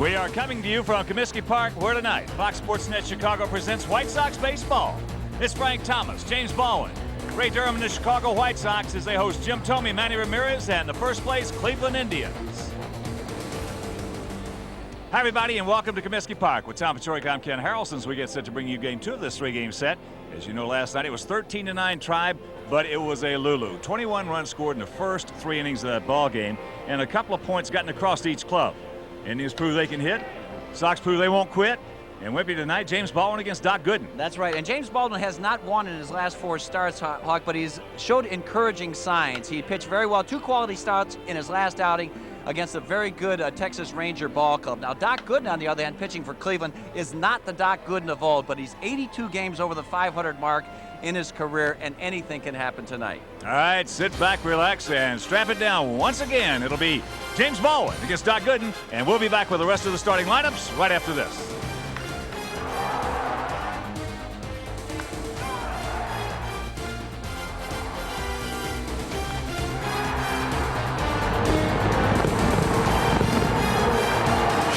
We are coming to you from Comiskey Park, where tonight Fox Sports Net Chicago presents White Sox baseball. It's Frank Thomas, James Baldwin, Ray Durham, and the Chicago White Sox as they host Jim Thome, Manny Ramirez, and the first place Cleveland Indians. Hi, everybody, and welcome to Comiskey Park. With Tom Paciorek, I'm Ken Harrelsons. We get set to bring you game 2 of this 3-game set. As you know, last night it was 13-9 Tribe, but it was a Lulu. 21 runs scored in the first 3 innings of that ball game, and a couple of points gotten across to each club. Indians prove they can hit. Sox prove they won't quit. And Wimpy tonight, James Baldwin against Doc Gooden. That's right. And James Baldwin has not won in his last 4 starts, Hawk, but he's showed encouraging signs. He pitched very well, 2 quality starts in his last outing against a very good Texas Ranger ball club. Now, Doc Gooden, on the other hand, pitching for Cleveland, is not the Doc Gooden of old, but he's 82 games over the 500 mark in his career, and anything can happen tonight. All right, sit back, relax, and strap it down. Once again, it'll be James Baldwin against Doc Gooden, and we'll be back with the rest of the starting lineups right after this.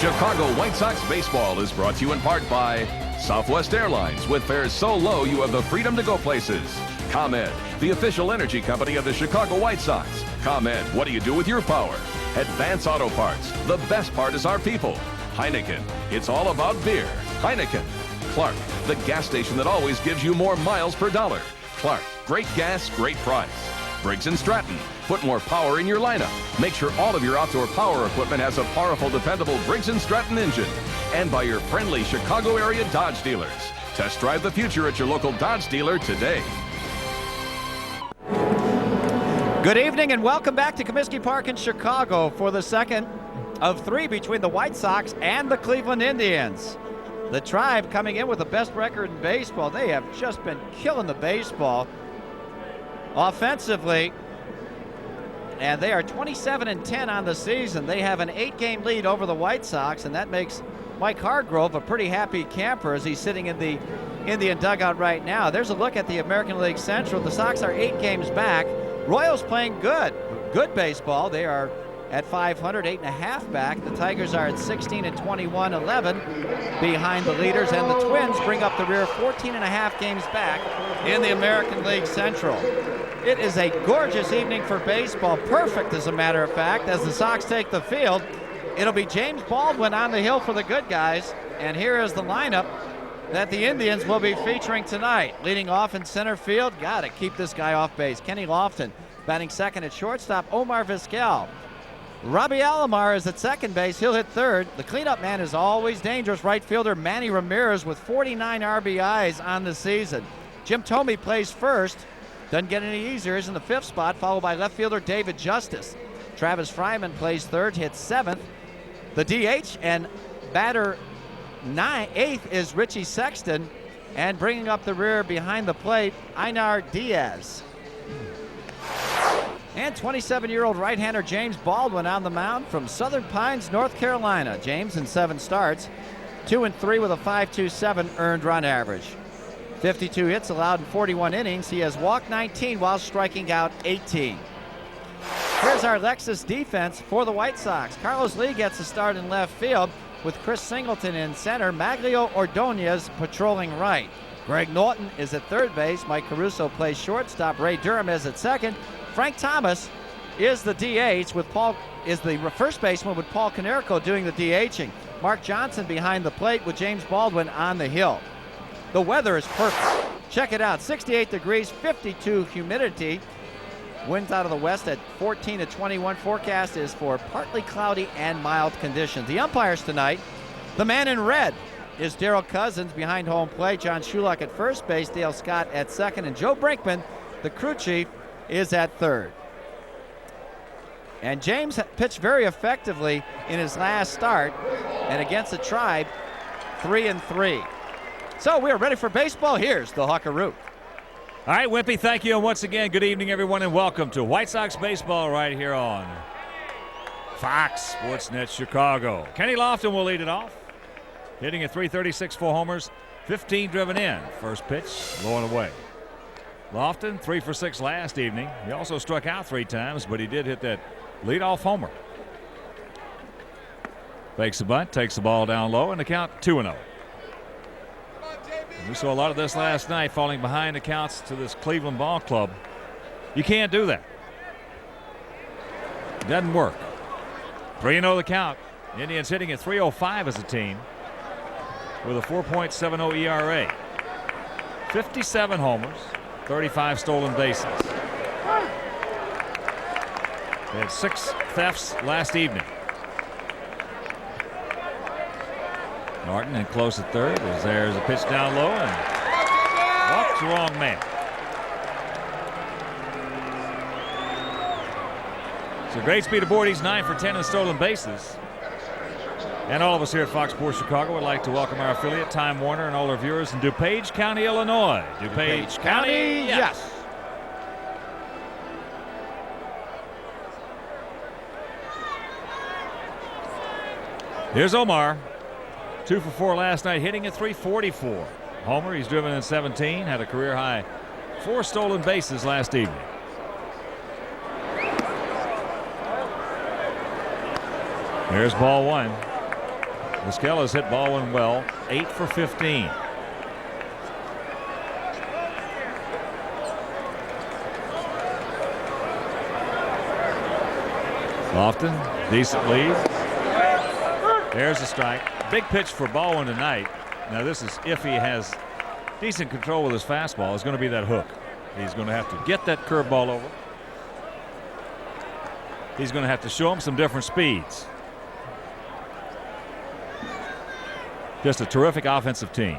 Chicago White Sox baseball is brought to you in part by Southwest Airlines. With fares so low, you have the freedom to go places. ComEd, the official energy company of the Chicago White Sox. ComEd, what do you do with your power? Advance Auto Parts, the best part is our people. Heineken, it's all about beer. Heineken. Clark, the gas station that always gives you more miles per dollar. Clark, great gas, great price. Briggs & Stratton, put more power in your lineup. Make sure all of your outdoor power equipment has a powerful, dependable Briggs & Stratton engine. And by your friendly Chicago area Dodge dealers. Test drive the future at your local Dodge dealer today. Good evening and welcome back to Comiskey Park in Chicago for the second of 3 between the White Sox and the Cleveland Indians. The Tribe coming in with the best record in baseball. They have just been killing the baseball offensively, and they are 27-10 on the season. They have an 8-game lead over the White Sox, and that makes Mike Hargrove a pretty happy camper as he's sitting in the Indian dugout right now. There's a look at the American League Central. The Sox are 8 games back. Royals playing good baseball. They are at 500, 8.5 back. The Tigers are at 16 and 21, 11 behind the leaders, and the Twins bring up the rear, 14.5 games back in the American League Central. It is a gorgeous evening for baseball, perfect as a matter of fact. As the Sox take the field, it'll be James Baldwin on the hill for the good guys, and here is the lineup that the Indians will be featuring tonight. Leading off in center field, gotta keep this guy off base, Kenny Lofton. Batting second at shortstop, Omar Vizquel. Robbie Alomar is at second base, he'll hit third. The cleanup man is always dangerous, right fielder Manny Ramirez with 49 RBIs on the season. Jim Thome plays first. Doesn't get any easier, is in the 5th spot, followed by left fielder David Justice. Travis Fryman plays third, hits 7th. The DH and batter 8th is Richie Sexton, and bringing up the rear behind the plate, Einar Diaz. And 27-year-old right-hander James Baldwin on the mound from Southern Pines, North Carolina. James in 7 starts, 2-3 with a 5.27 earned run average. 52 hits allowed in 41 innings. He has walked 19 while striking out 18. Here's our Lexus defense for the White Sox. Carlos Lee gets a start in left field with Chris Singleton in center. Maglio Ordonez patrolling right. Greg Norton is at third base. Mike Caruso plays shortstop. Ray Durham is at second. Frank Thomas is the DH with the first baseman with Paul Konerko doing the DHing. Mark Johnson behind the plate with James Baldwin on the hill. The weather is perfect. Check it out, 68 degrees, 52 humidity. Winds out of the west at 14 to 21. Forecast is for partly cloudy and mild conditions. The umpires tonight, the man in red is Daryl Cousins behind home plate. John Shulock at first base, Dale Scott at second, and Joe Brinkman, the crew chief, is at third. And James pitched very effectively in his last start, and against the Tribe, 3-3. So we're ready for baseball. Here's the Hawkaroo. All right, Wimpy, thank you. And once again, good evening, everyone, and welcome to White Sox baseball right here on Fox Sports Net Chicago. Kenny Lofton will lead it off, hitting at .336, 4 homers, 15 driven in. First pitch, low and away. Lofton, 3 for 6 last evening. He also struck out 3 times, but he did hit that leadoff homer. Fakes the bunt, takes the ball down low, and the count 2-0. We saw a lot of this last night, falling behind accounts to this Cleveland ball club. You can't do that. It doesn't work. 3-0 the count. Indians hitting at .305 as a team with a 4.70 ERA. 57 homers, 35 stolen bases. They had 6 thefts last evening. Martin in close at third as there's a pitch down low and walks the wrong man. So great speed aboard. He's 9 for 10 in stolen bases. And all of us here at Fox Sports Chicago would like to welcome our affiliate Time Warner and all our viewers in DuPage County, Illinois. DuPage County, yes. Here's Omar. 2 for 4 last night, hitting at .344. Homer, he's driven in 17, had a career high 4 stolen bases last evening. Here's ball 1. Vizquel has hit ball 1 well, 8 for 15. Lofton, decent lead. There's a strike. Big pitch for ball 1 tonight. Now this is if he has decent control with his fastball. It's going to be that hook. He's going to have to get that curveball over. He's going to have to show him some different speeds. Just a terrific offensive team.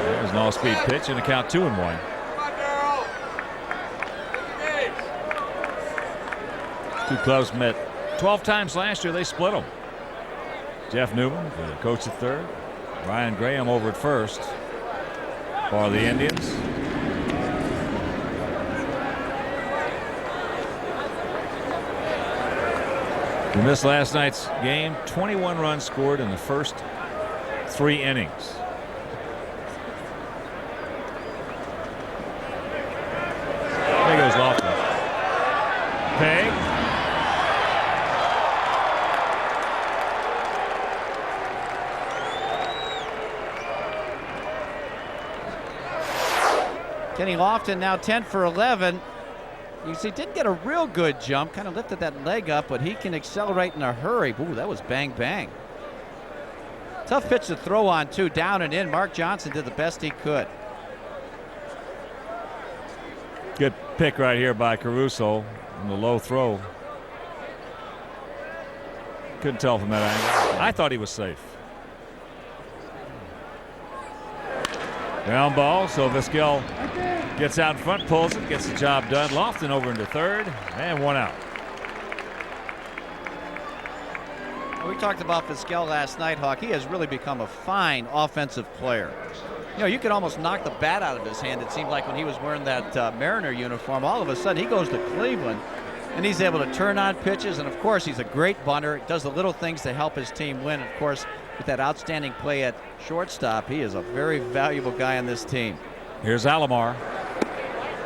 There's an all-speed pitch and a count 2-1. Two clubs met 12 times last year. They split them. Jeff Newman, the coach at third. Ryan Graham over at first for the Indians. In this last night's game, 21 runs scored in the first 3 innings. There goes Lofton. Peg. Kenny Lofton now 10 for 11. You see, didn't get a real good jump, kind of lifted that leg up, but he can accelerate in a hurry. Ooh, that was bang, bang. Tough pitch to throw on, too, down and in. Mark Johnson did the best he could. Good pick right here by Caruso on the low throw. Couldn't tell from that angle. I thought he was safe. Ground ball, so Vizquel gets out in front, pulls it, gets the job done. Lofton over into third, and 1 out. We talked about Vizquel last night, Hawk. He has really become a fine offensive player. You know, you could almost knock the bat out of his hand, it seemed like, when he was wearing that Mariner uniform. All of a sudden, he goes to Cleveland, and he's able to turn on pitches, and, of course, he's a great bunter. Does the little things to help his team win. Of course, with that outstanding play at shortstop, he is a very valuable guy on this team. Here's Alomar.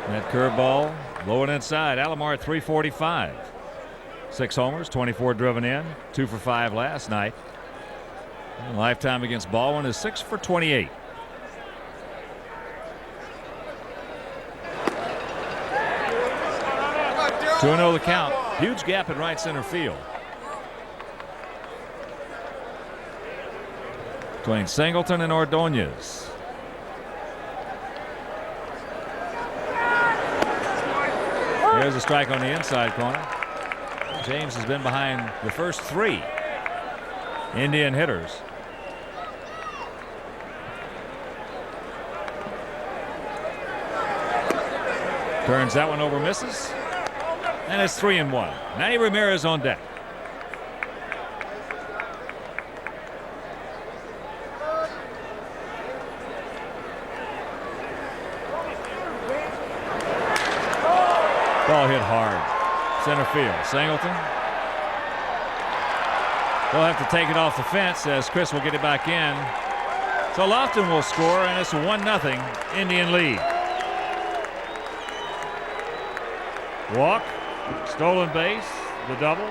That curveball low and inside. Alomar at .345. 6 homers, 24 driven in, 2 for 5 last night. And lifetime against Baldwin is 6 for 28. To 2-0 the count. Huge gap in right center field. Between Singleton and Ordonez. There's a strike on the inside corner. James has been behind the first 3 Indian hitters. Turns that one over, misses. And it's 3-1. Manny Ramirez on deck. Ball hit hard. Center field. Singleton. They'll have to take it off the fence as Chris will get it back in. So Lofton will score, and it's a 1-0 Indian lead. Walk, stolen base, the double.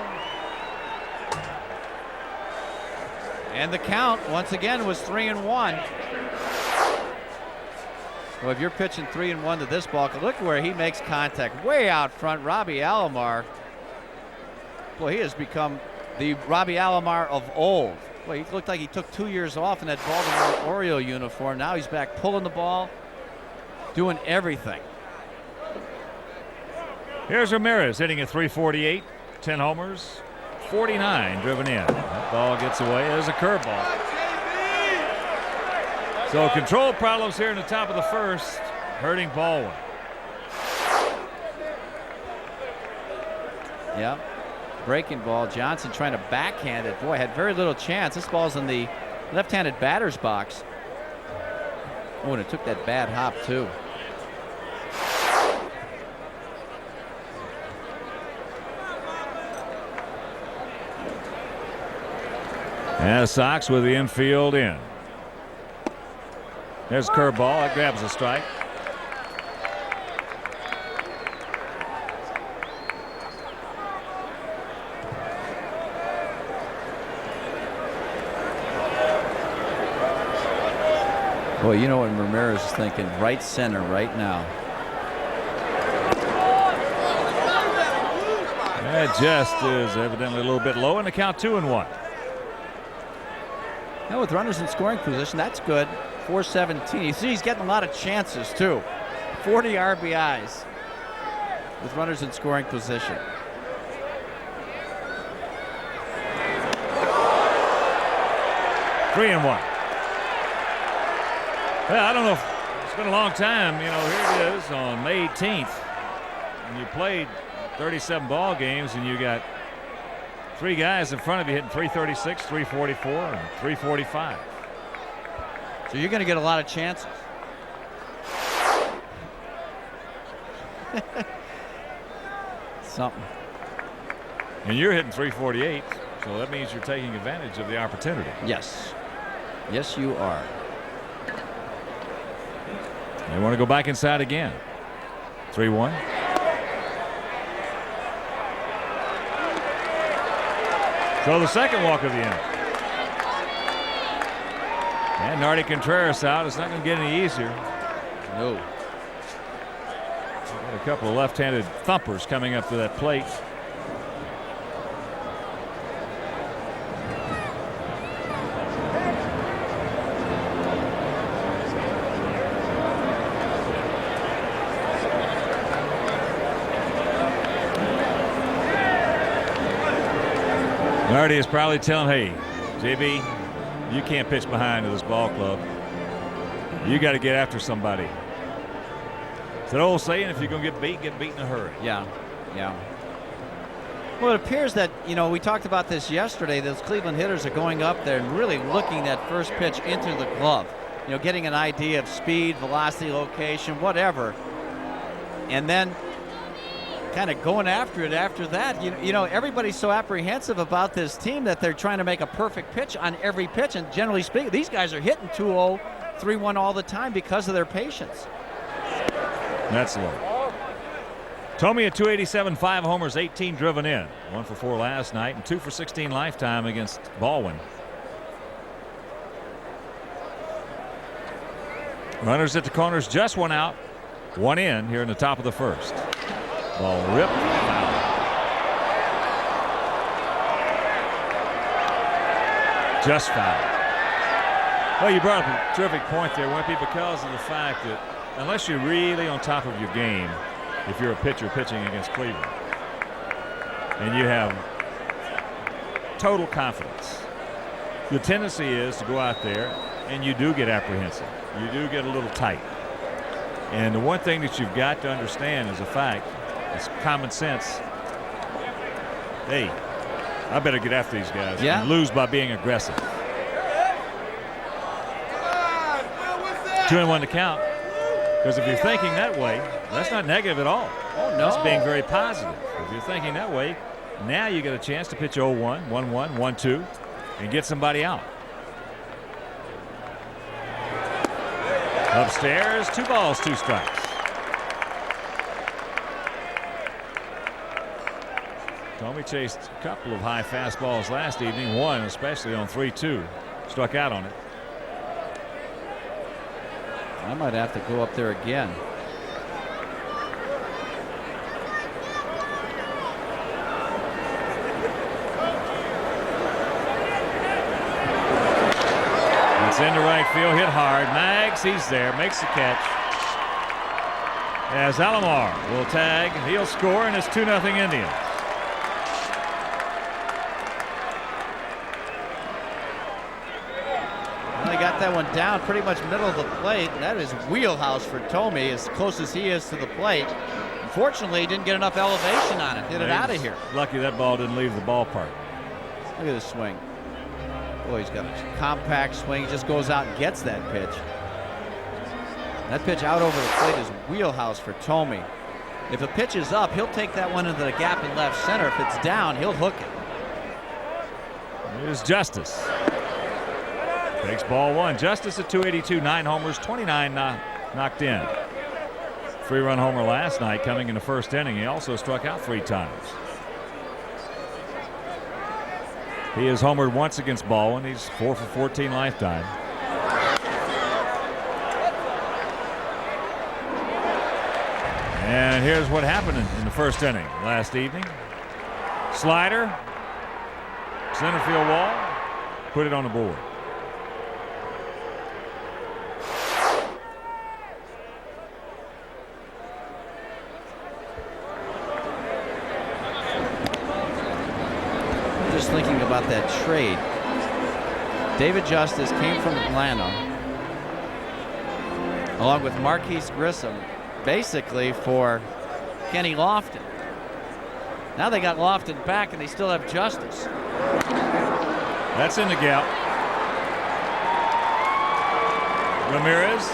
And the count once again was 3-1. Well, if you're pitching 3-1 to this ball, look where he makes contact. Way out front, Robbie Alomar. Boy, he has become the Robbie Alomar of old. Boy, he looked like he took 2 years off in that Baltimore Oriole uniform. Now he's back pulling the ball, doing everything. Here's Ramirez hitting at .348, 10 homers, 49 driven in. That ball gets away. There's a curveball. So control problems here in the top of the first, hurting Baldwin. Yeah, breaking ball. Johnson trying to backhand it. Boy, had very little chance. This ball's in the left-handed batter's box. Oh, and it took that bad hop too. And the Sox with the infield in. There's a curveball. That grabs a strike. Boy, you know what Ramirez is thinking. Right center right now. That just is evidently a little bit low, and the count 2-1. Now with runners in scoring position, that's good. 417. You see he's getting a lot of chances too. 40 RBIs with runners in scoring position. Three and 1. Well, I don't know if it's been a long time. You know, here it is on May 18th. And you played 37 ball games, and you got 3 guys in front of you hitting .336, .344, and .345. So you're going to get a lot of chances. Something. And you're hitting .348, so that means you're taking advantage of the opportunity. Yes. Yes, you are. They want to go back inside again. 3-1. So the second walk of the inning. And Nardi Contreras out. It's not going to get any easier. No. Got a couple of left-handed thumpers coming up to that plate. Nardi is probably telling, hey, JB, you can't pitch behind to this ball club. You got to get after somebody. It's an old saying, if you're going to get beat in a hurry. Yeah, yeah. Well, it appears that, you know, we talked about this yesterday. Those Cleveland hitters are going up there and really looking that first pitch into the glove. You know, getting an idea of speed, velocity, location, whatever. And then kind of going after it after that. You know, everybody's so apprehensive about this team that they're trying to make a perfect pitch on every pitch. And generally speaking, these guys are hitting 2-0, 3-1 all the time because of their patience. That's low. Tomey at .287, 5 homers, 18 driven in. 1 for 4 last night and 2 for 16 lifetime against Baldwin. Runners at the corners, just 1 out, 1 in here in the top of the first. Ball ripped, foul. Just foul. Well, you brought up a terrific point there, Wimpy, because of the fact that unless you're really on top of your game, if you're a pitcher pitching against Cleveland, and you have total confidence, the tendency is to go out there and you do get apprehensive. You do get a little tight. And the one thing that you've got to understand is a fact, it's common sense. Hey, I better get after these guys and lose by being aggressive. 2-1 to count. Because if you're thinking that way, that's not negative at all. Oh, no. That's being very positive. If you're thinking that way, now you get a chance to pitch 0-1, 1-1, 1-2, and get somebody out. Upstairs, 2 balls, 2 strikes. Tommy chased a couple of high fastballs last evening, one especially on 3-2. Struck out on it. I might have to go up there again. It's into right field, hit hard. Maggs, he's there, makes the catch. As Alomar will tag, he'll score, and it's 2-0 Indians. Well, they got that one down pretty much middle of the plate. That is wheelhouse for Tomey, as close as he is to the plate. Unfortunately, he didn't get enough elevation on it. Hit it out of here. Lucky that ball didn't leave the ballpark. Look at this swing. Boy, he's got a compact swing. He just goes out and gets that pitch. That pitch out over the plate is wheelhouse for Tomey. If the pitch is up, he'll take that one into the gap in left center. If it's down, he'll hook it. Here's Justice. Takes ball one. Justice at 282, 9 homers, 29 knocked in. 3-run homer last night coming in the first inning. He also struck out 3 times. He has homered once against Baldwin. He's 4 for 14 lifetime. And here's what happened in the first inning last evening. Slider, center field wall, put it on the board. I'm just thinking about that trade. David Justice came from Atlanta, along with Marquise Grissom, basically for Kenny Lofton. Now they got Lofton back and they still have Justice. That's in the gap. Ramirez,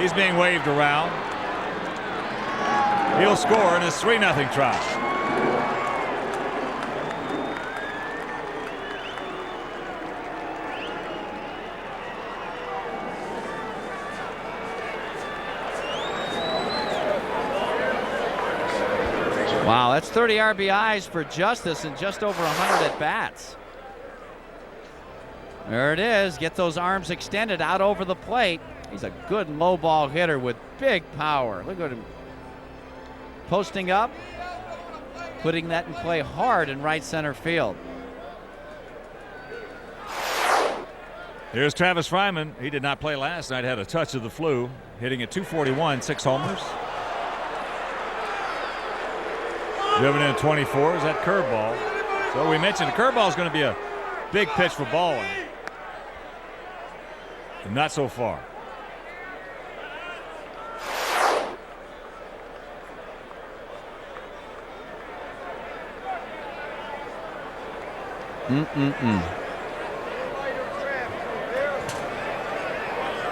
he's being waved around. He'll score in his 3-0 try. Wow, that's 30 RBIs for Justice and just over 100 at bats. There it is. Get those arms extended out over the plate. He's a good low ball hitter with big power. Look at him posting up, putting that in play hard in right center field. Here's Travis Fryman. He did not play last night, had a touch of the flu, hitting at 241, 6 homers. Driven in 24 is that curveball. So we mentioned the curveball is going to be a big pitch for Baldwin. And not so far.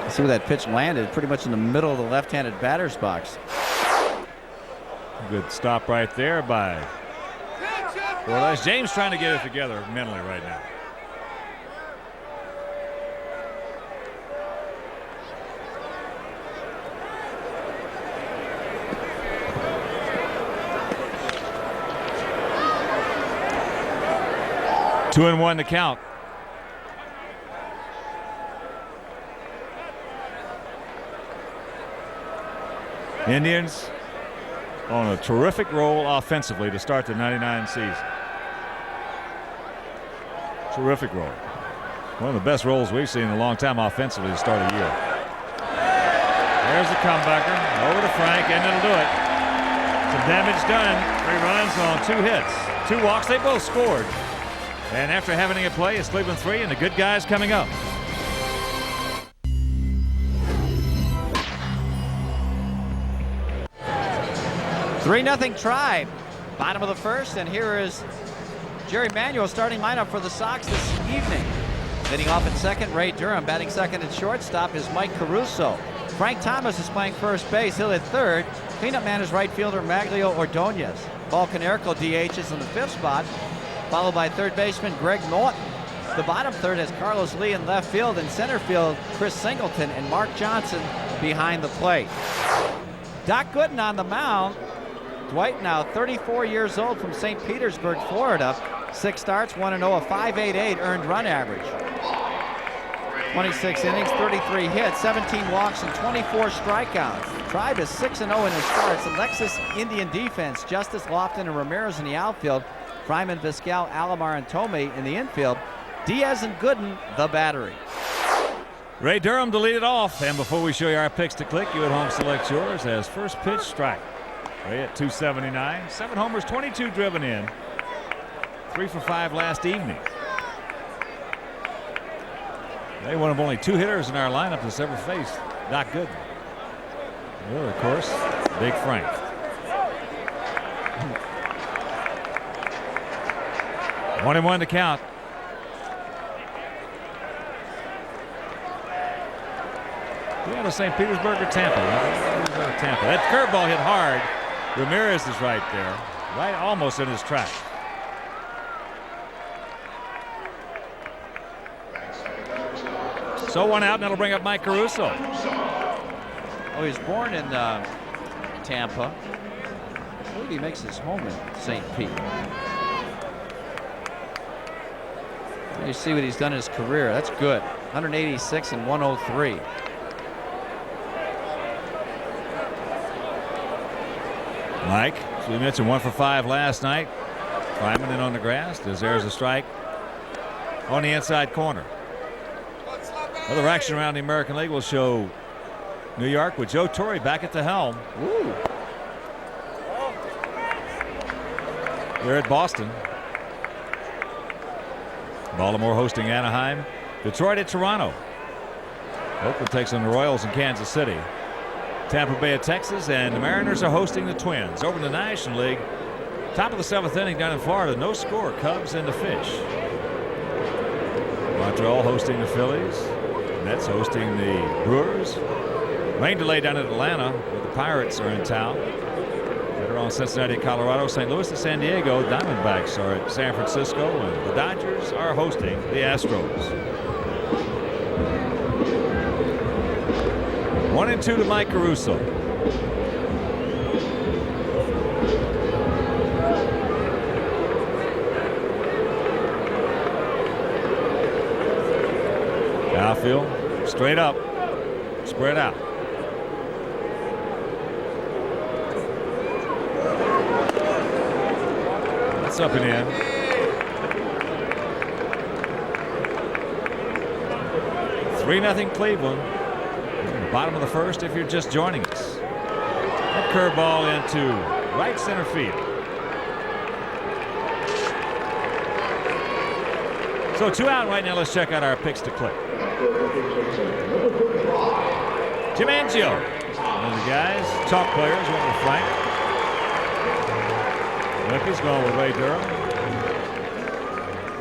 See where that pitch landed, pretty much in the middle of the left-handed batter's box. Good stop right there by Corliss. James trying to get it together mentally right now. Two and one to count. Indians on a terrific roll offensively to start the 99 season. Terrific roll. One of the best rolls we've seen in a long time offensively to start a year. There's the comebacker over to Frank, and it'll do it. Some damage done. 3 runs on 2 hits. 2 walks. They both scored. And after having a play, it's Cleveland 3 and the good guys coming up. Three 3-0 Tribe. Bottom of the first, and here is Jerry Manuel starting lineup for the Sox this evening. Leading off at second, Ray Durham. Batting second and shortstop is Mike Caruso. Frank Thomas is playing first base. He'll hit third. Cleanup man is right fielder Maglio Ordonez. Paul Konerko DHs in the 5th spot, followed by third baseman Greg Norton. The bottom third has Carlos Lee in left field, and center field Chris Singleton and Mark Johnson behind the plate. Doc Gooden on the mound. Dwight, now 34 years old, from St. Petersburg, Florida. 6 starts, 1-0, a .588 earned run average. 26 innings, 33 hits, 17 walks, and 24 strikeouts. Tribe is 6-0 in his starts. Alexis Indian defense, Justice, Lofton, and Ramirez in the outfield. Fryman, Vizquel, Alomar, and Tomei in the infield. Diaz and Gooden, the battery. Ray Durham to lead it off. And before we show you our picks to click, you at home select yours as first pitch strike. Ray at 279. 7 homers, 22 driven in. 3 for 5 last evening. They one of only 2 hitters in our lineup that's ever faced Doc Gooden. Well, of course, Big Frank. One and one to count. Yeah, to St. Petersburg or Tampa. Tampa. That curveball hit hard. Ramirez is right there, right almost in his track. So 1 out, and that'll bring up Mike Caruso. Oh, he was born in Tampa. I believe he makes his home in St. Pete. You see what he's done in his career. That's good. 186 and 103. Mike, so we mentioned 1 for 5 last night. Fryman in on the grass. There's a strike on the inside corner. Other action around the American League will show New York with Joe Torre back at the helm. Ooh. They're at Boston. Baltimore hosting Anaheim. Detroit at Toronto. Oakland takes on the Royals in Kansas City. Tampa Bay at Texas, and the Mariners are hosting the Twins. Over in the National League, top of the 7th inning down in Florida, no score, Cubs and the Fish. Montreal hosting the Phillies. Mets hosting the Brewers. Rain delay down in Atlanta, where the Pirates are in town. They're on Cincinnati, Colorado. St. Louis and San Diego. Diamondbacks are at San Francisco, and the Dodgers are hosting the Astros. 1-2 to Mike Caruso. Outfield, straight up, spread out. That's up and in. Three 0 Cleveland. Bottom of the first if you're just joining us. That curveball into right center field. So 2 out right now. Let's check out our picks to click. Jim Angio, one of the guys, chalk players, went with Frank. Wimpy's going with Ray Durham.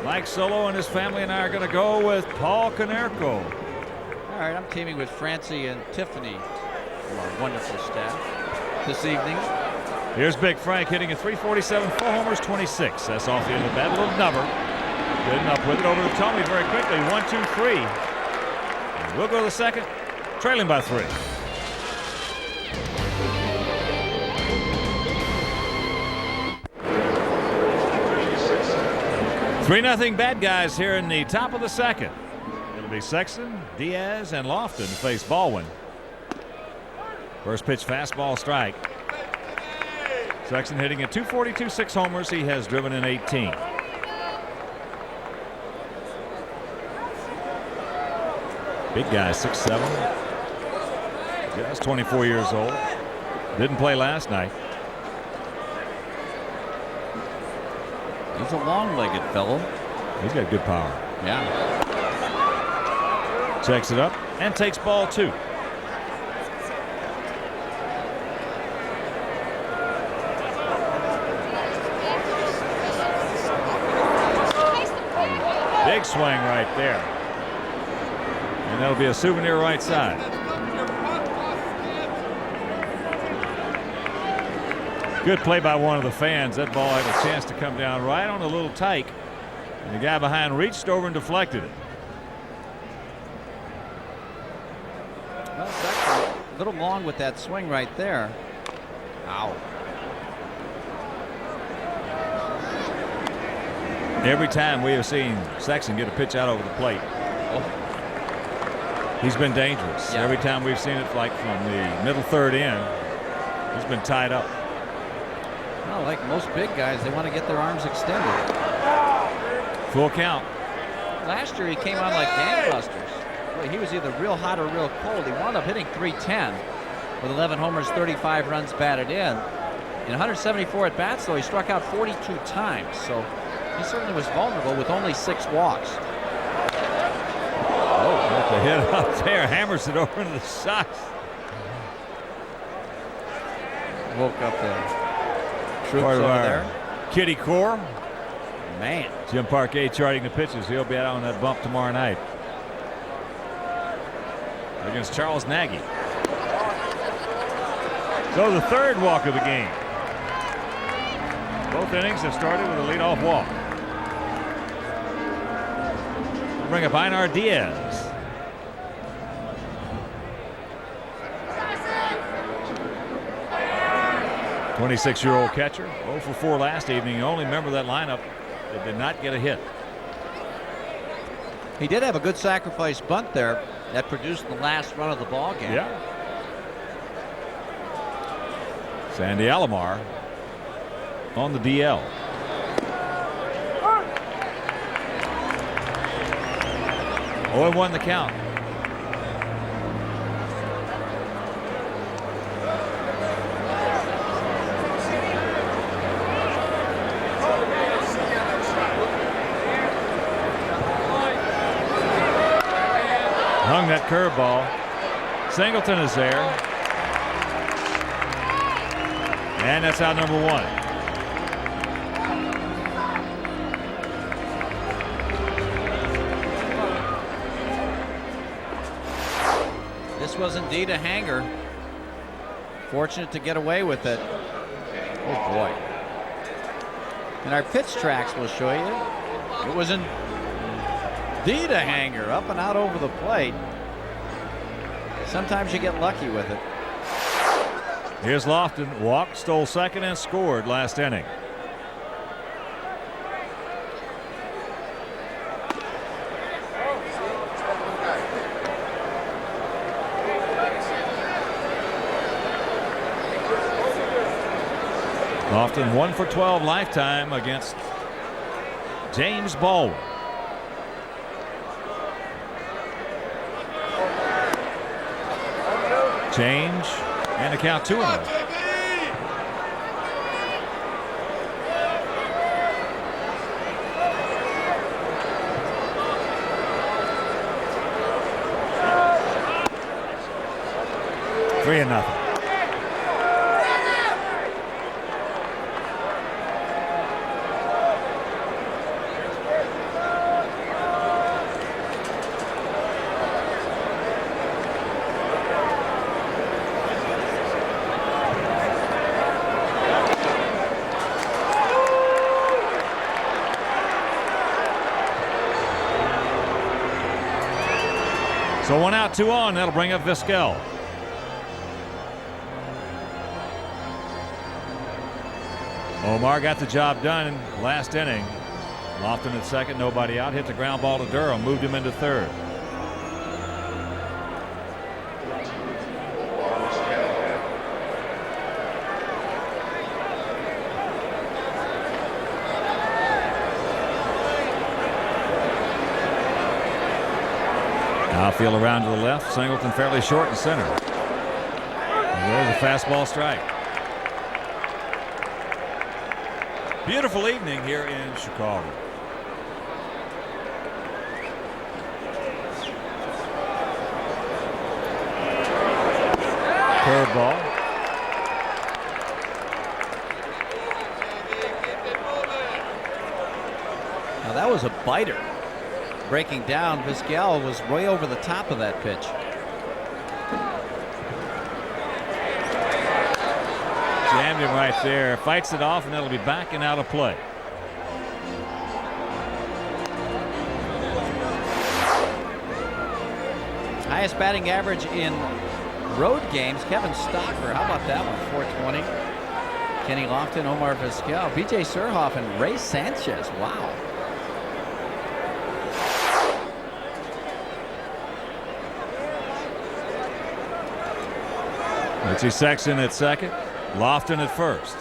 Mike Solo and his family and I are going to go with Paul Konerko. All right, I'm teaming with Francie and Tiffany from our wonderful staff this evening. Here's Big Frank hitting a .347, 4 homers, 26. That's off the end of the bat. A little number. Good enough with it over to Tommy very quickly. 1-2-3. And we'll go to the second, trailing by 3. Three 0 bad guys here in the top of the second. It'll be Sexton, Diaz, and Lofton to face Baldwin. First pitch fastball strike. Sexton hitting at .242, 6 homers. He has driven in 18. Big guy, 6'7". Just 24 years old. Didn't play last night. He's a long-legged fellow. He's got good power. Yeah. Checks it up and takes ball 2. Big swing right there. And that'll be a souvenir right side. Good play by one of the fans. That ball had a chance to come down right on a little tyke. And the guy behind reached over and deflected it. Well, Sexton a little long with that swing right there. Ow. Every time we have seen Sexton get a pitch out over the plate, he's been dangerous. Yeah. Every time we've seen it, like from the middle third in, he's been tied up. Well, like most big guys, they want to get their arms extended. Full count. Last year he came on like gangbusters. Boy, he was either real hot or real cold. He wound up hitting .310 with 11 homers, 35 runs batted in. In 174 at bats, though, he struck out 42 times. So he certainly was vulnerable with only 6 walks. Oh, the hit up there hammers it over into the Sox. Woke up the troops Part of over our there. Kitty Core. Man. Jim Parquet charting the pitches. He'll be out on that bump tomorrow night against Charles Nagy. So the third walk of the game. Both innings have started with a leadoff walk. We'll bring up Einar Diaz. '26-year-old catcher, 0 for 4 last evening. The only member of that lineup that did not get a hit. He did have a good sacrifice bunt there that produced the last run of the ball game. Yeah. Sandy Alomar on the DL. Oh, and 1 the count. Hung that curveball. Singleton is there. And that's out number 1. This was indeed a hanger. Fortunate to get away with it. Oh boy. And our pitch tracks will show you. It was indeed a hanger, up and out over the plate. Sometimes you get lucky with it. Here's Lofton. Walked, stole second, and scored last inning. Lofton 1 for 12 lifetime against James Baldwin. Change and a count 2-0. Three and nothing. So 1 out, 2 on. That'll bring up Vizquel. Omar got the job done last inning. Lofton at second, nobody out. Hit the ground ball to Durham, moved him into third. Outfield around to the left. Singleton fairly short in center. And there's a fastball strike. Beautiful evening here in Chicago. Curveball. Now that was a biter. Breaking down, Vizquel was way over the top of that pitch. Jammed him right there. Fights it off, and that'll be back and out of play. Highest batting average in road games, Kevin Stocker. How about that one? 420. Kenny Lofton, Omar Vizquel, B.J. Surhoff, and Ray Sanchez. Wow. Richie Sexton at second, Lofton at first.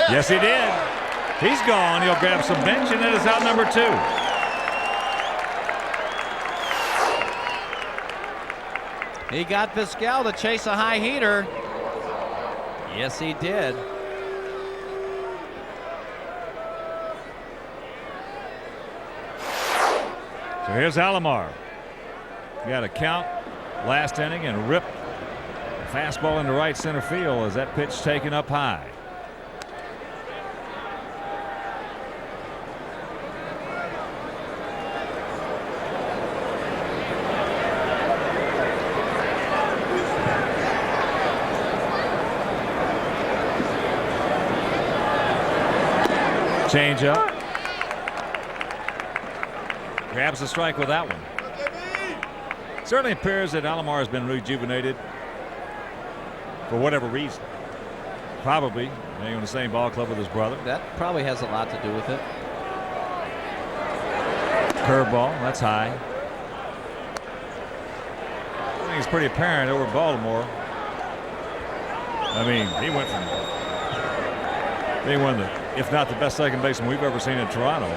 Yes, he did. He's gone. He'll grab some bench, and it is out number 2. He got Vizquel to chase a high heater. Yes, he did. So here's Alomar. Got a count last inning and ripped a fastball into right center field as that pitch taken up high. Change up. Grabs the strike with that one. Certainly appears that Alomar has been rejuvenated for whatever reason. Probably being on the same ball club with his brother. That probably has a lot to do with it. Curveball, that's high. I think it's pretty apparent over Baltimore. I mean, he went from being one of the, if not the best second baseman we've ever seen in Toronto,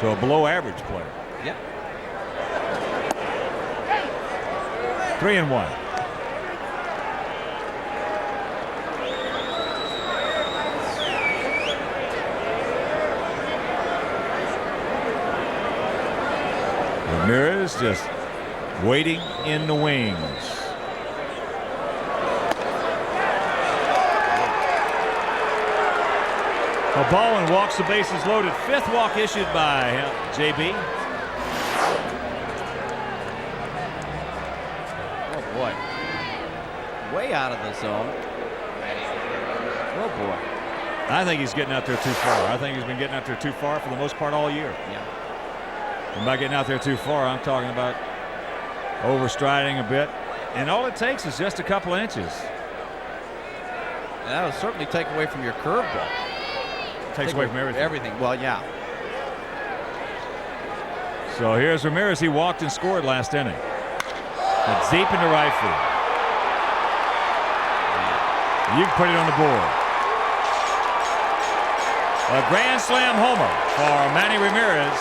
to a below average player. Yep. 3-1. Ramirez just waiting in the wings. A ball and walks, the bases loaded. 5th walk issued by JB. Oh boy. Way out of the zone. Oh boy. I think he's getting out there too far. I think he's been getting out there too far for the most part all year. Yeah. And by getting out there too far, I'm talking about overstriding a bit. And all it takes is just a couple of inches. And that would certainly take away from your curveball. Takes away from everything. Well, yeah. So here's Ramirez. He walked and scored last inning. But deep into right field. You can put it on the board. A grand slam homer for Manny Ramirez.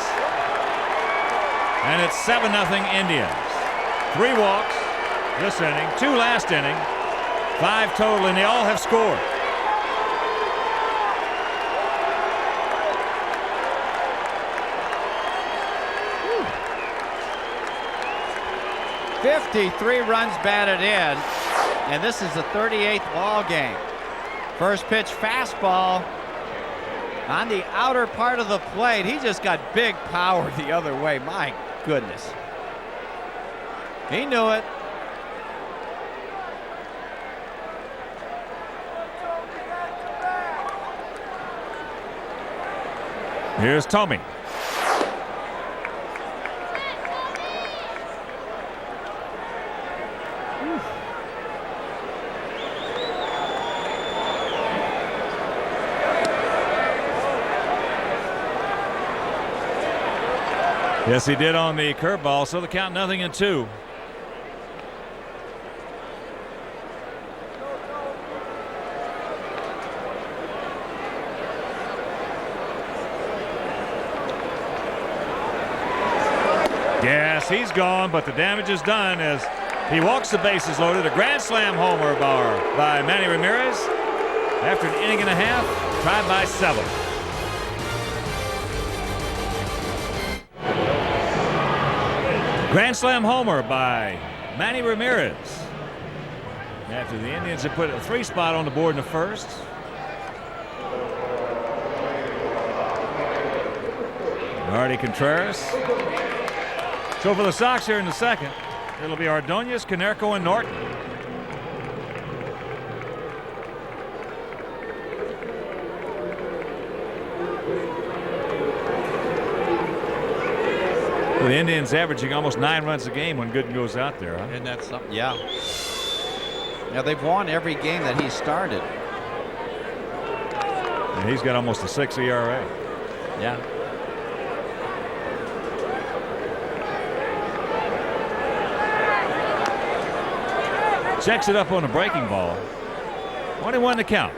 And it's 7-0 Indians. 3 walks this inning, 2 last inning, 5 total, and they all have scored. Whew. 53 runs batted in, and this is the 38th ball game. First pitch fastball on the outer part of the plate. He just got big power the other way. My goodness. He knew it. Here's Tommy. Yes, he did on the curveball, so the count 0-2. Yes, he's gone, but the damage is done as he walks the bases loaded. A grand slam homer by Manny Ramirez after an inning and a half, tied by 7. Grand slam homer by Manny Ramirez after the Indians have put a 3 spot on the board in the first. Marty Contreras. So for the Sox here in the second, it'll be Ordonez, Konerko, and Norton. The Indians averaging almost 9 runs a game when Gooden goes out there. Huh? And that's something. Yeah. Now they've won every game that he started. And he's got almost a 6 ERA. Yeah. Checks it up on a breaking ball. 1-1 to count.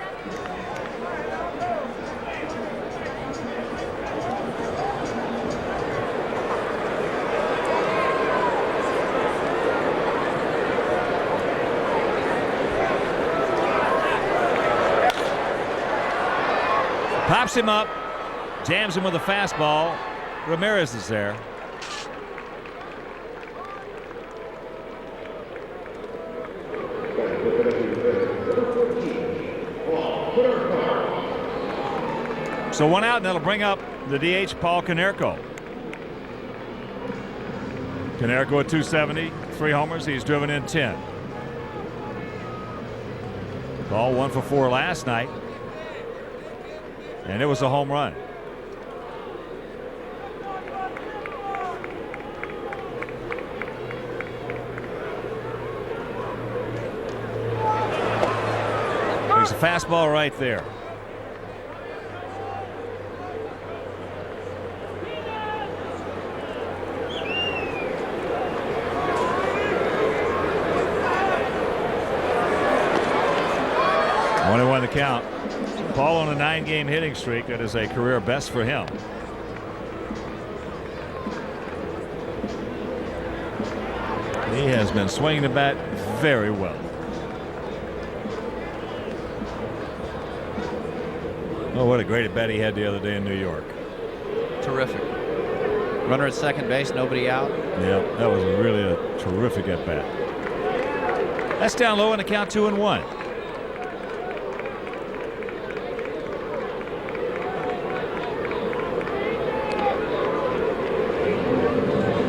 Pops him up, jams him with a fastball. Ramirez is there. So 1 out, and that'll bring up the DH, Paul Konerko. Konerko at 270, 3 homers. He's driven in 10. Paul 1 for 4 last night. And it was a home run. There's a fastball right there. One-1 the count. Paul on a 9-game hitting streak. That is a career best for him. He has been swinging the bat very well. Oh, what a great at bat he had the other day in New York. Terrific. Runner at second base, nobody out. Yeah, that was really a terrific at bat. That's down low, and the count 2-1.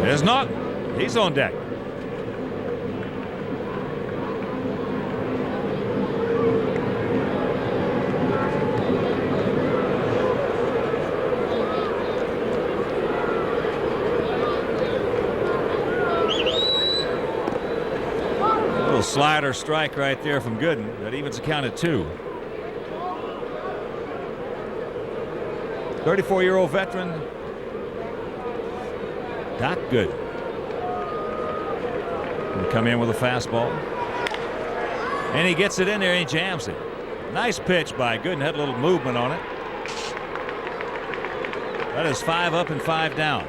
There's not. He's on deck. Little slider strike right there from Gooden. That evens the count at 2. 34-year-old veteran Doc Gooden. He'll come in with a fastball. And he gets it in there and he jams it. Nice pitch by Gooden. Had a little movement on it. That is 5 up and 5 down.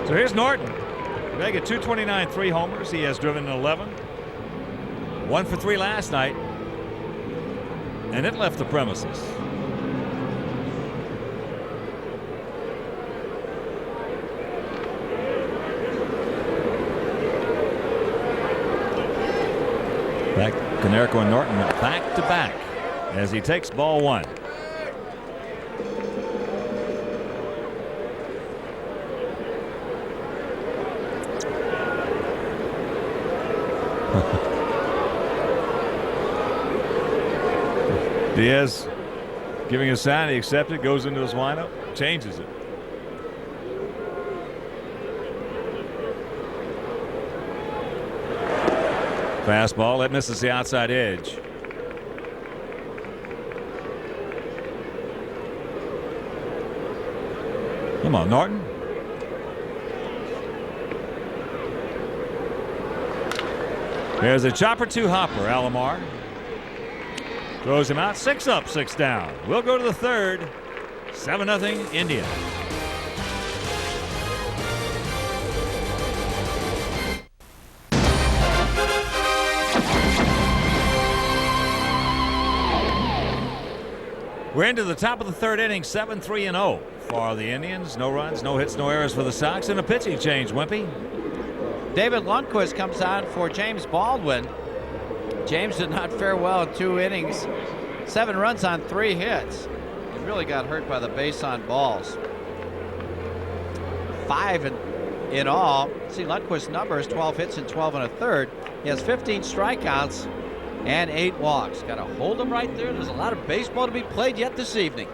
So here's Norton. They get 229, 3 homers. He has driven 11. 1 for 3 last night. And it left the premises. Back, Konerko and Norton back to back as he takes ball 1. Diaz giving a sign, he accepts it, goes into his windup, changes it. Fastball, that misses the outside edge. Come on, Norton. There's a chopper 2 hopper, Alomar. Throws him out, 6 up, 6 down. We'll go to the 3rd. 7-0 Indians. We're into the top of the 3rd inning, 7-3-0 for the Indians. No runs, no hits, no errors for the Sox, and a pitching change, Wimpy. David Lundquist comes on for James Baldwin. James did not fare well in 2 innings. 7 runs on 3 hits. He really got hurt by the base on balls. 5 in all. See, Lundquist's numbers, 12 hits and 12 1/3. He has 15 strikeouts and 8 walks. Got to hold him right there. There's a lot of baseball to be played yet this evening.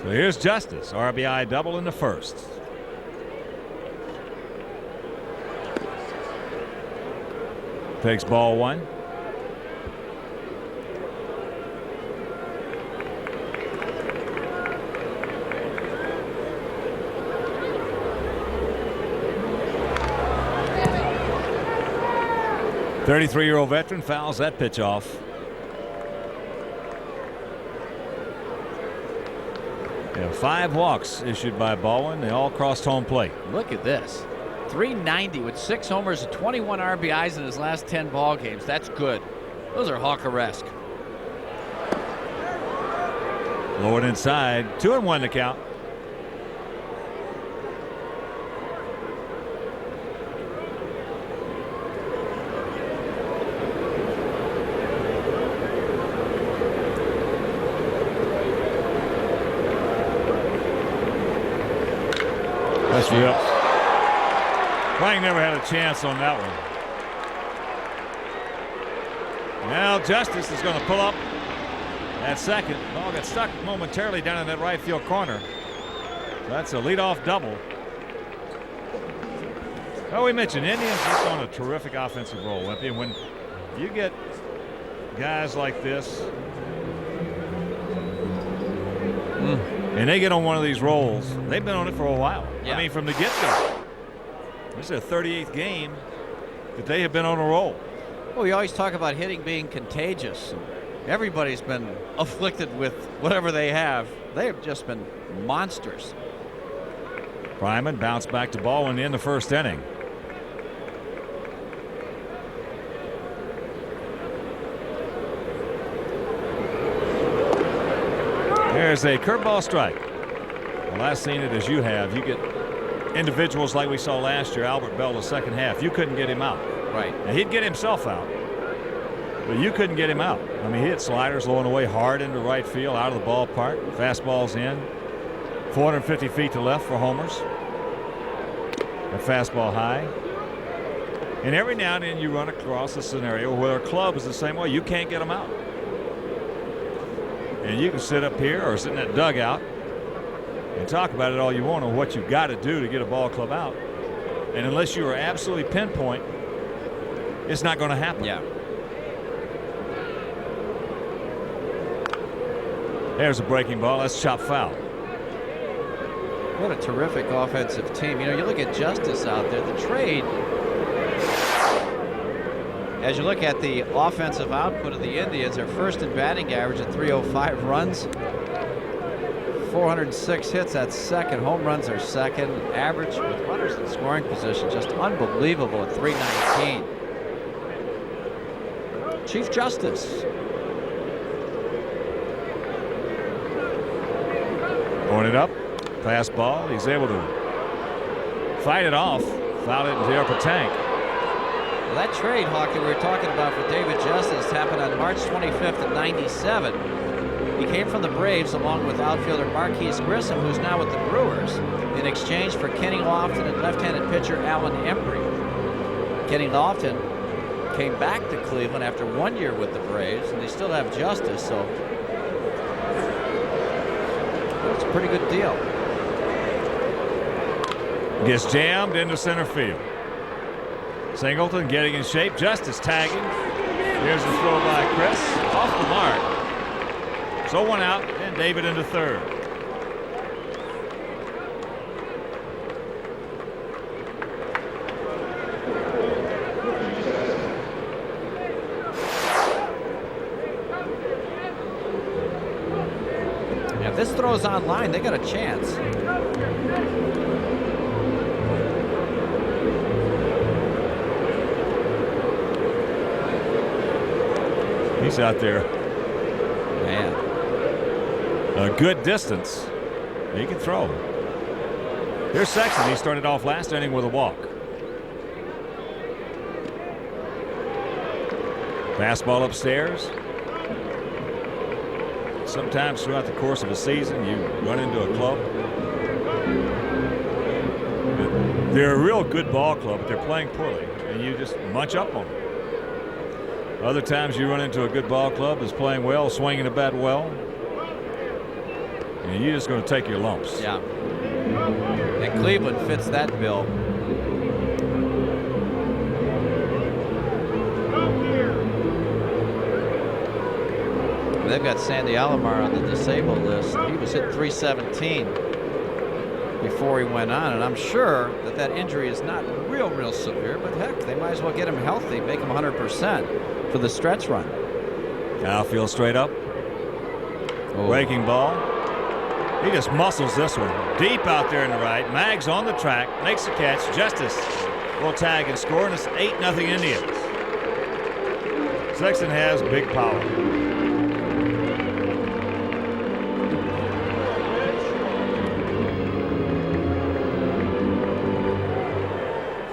So here's Justice, RBI double in the 1st. Takes ball one. .33-year-old veteran fouls that pitch off. Yeah, 5 walks issued by Baldwin. They all crossed home plate. Look at this. 390 with 6 homers and 21 RBIs in his last 10 ball games. That's good. Those are Hawker-esque. Lowered inside. 2-1 to count. That's real. Frank never had a chance on that one. Now Justice is going to pull up at second. Ball got stuck momentarily down in that right field corner. That's a leadoff double. Oh, we mentioned Indians just on a terrific offensive roll, Wimpy. When you get guys like this, and they get on one of these rolls, they've been on it for a while. Yeah. I mean, from the get-go. This is their 38th game that they have been on a roll. Well, we always talk about hitting being contagious. Everybody's been afflicted with whatever they have. They have just been monsters. Bryman bounced back to Baldwin in the first inning. There's a curveball strike. Well, I've seen it as you have. You get individuals like we saw last year, Albert Bell, the second half. You couldn't get him out. Right. Now, he'd get himself out, but you couldn't get him out. I mean, he hit sliders low and away hard into right field, out of the ballpark. Fastball's in. 450 feet to left for homers. A fastball high. And every now and then you run across a scenario where a club is the same way. You can't get them out. And you can sit up here or sit in that dugout and talk about it all you want on what you've got to do to get a ball club out. And unless you are absolutely pinpoint, it's not going to happen. Yeah. There's a breaking ball. That's chopped foul. What a terrific offensive team. You know, you look at Justice out there, the trade. As you look at the offensive output of the Indians, they're first in batting average at 305 runs. 406 hits, that's second. Home runs are second. Average with runners in scoring position, just unbelievable at 319. Chief Justice. Going it up. Fastball. He's able to fight it off. Foul it into the upper tank. Well, that trade, Hawk, that we were talking about for David Justice happened on March 25th of '97. He came from the Braves along with outfielder Marquise Grissom, who's now with the Brewers, in exchange for Kenny Lofton and left-handed pitcher Alan Embry. Kenny Lofton came back to Cleveland after 1 year with the Braves, and they still have Justice, so it's a pretty good deal. Gets jammed into center field. Singleton getting in shape. Justice tagging. Here's the throw by Chris. Off the mark. So one out, and David into third. Now, if this throws on line, they got a chance. He's out there. Man. A good distance. He can throw. Here's Sexton. He started off last inning with a walk. Fastball upstairs. Sometimes throughout the course of a season, you run into a club. They're a real good ball club, but they're playing poorly, and you just munch up on them. Other times you run into a good ball club that's playing well, swinging the bat well, and you're just going to take your lumps. Yeah. And Cleveland fits that bill. They've got Sandy Alomar on the disabled list. He was hit 317 before he went on, and I'm sure that injury is not real severe, but heck, they might as well get him healthy, make him 100% for the stretch run. Outfield straight up. Breaking ball. He just muscles this one. Deep out there in the right. Maggs on the track, makes the catch. Justice will tag and score, and it's 8-0 Indians. Sexton has big power.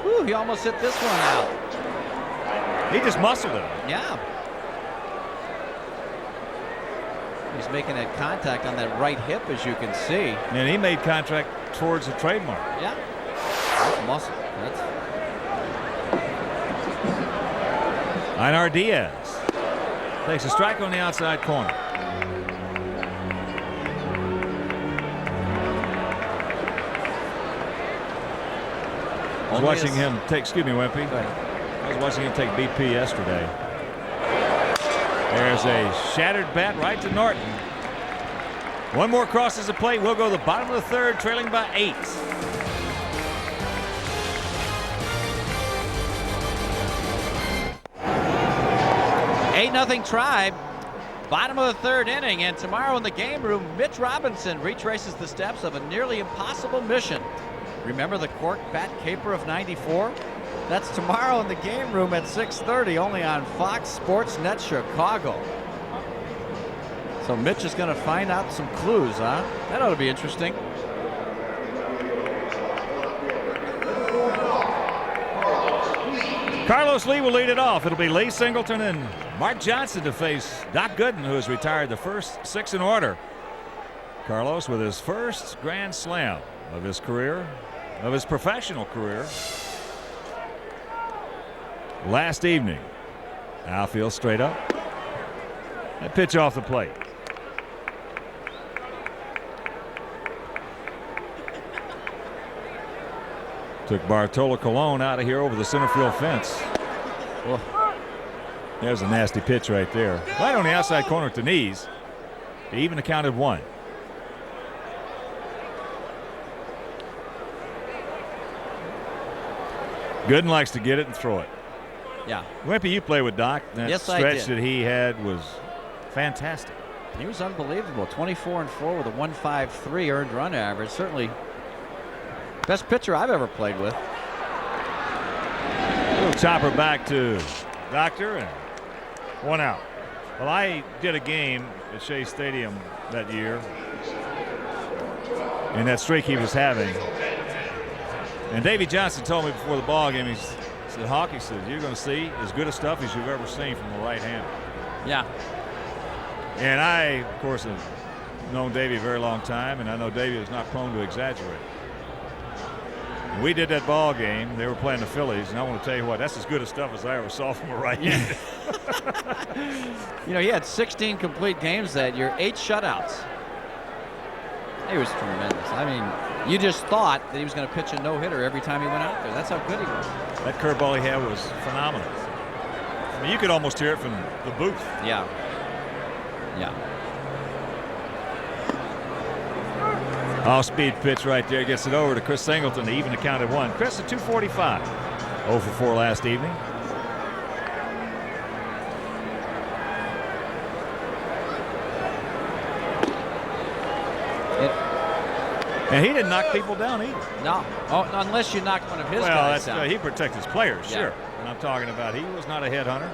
Whew, he almost hit this one out. He just muscled it. Yeah. He's making that contact on that right hip, as you can see. And he made contact towards the trademark. Yeah. That's muscle. That's... Einar Diaz takes a strike on the outside corner. I was watching him take, excuse me, Wimpy. I was watching him take BP yesterday. There's a shattered bat right to Norton. One more crosses the plate. We'll go to the bottom of the third, trailing by 8. 8-0 Tribe. Bottom of the third inning, and tomorrow in the game room, Mitch Robinson retraces the steps of a nearly impossible mission. Remember the cork bat caper of '94? That's tomorrow in the game room at 6:30, only on Fox Sports Net Chicago. So Mitch is going to find out some clues, huh? That ought to be interesting. Carlos Lee will lead it off. It'll be Lee Singleton and Mark Johnson to face Doc Gooden, who has retired the first 6 in order. Carlos with his first grand slam of his career, of his professional career. Last evening. Outfield straight up. A pitch off the plate. Took Bartolo Colon out of here over the center field fence. Well, there's a nasty pitch right there. Right on the outside corner to knees. He even accounted 1. Gooden likes to get it and throw it. Yeah. Wimpy, you play with Doc. That yes, stretch that he had was fantastic. He was unbelievable. 24-4 with a 1.53 earned run average. Certainly best pitcher I've ever played with. Little chopper back to Doctor, and 1 out. Well, I did a game at Shea Stadium that year in that streak he was having. And Davey Johnson told me before the ball game, he said, Hawk, he said, you're going to see as good a stuff as you've ever seen from the right hand. Yeah. And I, of course, have known Davey a very long time, and I know Davey is not prone to exaggerate. We did that ball game. They were playing the Phillies, and I want to tell you what, that's as good a stuff as I ever saw from a right-hander. You know, he had 16 complete games that year, 8 shutouts. He was tremendous. I mean, you just thought that he was going to pitch a no-hitter every time he went out there. That's how good he was. That curveball he had was phenomenal. I mean, you could almost hear it from the booth. Yeah. Yeah. Off-speed pitch right there, gets it over to Chris Singleton to even the count at 1. Chris at 245. 0 for 4 last evening. And he didn't knock people down either. No. Oh, unless you knocked one of his guys down. He protects his players, yeah. Sure. And I'm talking about he was not a headhunter.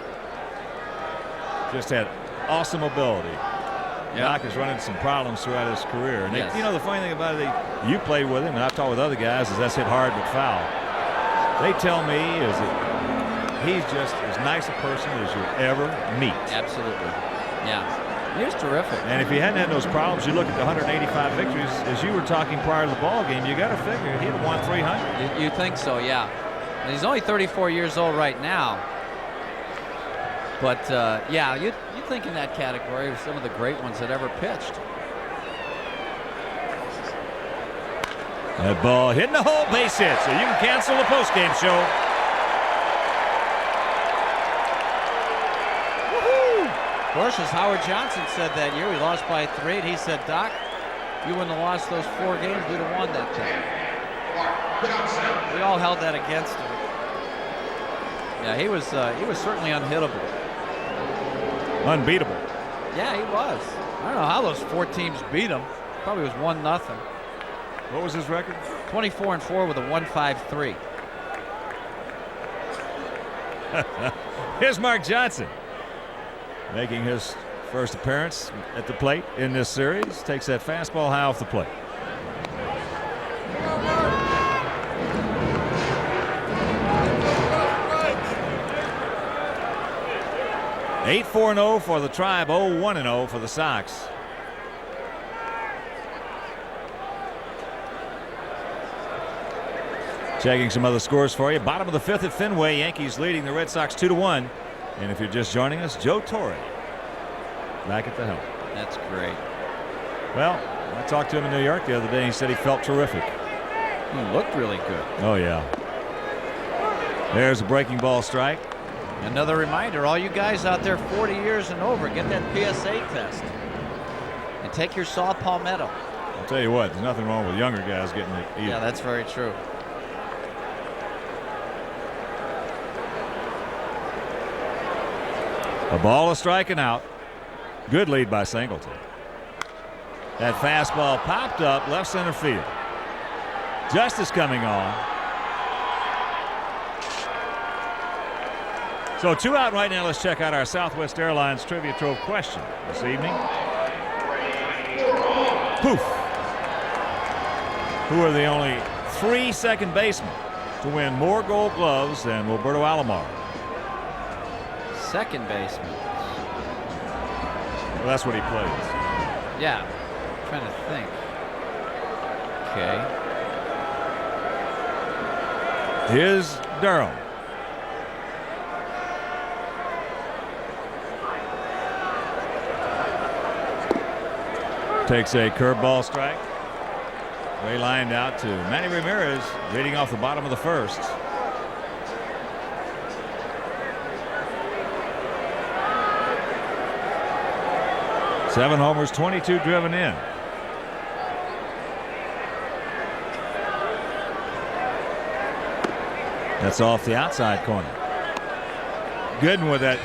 Just had awesome ability. Yeah. Doc has run into some problems throughout his career. And yes. you know, the funny thing about it, you played with him, and I've talked with other guys, is that's hit hard but foul. They tell me is that he's just as nice a person as you'll ever meet. Absolutely. Yeah. He was terrific. And if he hadn't had those problems, you look at the 185 victories, as you were talking prior to the ball game, you got to figure he'd have won 300. You think so, yeah. And he's only 34 years old right now. But, yeah, you think in that category of some of the great ones that ever pitched. That ball hitting the hole, base hit, so you can cancel the postgame show. Woohoo! Of course, as Howard Johnson said that year, we lost by 3, and he said, Doc, you wouldn't have lost those 4 games, we'd have won that time. We all held that against him. Yeah, he was certainly unhittable. Unbeatable. Yeah, he was. I don't know how those 4 teams beat him. Probably was 1-0. What was his record? 24-4 with a 1.53. Here's Mark Johnson making his first appearance at the plate in this series. Takes that fastball high off the plate. Eight 4-0 for the Tribe, 0-1-0 for the Sox. Checking some other scores for you. Bottom of the 5th at Fenway. Yankees leading the Red Sox 2-1. And if you're just joining us, Joe Torre back at the helm. That's great. Well, I talked to him in New York the other day. He said he felt terrific. He looked really good. Oh, yeah. There's a breaking ball strike. Another reminder, all you guys out there 40 years and over, get that PSA test. And take your saw palmetto. I'll tell you what, there's nothing wrong with younger guys getting it either. Yeah, that's very true. A ball is striking out. Good lead by Singleton. That fastball popped up left center field. Justice coming on. So 2 out right now. Let's check out our Southwest Airlines Trivia Trove question this evening. Poof. Who are the only 3 second basemen to win more Gold Gloves than Roberto Alomar? Second baseman. Well, that's what he plays. Yeah. I'm trying to think. Okay. Here's Durham. Takes a curveball strike. Way lined out to Manny Ramirez, leading off the bottom of the 1st. Seven homers, 22 driven in. That's off the outside corner. Gooden with that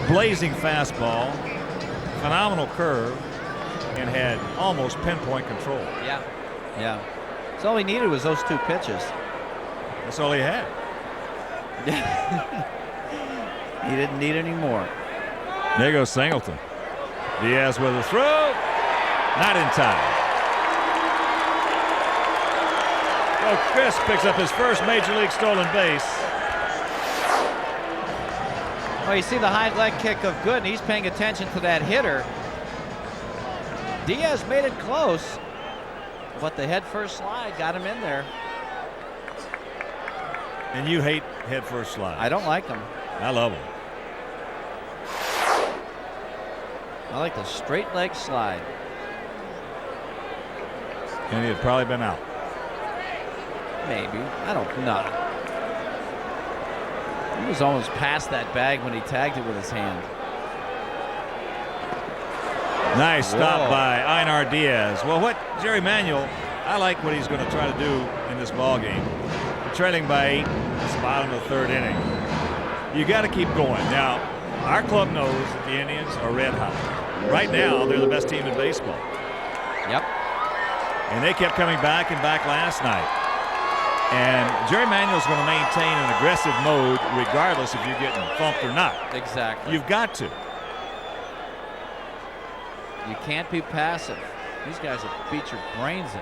blazing fastball, phenomenal curve, and had almost pinpoint control. Yeah. Yeah. So all he needed was those 2 pitches. That's all he had. He didn't need any more. There goes Singleton. Diaz with a throw. Not in time. Well, Chris picks up his first major league stolen base. Oh, you see the high leg kick of Gooden. He's paying attention to that hitter. Diaz made it close, but the head first slide got him in there. And you hate head first slide. I don't like him. I love him. I like the straight leg slide. And he had probably been out. Maybe. I don't know. He was almost past that bag when he tagged it with his hand. Nice stop by Einar Diaz. Well, what Jerry Manuel, I like what he's going to try to do in this ball game. Trailing by 8, it's the bottom of the 3rd inning. You got to keep going. Now, our club knows that the Indians are red hot. Right now, they're the best team in baseball. Yep. And they kept coming back and back last night. And Jerry Manuel's going to maintain an aggressive mode regardless if you're getting thumped or not. Exactly. You've got to. You can't be passive. These guys will beat your brains in.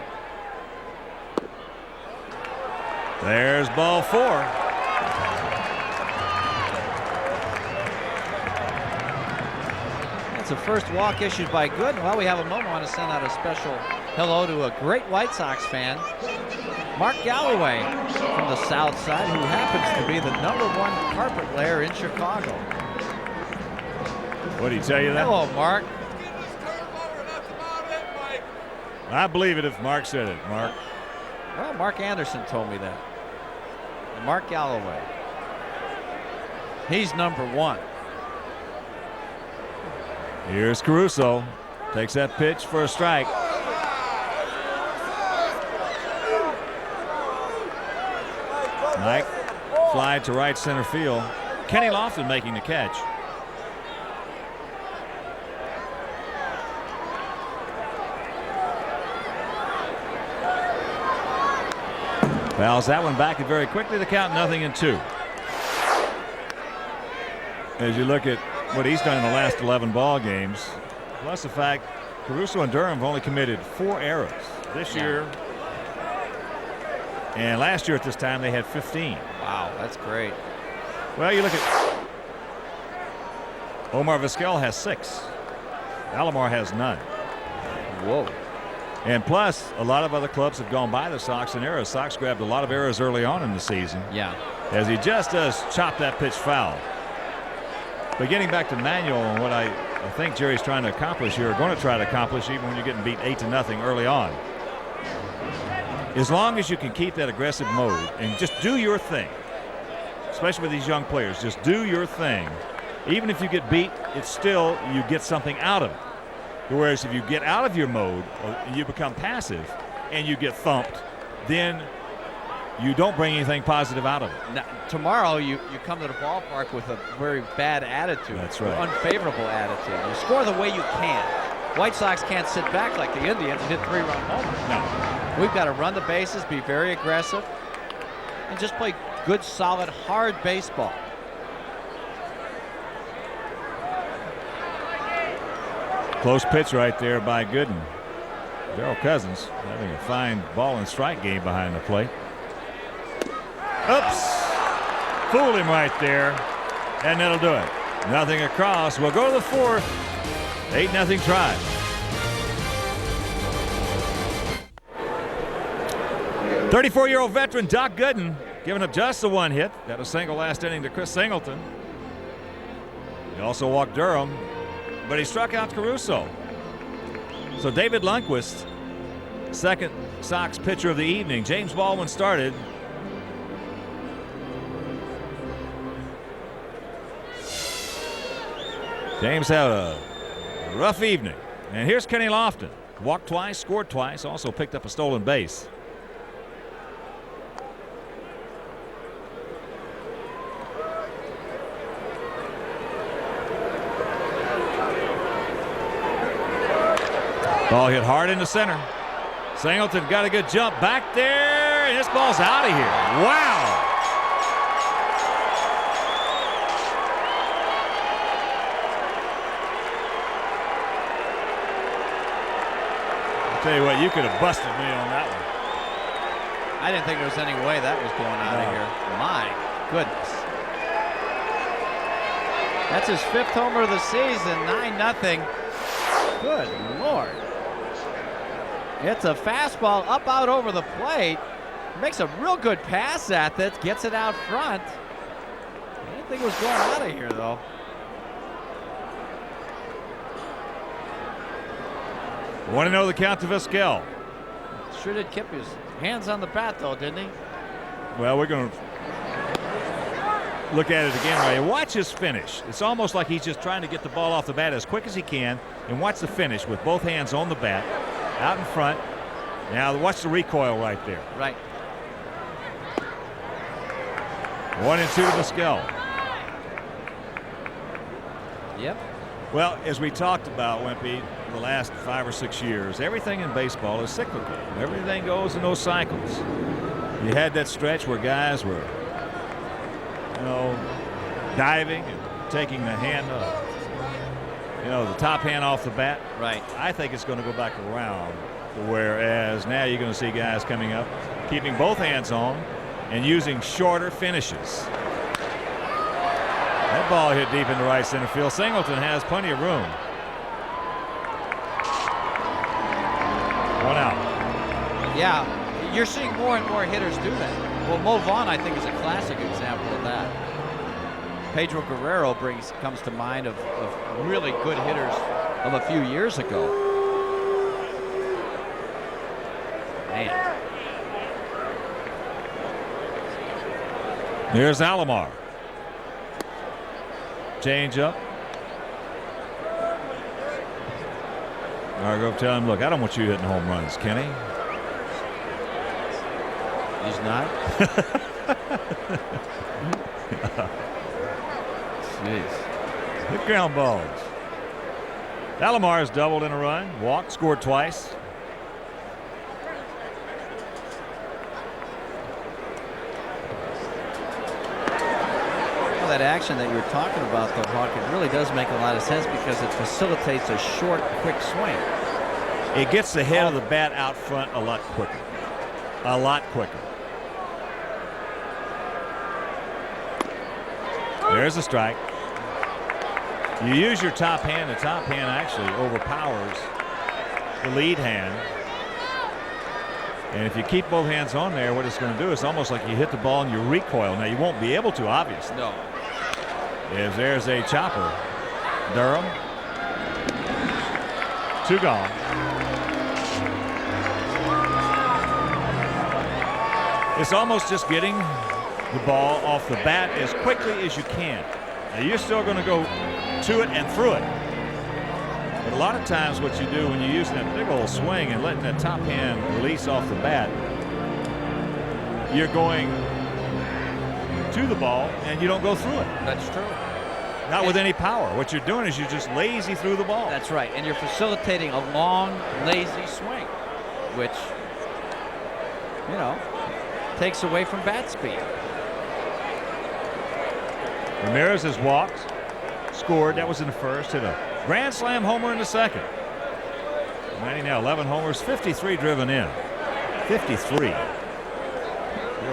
There's ball 4. That's the first walk issued by Gooden. Well, we have a moment. I want to send out a special hello to a great White Sox fan, Mark Galloway from the South Side, who happens to be the #1 carpet layer in Chicago. What did he tell you that? Hello, Mark. I believe it if Mark said it, Mark. Well, Mark Anderson told me that. Mark Galloway. He's #1. Here's Caruso. Takes that pitch for a strike. Mike fly to right center field. Kenny Lofton making the catch. Fouls that one back very quickly. The count 0-2. As you look at what he's done in the last 11 ball games, plus the fact Caruso and Durham have only committed 4 errors this year. And last year at this time they had 15. Wow, that's great. Well, you look at Omar Vizquel has 6. Alomar has none. Whoa. And plus, a lot of other clubs have gone by the Sox in errors. Sox grabbed a lot of errors early on in the season. Yeah. As he just does chop that pitch foul. But getting back to Manuel and what I think Jerry's trying to accomplish here, or going to try to accomplish, even when you're getting beat 8-0 early on. As long as you can keep that aggressive mode and just do your thing, especially with these young players, just do your thing. Even if you get beat, it's still you get something out of it. Whereas if you get out of your mode and you become passive and you get thumped, then you don't bring anything positive out of it. Now, tomorrow you come to the ballpark with a very bad attitude. That's right. Unfavorable attitude. You score the way you can. White Sox can't sit back like the Indians and hit 3-run homers. No. We've got to run the bases, be very aggressive, and just play good, solid, hard baseball. Close pitch right there by Gooden. Darrell Cousins having a fine ball and strike game behind the plate. Oops. Fooled him right there. And that'll do it. Nothing across. We'll go to the 4th. 8-0 try. .34-year-old veteran Doc Gooden giving up just the 1 hit. Got a single last inning to Chris Singleton. He also walked Durham, but he struck out Caruso. So David Lundquist, second Sox pitcher of the evening. James Baldwin started. James had a rough evening. And here's Kenny Lofton. Walked twice, scored twice, also picked up a stolen base. Ball hit hard into center. Singleton got a good jump back there, and this ball's out of here. Wow. I'll tell you what, you could have busted me on that one. I didn't think there was any way that was going out of here. My goodness. That's his 5th homer of the season, 9-0. Good Lord. It's a fastball up out over the plate. Makes a real good pass at that. Gets it out front. I didn't think it was going out of here, though. Want to know the count to Vizquel? Sure did keep his hands on the bat, though, didn't he? Well, we're going to look at it again right here. Watch his finish. It's almost like he's just trying to get the ball off the bat as quick as he can. And watch the finish with both hands on the bat, out in front. Now watch the recoil right there. Right. 1-2 to Vizquel. Yep. Well, as we talked about, Wimpy, the last 5 or 6 years, everything in baseball is cyclical. Everything goes in those cycles. You had that stretch where guys were, diving and taking the hand, the top hand off the bat. Right. I think it's going to go back around, whereas now you're going to see guys coming up, keeping both hands on and using shorter finishes. That ball hit deep into right center field. Singleton has plenty of room. 1 out. Yeah, you're seeing more and more hitters do that. Well, Mo Vaughn, I think, is a classic example of that. Pedro Guerrero comes to mind of really good hitters of a few years ago. Man. Here's Alomar. Change up. Or go tell him, look, I don't want you hitting home runs, Kenny. He's not? Jeez. Hit ground balls. Alomar's doubled in a run, walked, scored twice. Well, that action that you were talking about, though, Hawk, it really does make a lot of sense because it facilitates a short, quick swing. It gets the head of the bat out front a lot quicker. A lot quicker. There's a strike. You use your top hand. The top hand actually overpowers the lead hand. And if you keep both hands on there, what it's going to do is almost like you hit the ball and you recoil. Now, you won't be able to, obviously. No. There's a chopper. Durham. 2 gone. It's almost just getting the ball off the bat as quickly as you can. Now, you're still going to go to it and through it. But a lot of times what you do when you're using that big old swing and letting that top hand release off the bat, you're going to the ball and you don't go through it. That's true. Not with any power. What you're doing is you're just lazy through the ball. That's right. And you're facilitating a long, lazy swing, which, you know, takes away from bat speed. Ramirez has walked, scored. That was in the first. Hit a grand slam homer in the second. Manny now 11 homers, 53 driven in. 53. Here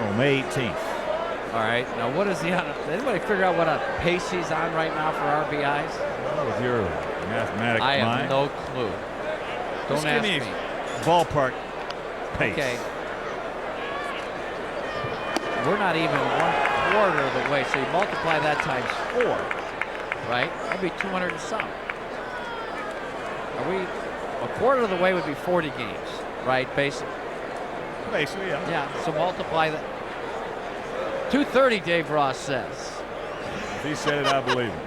on May 18th. All right. Now, what is he on? Did anybody figure out what pace he's on right now for RBIs? With your mathematic I mind. have no clue. Don't Just ask give me me. ballpark pace. Okay. We're not even 1/4 of the way, so you multiply that times 4, right? That'd be 200 and some. Are we? A quarter of the way would be 40 games, right? Basically. Basically, yeah. Yeah. So multiply that. 230, Dave Ross says. If he said it, I believe him.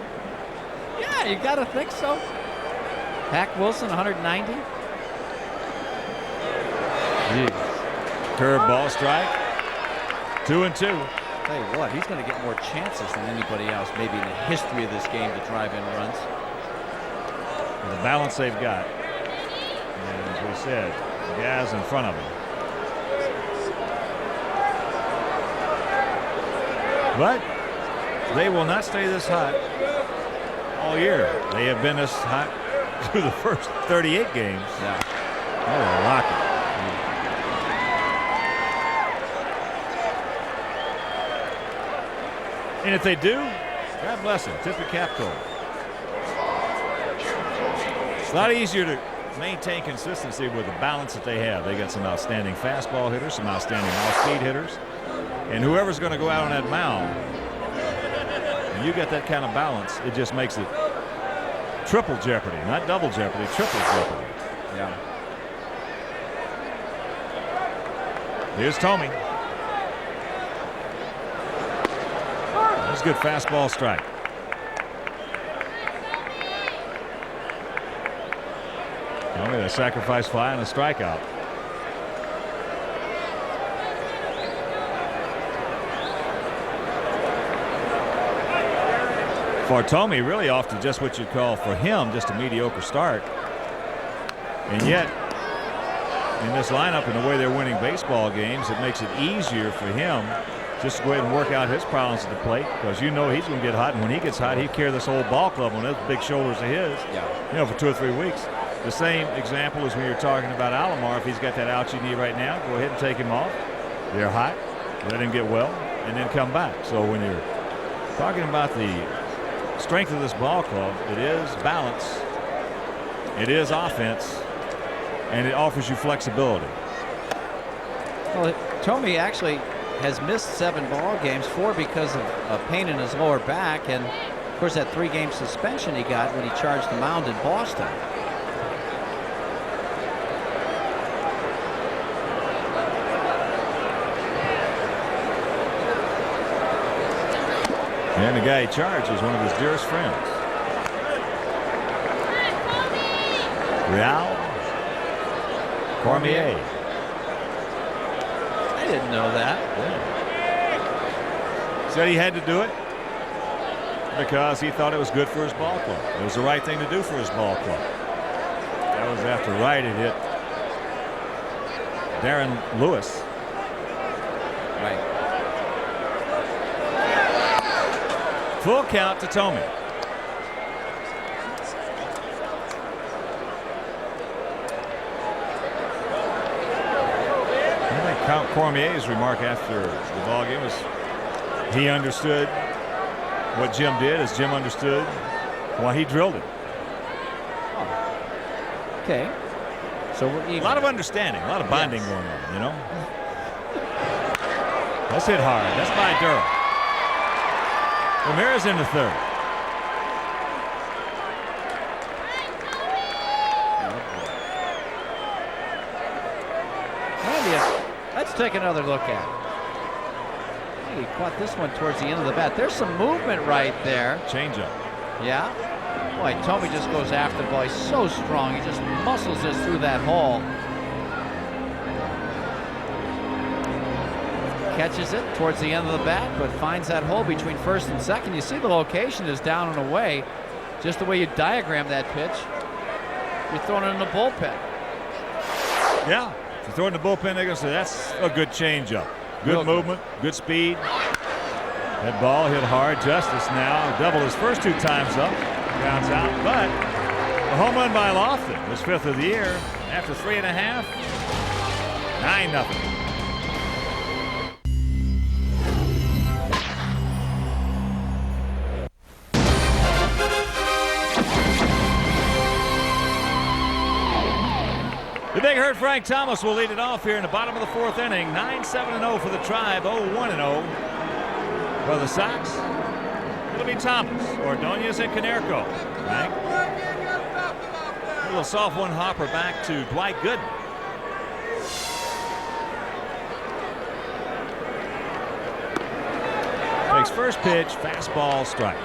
Yeah, you gotta think so. Hack Wilson, 190. Jeez. Curveball strike. 2-2. Tell you what, he's going to get more chances than anybody else, maybe in the history of this game, to drive in runs. With the balance they've got, and as we said, the guys in front of them. But they will not stay this hot all year. They have been this hot through the first 38 games. Yeah. Oh, rocket. And if they do, God bless them. Tip your cap to them. It's a lot easier to maintain consistency with the balance that they have. They got some outstanding fastball hitters, some outstanding off-speed hitters. And whoever's going to go out on that mound, and you got that kind of balance, it just makes it triple jeopardy. Not double jeopardy, triple jeopardy. Yeah. Here's Tomey. That's a good fastball strike. Tomey, the sacrifice fly and a strikeout. For Tomey, really off to just what you'd call for him just a mediocre start. And yet, in this lineup and the way they're winning baseball games, it makes it easier for him just to go ahead and work out his problems at the plate, because you know he's going to get hot, and when he gets hot, he carry this whole ball club on those big shoulders of his, you know, for 2 or 3 weeks. The same example as when you're talking about Alomar. If he's got that ouchie knee right now, go ahead and take him off. They're hot, let him get well, and then come back. So when you're talking about the strength of this ball club, it is balance, it is offense, and it offers you flexibility. Well, Tomey actually has missed 7 ball games, 4 because of pain in his lower back, and of course that 3-game suspension he got when he charged the mound in Boston. And the guy he charged was one of his dearest friends. Real Cormier. I didn't know that. Said he had to do it because he thought it was good for his ball club. It was the right thing to do for his ball club. That was after Wright had hit Darren Lewis. Right. Full count to Tomey. Count Cormier's remark after the ball game was he understood what Jim did as Jim understood why he drilled it. Oh. Okay. So we're even. A lot of understanding, a lot of bonding going on, you know. That's hit hard. That's by Durham. Ramirez in the third. Let's take another look at it. He caught this one towards the end of the bat. There's some movement right there. Changeup. Yeah. Boy, Tomey just goes after the ball. He's so strong. He just muscles this through that hole. Catches it towards the end of the bat, but finds that hole between first and second. You see the location is down and away. Just the way you diagram that pitch. You're throwing it in the bullpen. Yeah. If you throw it in the bullpen, they're going to say that's a good changeup. Good movement, good speed. That ball hit hard. Justice now doubled his first 2 times up. Grounds out, but the home run by Lofton was 5th of the year. After 3.5, 9-0. The big hurt Frank Thomas will lead it off here in the bottom of the 4th inning. 9-7-0 for the Tribe, 0-1-0 for the Sox. It'll be Thomas, Ordonez, and Canerco. Right? A little soft one hopper back to Dwight Gooden. Takes first pitch, fastball, strike.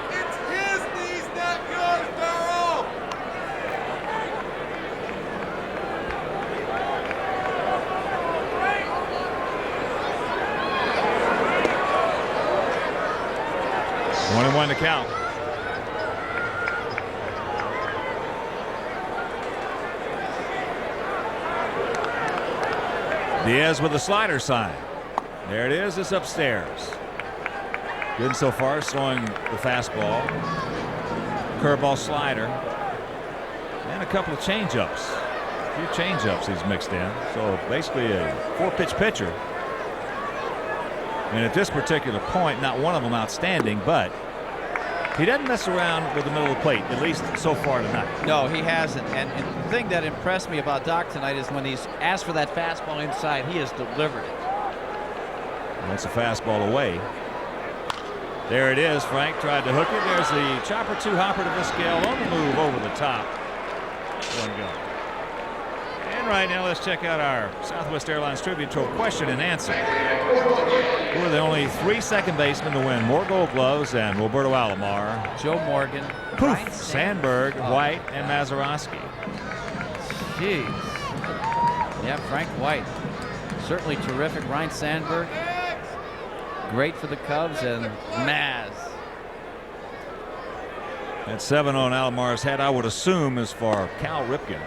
1-1 to count. Diaz with the slider sign. There it is. It's upstairs. Good so far, throwing the fastball, curveball, slider, and a couple of changeups. A few changeups he's mixed in. So basically a 4-pitch pitcher. And at this particular point, not one of them outstanding, but he doesn't mess around with the middle of the plate, at least so far tonight. No, he hasn't. And the thing that impressed me about Doc tonight is when he's asked for that fastball inside, he has delivered it. That's a fastball away. There it is. Frank tried to hook it. There's the chopper 2 hopper to Vizquel on the move over the top. 1 go. And right now, let's check out our Southwest Airlines Tribute Tour question and answer. Who are the only 3 second basemen to win more Gold Gloves than Roberto Alomar, Joe Morgan, Poof, Sandberg, White, and Mazeroski? Jeez. Yeah, Frank White. Certainly terrific. Ryan Sandberg. Great for the Cubs, and Maz. That 7 on Alomar's head, I would assume, is for Cal Ripken.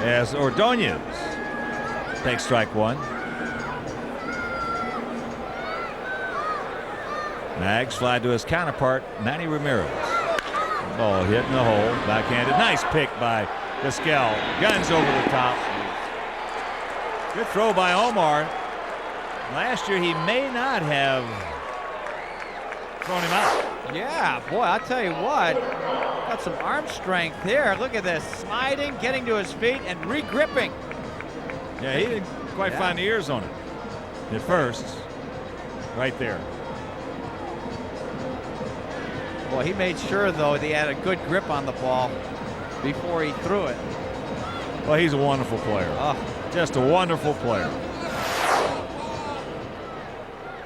As Ordonez takes strike 1. Mags fly to his counterpart, Manny Ramirez. Ball hit in the hole, backhanded. Nice pick by Vizquel. Guns over the top. Good throw by Omar. Last year he may not have thrown him out. Yeah, boy, I'll tell you what. Got some arm strength here. Look at this. Sliding, getting to his feet, and re-gripping. Yeah, he didn't quite find the ears on it at first. Right there. Well, he made sure, though, that he had a good grip on the ball before he threw it. Well, he's a wonderful player. Oh. Just a wonderful player.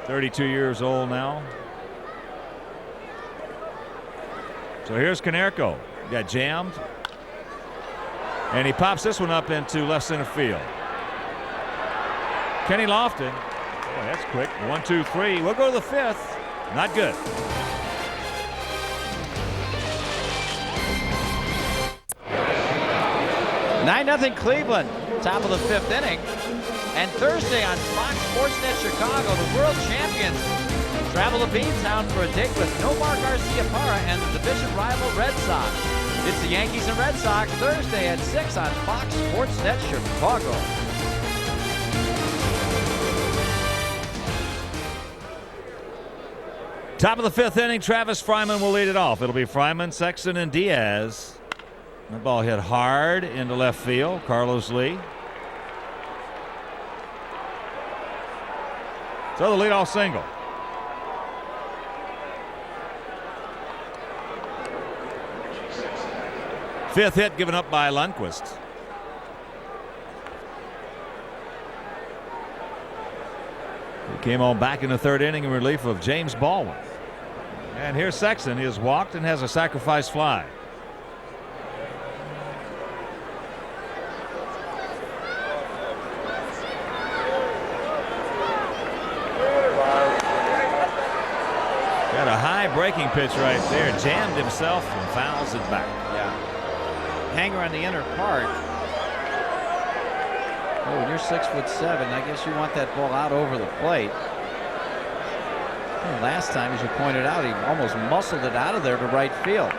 32 years old now. So here's Canerco. Got jammed. And he pops this one up into left center field. Kenny Lofton. Boy, that's quick. 1, 2, 3. We'll go to the 5th. Not good. Nine 0 Cleveland. Top of the 5th inning. And Thursday on Fox Sports Net Chicago, the world champions travel to Beantown for a date with Nomar Garciaparra and the division rival Red Sox. It's the Yankees and Red Sox Thursday at 6 on Fox Sports Net Chicago. Top of the 5th inning, Travis Fryman will lead it off. It'll be Fryman, Sexton, and Diaz. The ball hit hard into left field. Carlos Lee. So the leadoff single. Fifth hit given up by Lundqvist. He came on back in the 3rd inning in relief of James Baldwin. And here's Sexton. He has walked and has a sacrifice fly. Got a high breaking pitch right there. Jammed himself and fouls it back. Yeah. Hanger on the inner part. Oh, when you're 6'7", I guess you want that ball out over the plate. And last time, as you pointed out, he almost muscled it out of there to right field.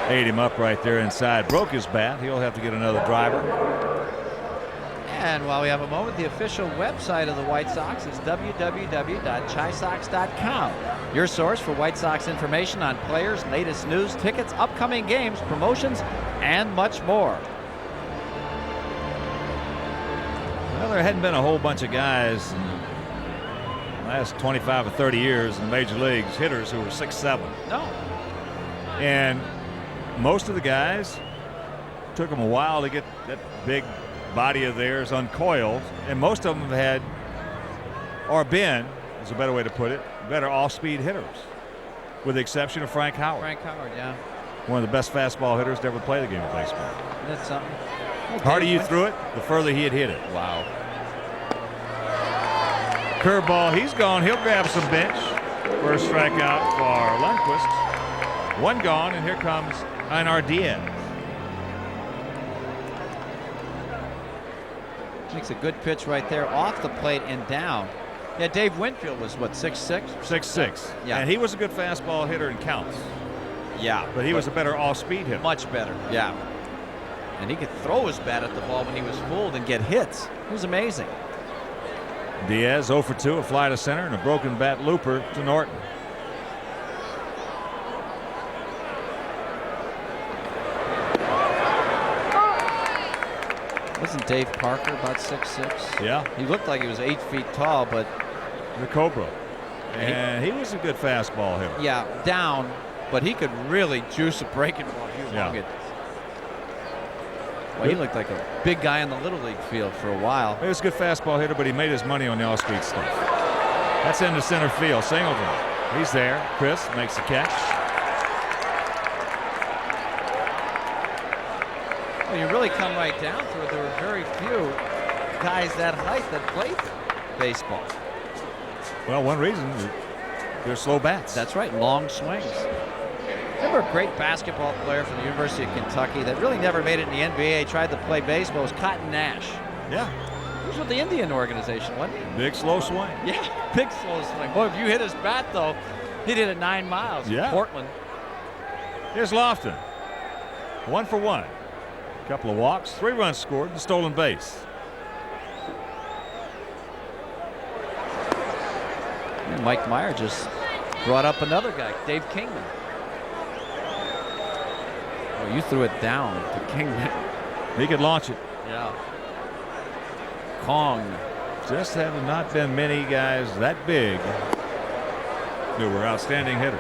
Ate him up right there inside. Broke his bat. He'll have to get another driver. And while we have a moment, the official website of the White Sox is www.chisox.com. Your source for White Sox information on players, latest news, tickets, upcoming games, promotions, and much more. Well, there hadn't been a whole bunch of guys in the last 25 or 30 years in the major leagues, hitters who were 6'7". No. And most of the guys took them a while to get that big body of theirs uncoiled, and most of them have had, or been, is a better way to put it, better off-speed hitters, with the exception of Frank Howard. Frank Howard, yeah. One of the best fastball hitters to ever play the game of baseball. That's something. The harder you threw it, the further he had hit it. Wow. Curveball, he's gone. He'll grab some bench. First strikeout for Lundqvist. One gone, and here comes Einar Diaz. Makes a good pitch right there off the plate and down. Yeah, Dave Winfield was what, 6'6"? 6'6". Yeah. And he was a good fastball hitter in counts. Yeah. But he was a better off-speed hitter. Much better, yeah. And he could throw his bat at the ball when he was fooled and get hits. It was amazing. Diaz 0 for 2, a fly to center and a broken bat looper to Norton. Wasn't Dave Parker about 6'6"? Yeah. He looked like he was 8 feet tall, but The Cobra. And he was a good fastball hitter. yeah, down, but he could really juice a breaking ball. He hung it. Well, he looked like a big guy in the Little League field for a while. He was a good fastball hitter, but he made his money on the off-speed stuff. That's into center field. Singleton. He's there. Chris makes the catch. Well, you really come right down to it. There were very few guys that height that played baseball. Well, one reason, they're slow bats. That's right, long swings. Remember a great basketball player from the University of Kentucky that really never made it in the NBA, tried to play baseball, was Cotton Nash. Yeah. He was with the Indian organization, wasn't he? Big, slow swing. Yeah, big slow swing. Boy, if you hit his bat, though, he'd hit it 9 miles. Yeah. Portland. Here's Lofton. 1 for 1. Couple of walks, 3 runs scored, and stolen base. And Mike Meyer just brought up another guy, Dave Kingman. Oh, you threw it down to Kingman. He could launch it. Yeah. Kong. Just have not been many guys that big who were outstanding hitters.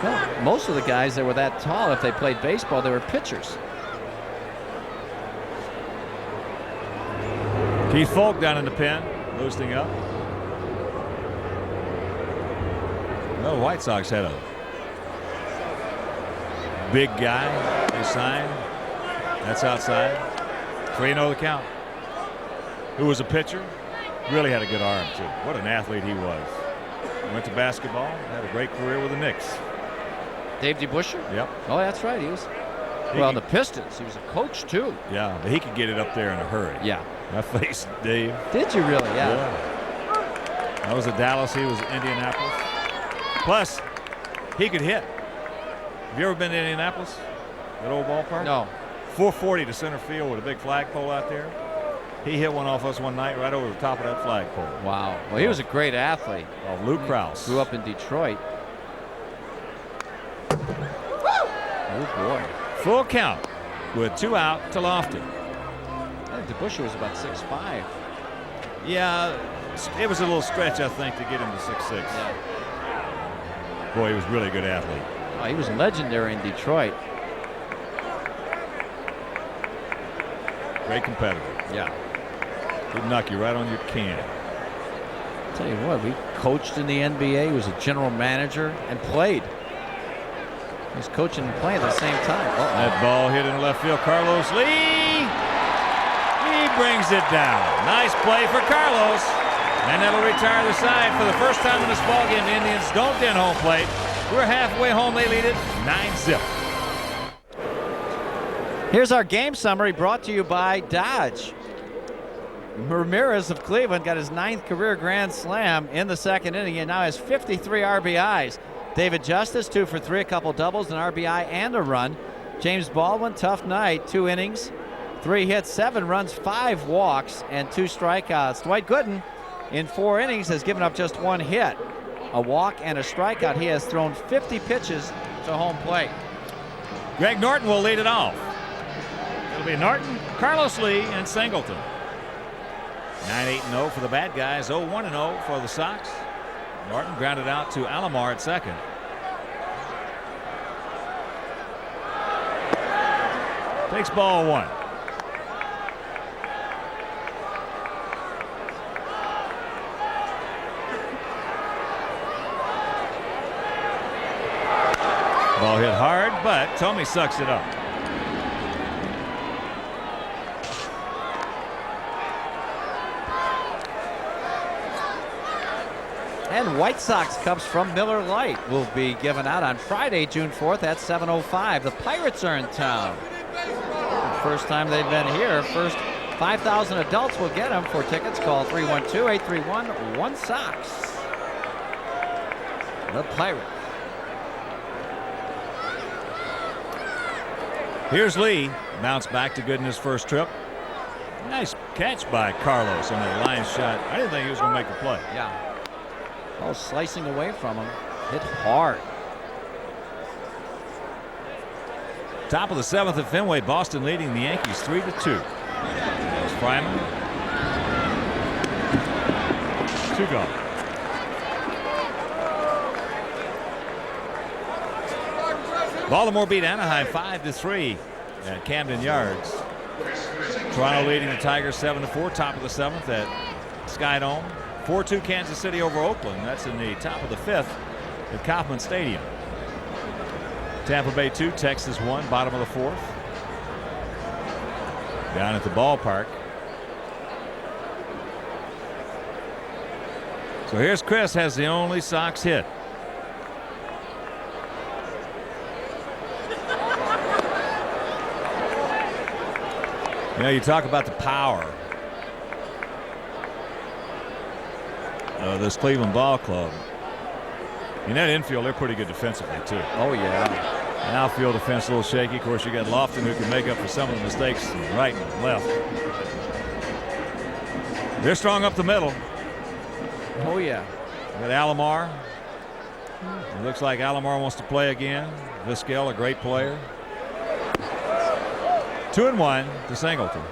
Well, most of the guys that were that tall, if they played baseball, they were pitchers. Keith Folk down in the pen, loosening up. Well, the White Sox had a big guy they signed. That's outside. 3-0 the count. Who was a pitcher? Really had a good arm, too. What an athlete he was. Went to basketball, had a great career with the Knicks. Dave DeBuscher? Yep. Oh, that's right. He was, well, the Pistons. He was a coach, too. Yeah, but he could get it up there in a hurry. Yeah. I faced Dave. Did you really? Yeah. I was at Dallas. He was at Indianapolis. Plus, he could hit. Have you ever been to Indianapolis? That old ballpark? No. 440 to center field with a big flagpole out there. He hit one off us one night right over the top of that flagpole. Wow. Well, he was a great athlete. Oh, Lou Krause. Grew up in Detroit. Oh, boy. Full count with 2 out to Lofton. DeBuscher was about 6'5". Yeah, it was a little stretch, I think, to get him to 6'6". Yeah. Boy, he was really a good athlete. Oh, he was legendary in Detroit. Great competitor. Yeah. He'd knock you right on your can. Tell you what, we coached in the NBA. He was a general manager and played. He was coaching and playing at the same time. That ball hit in left field. Carlos Lee. He brings it down. Nice play for Carlos. And that'll retire the side for the first time in this ballgame. The Indians don't get home plate. We're halfway home. They lead it 9-0. Here's our game summary brought to you by Dodge. Ramirez of Cleveland got his 9th career grand slam in the second inning and now has 53 RBIs. David Justice, 2 for 3, a couple doubles, an RBI and a run. James Baldwin, tough night, 2 innings, 3 hits, 7 runs, 5 walks, and 2 strikeouts. Dwight Gooden, in 4 innings, has given up just 1 hit, a walk and a strikeout. He has thrown 50 pitches to home plate. Greg Norton will lead it off. It'll be Norton, Carlos Lee, and Singleton. 9-8-0 for the bad guys, 0-1-0 for the Sox. Norton grounded out to Alomar at second. Takes ball 1. Ball hit hard, but Tommy sucks it up. And White Sox cups from Miller Lite will be given out on Friday, June 4th at 7:05. The Pirates are in town. The first time they've been here. First 5,000 adults will get them. For tickets, call 312-831-1SOX. The Pirates. Here's Lee. Bounce back to good in his first trip. Nice catch by Carlos on that line shot. I didn't think he was going to make the play. Yeah. Oh, slicing away from him. Hit hard. Top of the 7th at Fenway. Boston leading the Yankees 3-2. There's Fryman. 2 gone. Baltimore beat Anaheim 5-3 at Camden Yards. Toronto leading the Tigers 7-4. Top of the 7th at Skydome. 4-2 Kansas City over Oakland. That's in the top of the 5th at Kauffman Stadium. Tampa Bay 2, Texas 1, bottom of the 4th. Down at the ballpark. So here's Chris, has the only Sox hit. You know, you talk about the power of this Cleveland ball club. In that infield, they're pretty good defensively, too. Oh, yeah. Outfield defense a little shaky. Of course, you got Lofton, who can make up for some of the mistakes right and left. They're strong up the middle. Oh, yeah. You got Alomar. It looks like Alomar wants to play again. Vizquel, a great player. 2-1 to Singleton.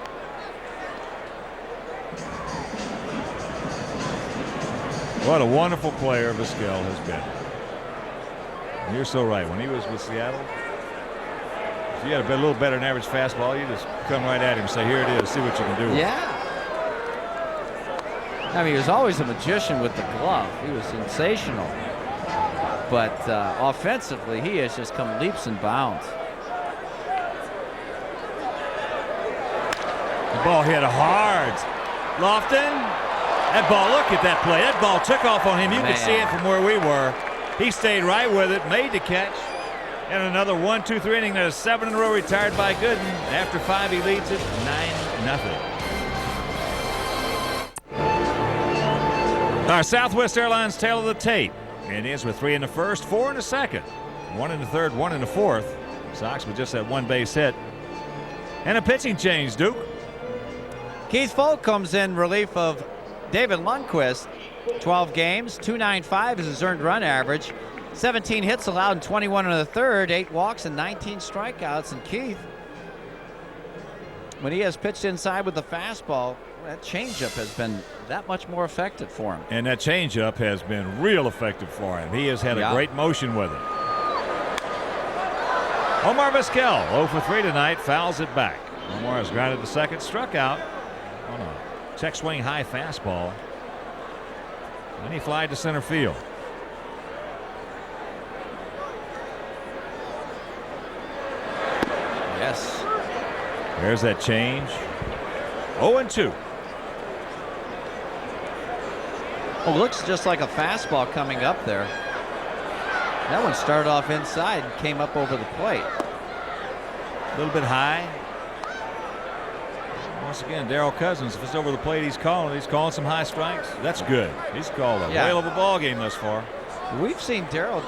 What a wonderful player Vizquel has been. And you're so right. When he was with Seattle, if you had a little better than average fastball, you just come right at him and say, here it is, see what you can do. Yeah. I mean, he was always a magician with the glove. He was sensational. but offensively, he has just come leaps and bounds. The ball hit hard. Lofton. That ball, look at that play. That ball took off on him. You could see it from where we were. He stayed right with it, made the catch. And another 1-2-3 inning. There's 7 in a row retired by Gooden. After 5, he leads it 9-0. Our Southwest Airlines tail of the tape. It is with 3 in the first, 4 in the second, 1 in the third, 1 in the fourth. Sox with just that 1 base hit. And a pitching change, Duke. Keith Folk comes in relief of David Lundquist. 12 games, 2.95 is his earned run average. 17 hits allowed in 21 in the third, 8 walks and 19 strikeouts. And Keith, when he has pitched inside with the fastball, that changeup has been that much more effective for him. And that changeup has been real effective for him. He has had a great motion with it. Omar Vizquel, 0 for 3 tonight, fouls it back. Omar has grounded to second, struck out on a check swing high fastball. Then he flied to center field. Yes. There's that change. 0-2. Oh, looks just like a fastball coming up there. That one started off inside and came up over the plate. A little bit high. Once again, Darryl Cousins, if it's over the plate, he's calling some high strikes. That's good. He's called a whale of a ball game thus far. We've seen Darryl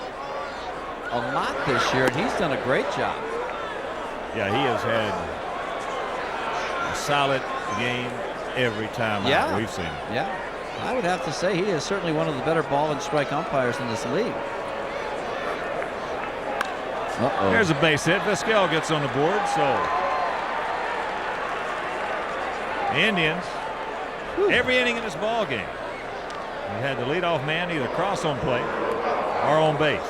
a lot this year, and he's done a great job. Yeah, he has had a solid game every time out we've seen him. Yeah, I would have to say he is certainly one of the better ball and strike umpires in this league. There's a base hit. Vizquel gets on the board, so the Indians, every inning in this ball game, you had the leadoff man either cross on plate or on base.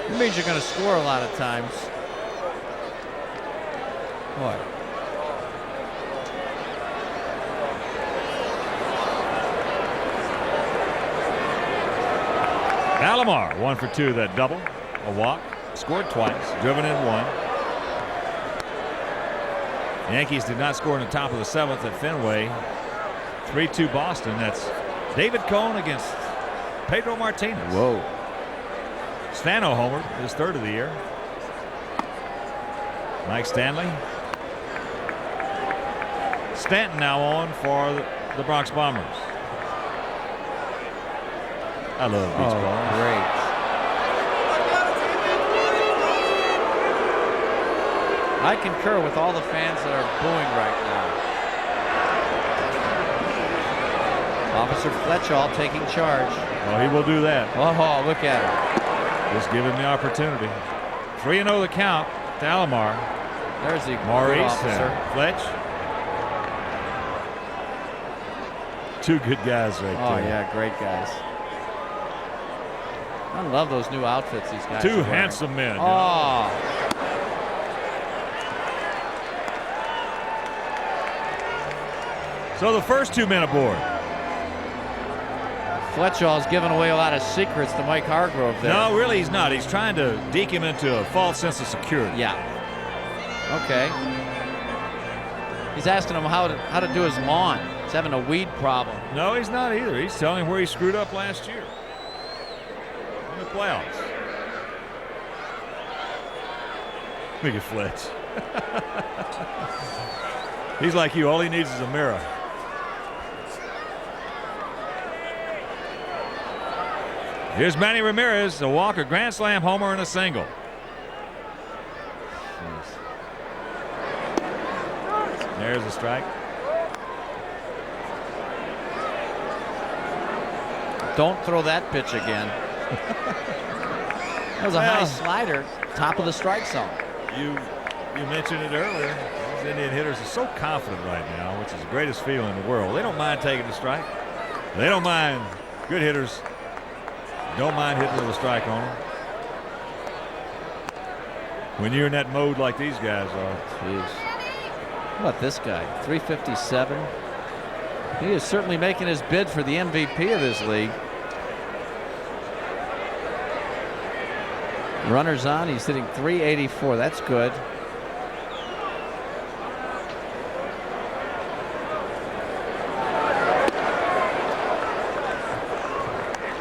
It means you're going to score a lot of times. Boy. Alomar, 1 for 2, that double. A walk, scored twice, driven in 1. The Yankees did not score in the top of the 7th at Fenway. 3-2 Boston. That's David Cone against Pedro Martinez. Whoa. Stano homered, his 3rd of the year. Mike Stanley. Stanton now on for the Bronx Bombers. I love beach ball. Great. I concur with all the fans that are booing right now. Officer Fletchall taking charge. Well, he will do that. Oh, look at him. Just give him the opportunity. 3-0 the count to Alomar. There's the Maurice officer. Fletch. 2 good guys right there. Oh, yeah, great guys. I love those new outfits these guys 2 are wearing. handsome men. Oh. So the first 2 men aboard. Fletchall's giving away a lot of secrets to Mike Hargrove there. No, really he's not. He's trying to deke him into a false sense of security. Yeah. Okay. He's asking him how to do his lawn. He's having a weed problem. No, he's not either. He's telling him where he screwed up last year in the playoffs. Look at Fletch. He's like you. All he needs is a mirror. Here's Manny Ramirez, a walk, a grand slam homer, and a single. There's a strike. Don't throw that pitch again. That was a high slider, top of the strike zone. You mentioned it earlier. These Indian hitters are so confident right now, which is the greatest feeling in the world. They don't mind taking the strike. They don't mind. Good hitters don't mind hitting with a strike on them. When you're in that mode like these guys are. Jeez. How about this guy? 357. He is certainly making his bid for the MVP of this league. Runners on. He's hitting .384. That's good.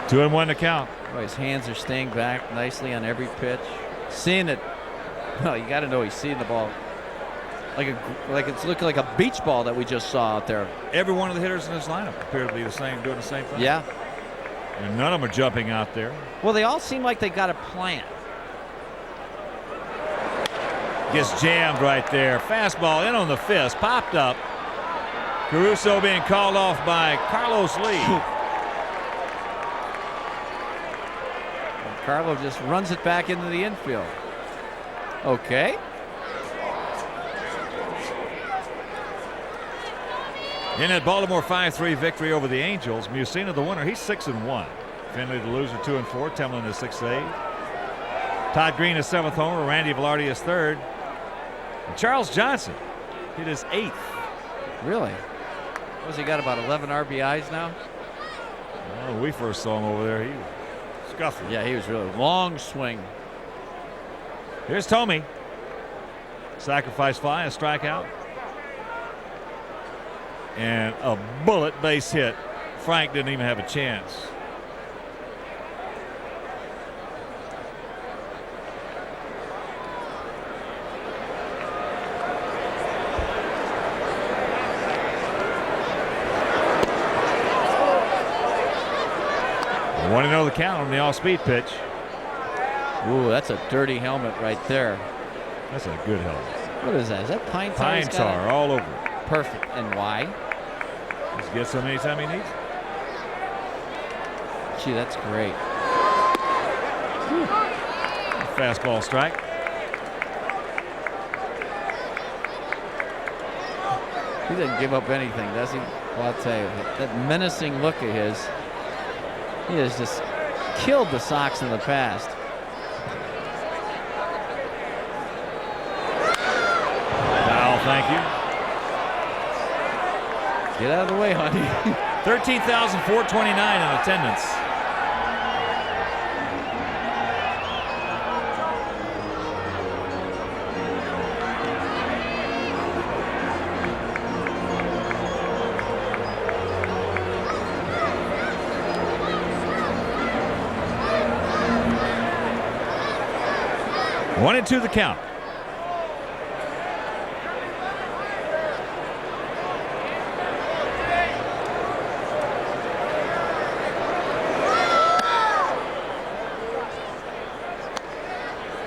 Two and one to count. Oh, his hands are staying back nicely on every pitch. Seeing it. Well, you got to know he's seeing the ball like it's looking like a beach ball that we just saw out there. Every one of the hitters in this lineup appear to be the same, doing the same thing. Yeah. And none of them are jumping out there. Well, they all seem like they got a plan. Gets jammed right there. Fastball in on the fist. Popped up. Caruso being called off by Carlos Lee. And Carlo just runs it back into the infield. Okay. In that Baltimore 5-3 victory over the Angels, Mussina the winner. He's 6-1. Finley the loser 2-4. Temlin is 6-8. Todd Green is 7th homer. Randy Velarde is 3rd. And Charles Johnson hit his 8th. Really? He got about 11 RBIs now? When we first saw him over there, he was scuffling. Yeah, he was really long swing. Here's Tomey. Sacrifice fly, a strikeout. And a bullet base hit. Frank didn't even have a chance. Want to know the count on the off-speed pitch. Ooh, that's a dirty helmet right there. That's a good helmet. What is that? Is that pine tar? Pine tar all over it. Perfect. And why? Just gets him anytime he needs it. Gee, that's great. Fastball strike. He doesn't give up anything, does he? Well, I'll tell you, that menacing look of his, he has just killed the Sox in the past. Foul, thank you. Get out of the way, honey. 13,429 in attendance. One and two the count.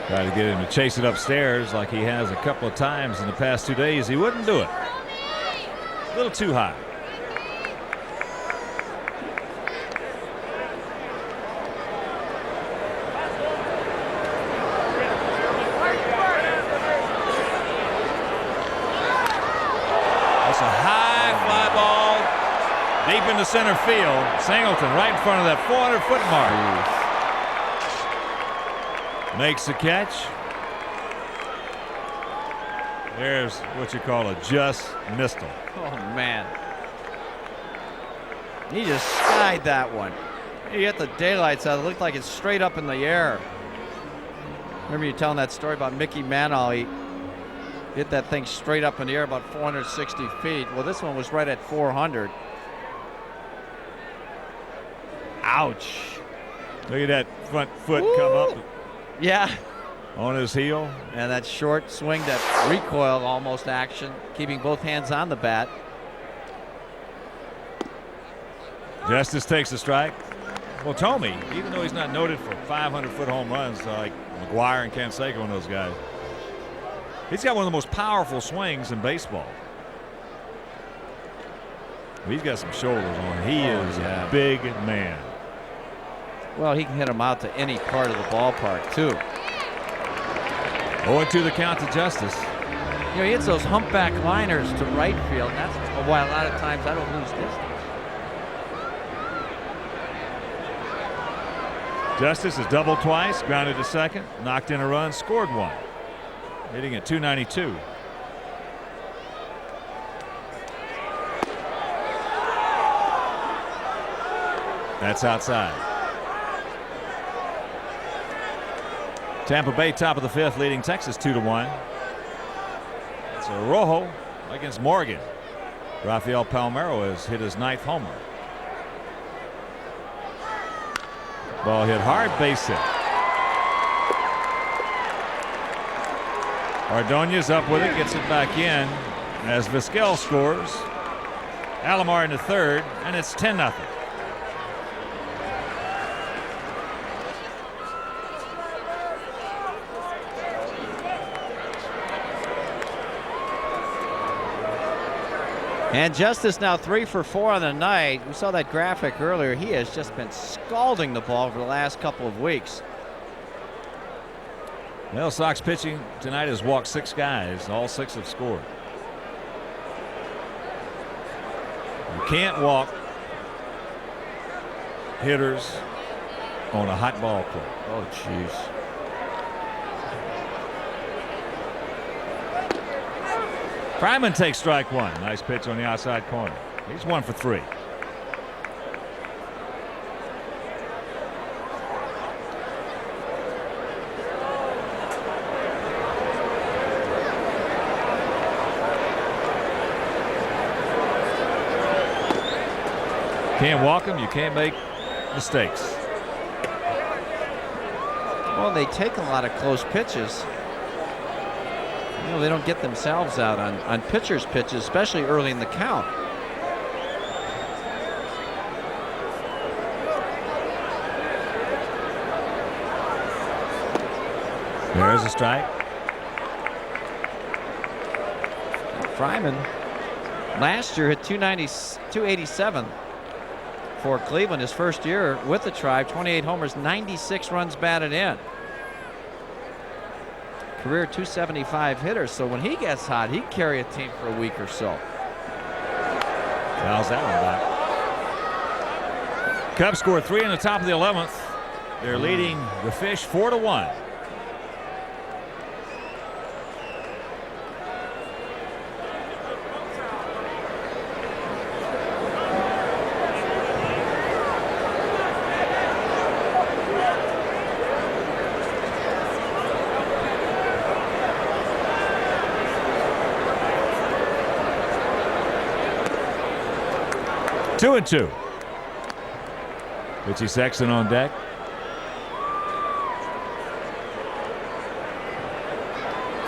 Try to get him to chase it upstairs like he has a couple of times in the past 2 days. He wouldn't do it. A little too high. That's a high fly ball deep into center field. Singleton right in front of that 400-foot mark. Makes the catch. There's what you call a just missed him. Oh, man. He just skied that one. He hit the daylights out. It looked like it's straight up in the air. Remember you telling that story about Mickey Mantle? He hit that thing straight up in the air about 460 feet. Well, this one was right at 400. Ouch. Look at that front foot come up. Yeah. On his heel. And that short swing, that recoil almost action, keeping both hands on the bat. Justice takes the strike. Well, Tomey, even though he's not noted for 500-foot home runs like McGuire and Canseco and those guys, he's got one of the most powerful swings in baseball. He's got some shoulders on him. He is a big man. Well, he can hit him out to any part of the ballpark, too. 0-2 the count to Justice. You know, he hits those humpback liners to right field. And that's why a lot of times I don't lose distance. Justice has doubled twice, grounded to second, knocked in a run, scored one. Hitting at .292. That's outside. Tampa Bay top of the 5th, leading Texas 2-1. It's a Rojo against Morgan. Rafael Palmeiro has hit his 9th homer. Ball hit hard, base hit. Ordonez up with it, gets it back in as Vizquel scores. Alomar in the 3rd, and it's 10-0. And Justice now 3 for 4 on the night. We saw that graphic earlier. He has just been scalding the ball for the last couple of weeks. Well, Sox pitching tonight has walked 6 guys. All 6 have scored. You can't walk hitters on a hot ball play. Oh, jeez. Fryman takes strike 1. Nice pitch on the outside corner. He's 1 for 3. Can't walk him. You can't make mistakes. Well, they take a lot of close pitches. You know, they don't get themselves out on pitchers' pitches, especially early in the count. There's a strike. Fryman last year hit 287 for Cleveland his first year with the Tribe. 28 homers, 96 runs batted in. Career 275 hitter, so when he gets hot, he can carry a team for a week or so. Fouls that one back. Cubs scored 3 in the top of the 11th. They're leading the Fish 4-1. Two and 2. Richie Sexton on deck.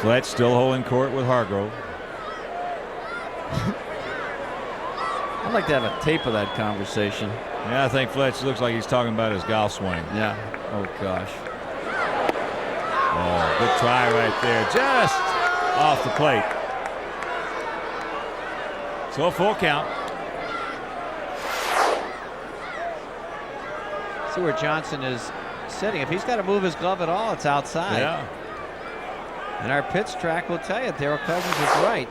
Fletch still holding court with Hargrove. I'd like to have a tape of that conversation. Yeah, I think Fletch looks like he's talking about his golf swing. Yeah. Oh, gosh. Oh, good try right there. Just off the plate. So a full count. See where Johnson is sitting. If he's got to move his glove at all, it's outside. Yeah. And our pitch track will tell you Darryl Cousins is right.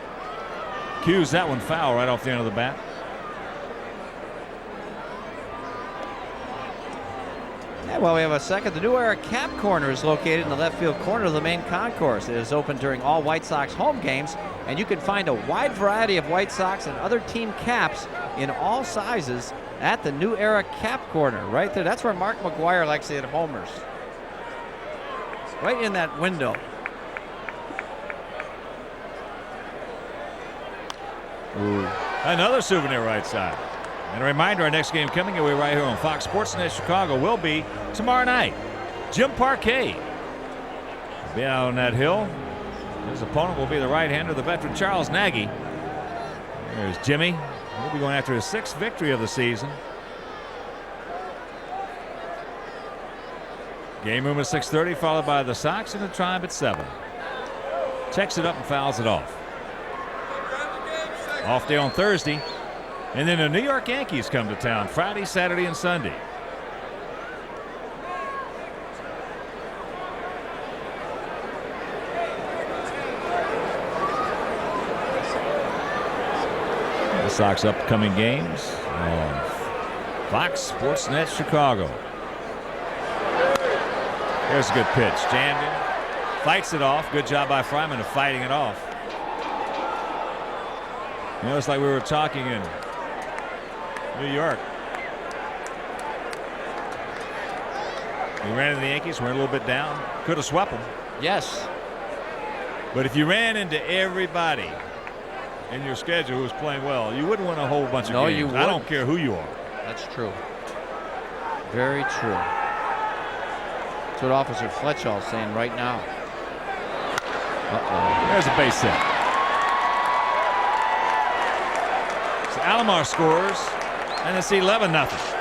Cues that one foul right off the end of the bat. Yeah, well, we have a second. The New Era Cap Corner is located in the left field corner of the main concourse. It is open during all White Sox home games, and you can find a wide variety of White Sox and other team caps in all sizes at the New Era Cap Corner right there. That's where Mark McGwire likes to hit homers. Right in that window. Ooh. Another souvenir right side. And a reminder, our next game coming away right here on Fox Sports Net Chicago will be tomorrow night. Jim Parquet will be out on that hill. His opponent will be the right-hander, the veteran Charles Nagy. There's Jimmy. He'll be going after his 6th victory of the season. Game room at 6:30, followed by the Sox and the Tribe at 7. Checks it up and fouls it off. Off day on Thursday. And then the New York Yankees come to town Friday, Saturday, and Sunday. The Sox upcoming games on Fox Sports Net Chicago. There's a good pitch. Jammed in. Fights it off. Good job by Fryman of fighting it off. You know, it's like we were talking in New York. He ran into the Yankees, went a little bit down. Could have swept them. Yes. But if you ran into everybody in your schedule who was playing well, you wouldn't win a whole bunch of games. You wouldn't. I don't care who you are. That's true. Very true. That's what Officer Fletchall's saying right now. There's a base hit. So Alomar scores, and it's 11-0.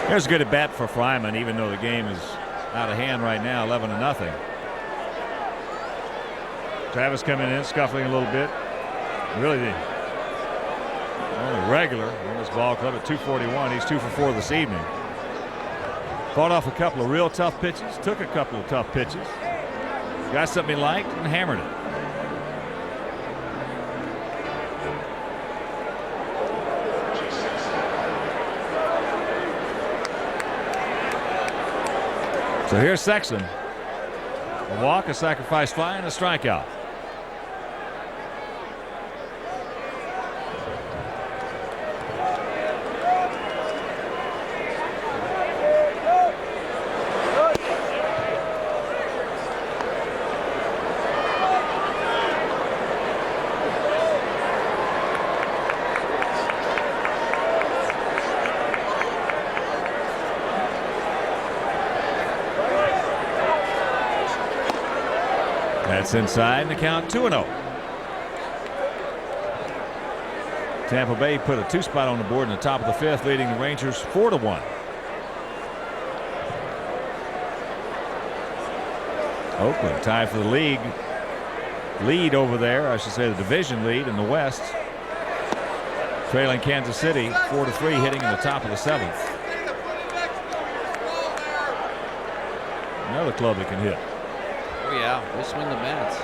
Here's a good at bat for Fryman, even though the game is out of hand right now, 11-0. Travis coming in, scuffling a little bit. Really the only regular in this ball club at 241. He's 2 for 4 this evening. Fought off a couple of real tough pitches, took a couple of tough pitches, got something he liked, and hammered it. So here's Sexton. A walk, a sacrifice fly, and a strikeout. That's inside, and the count 2-0. Tampa Bay put a 2-spot on the board in the top of the 5th, leading the Rangers 4-1. Oakland tied for the lead over there. I should say the division lead in the West. Trailing Kansas City 4-3, hitting in the top of the 7th. Another club that can hit. Oh yeah, they swing the bats.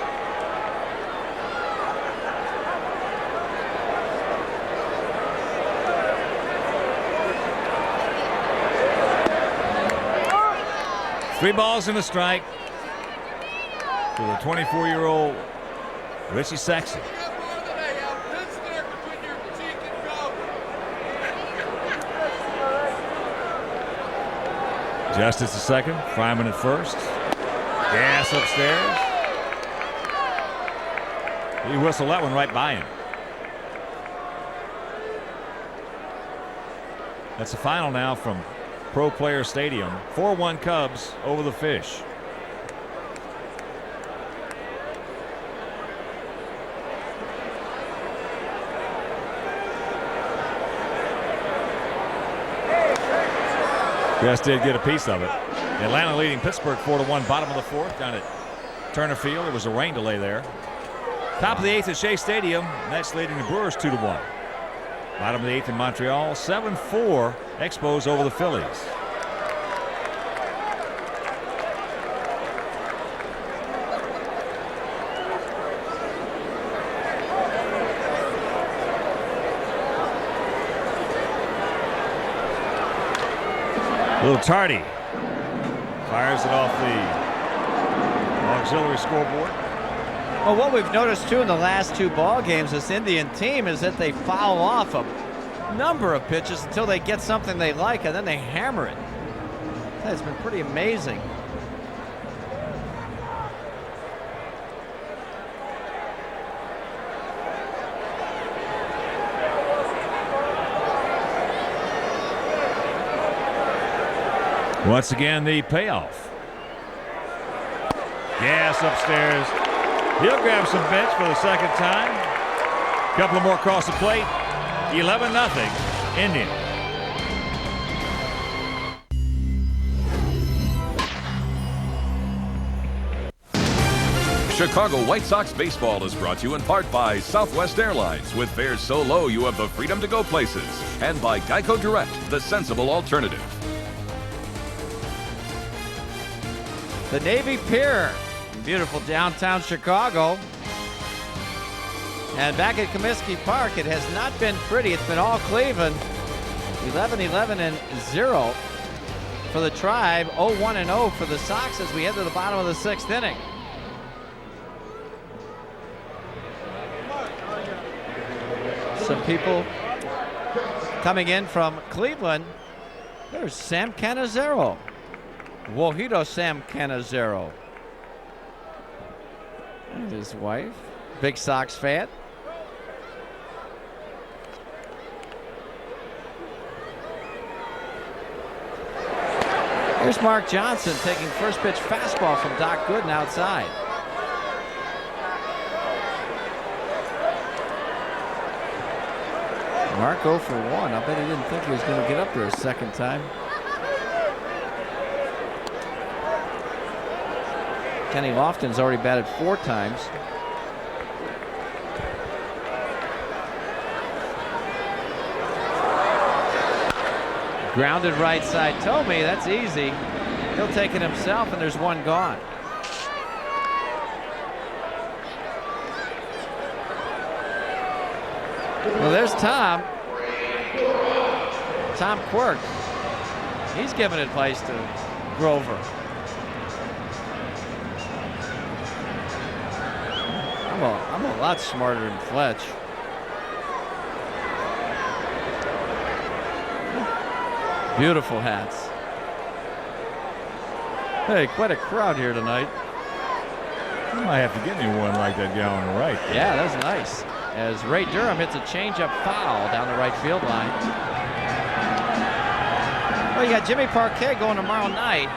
Three balls and a strike for the 24-year-old Richie Sexton. Justice at second, Fryman at first. Gas upstairs. He whistled that one right by him. That's the final now from Pro Player Stadium. 4-1 Cubs over the Fish. Just did get a piece of it. Atlanta leading Pittsburgh 4-1, bottom of the 4th down at Turner Field. There was a rain delay there. Top of the 8th at Shea Stadium. That's leading the Brewers 2-1. Bottom of the 8th in Montreal. 7-4 Expos over the Phillies. A little tardy. Fires it off the auxiliary scoreboard. Well, what we've noticed too in the last 2 ball games, this Indian team, is that they foul off a number of pitches until they get something they like, and then they hammer it. That's been pretty amazing. Once again, the payoff. Gas upstairs. He'll grab some bench for the second time. A couple more across the plate. 11-0 Indian. Chicago White Sox baseball is brought to you in part by Southwest Airlines. With fares so low you have the freedom to go places. And by Geico Direct, the sensible alternative. The Navy Pier, beautiful downtown Chicago. And back at Comiskey Park, it has not been pretty. It's been all Cleveland. 11-11-0 for the Tribe. 0-1-0 for the Sox as we head to the bottom of the 6th inning. Some people coming in from Cleveland. There's Sam Cannizzaro. Wojito Sam Cannizzaro. And his wife, big Sox fan. Here's Mark Johnson taking first pitch fastball from Doc Gooden outside. Mark 0 for 1. I bet he didn't think he was going to get up there a second time. Kenny Lofton's already batted 4 times. Grounded right side. Tomey, that's easy. He'll take it himself, and there's one gone. Well, there's Tom Quirk. He's giving advice to Grover. I'm a lot smarter than Fletch. Beautiful hats. Hey, quite a crowd here tonight. You might have to get me one like that guy on the right. Yeah, that was nice. As Ray Durham hits a changeup foul down the right field line. Well, you got Jimmy Parquet going tomorrow night.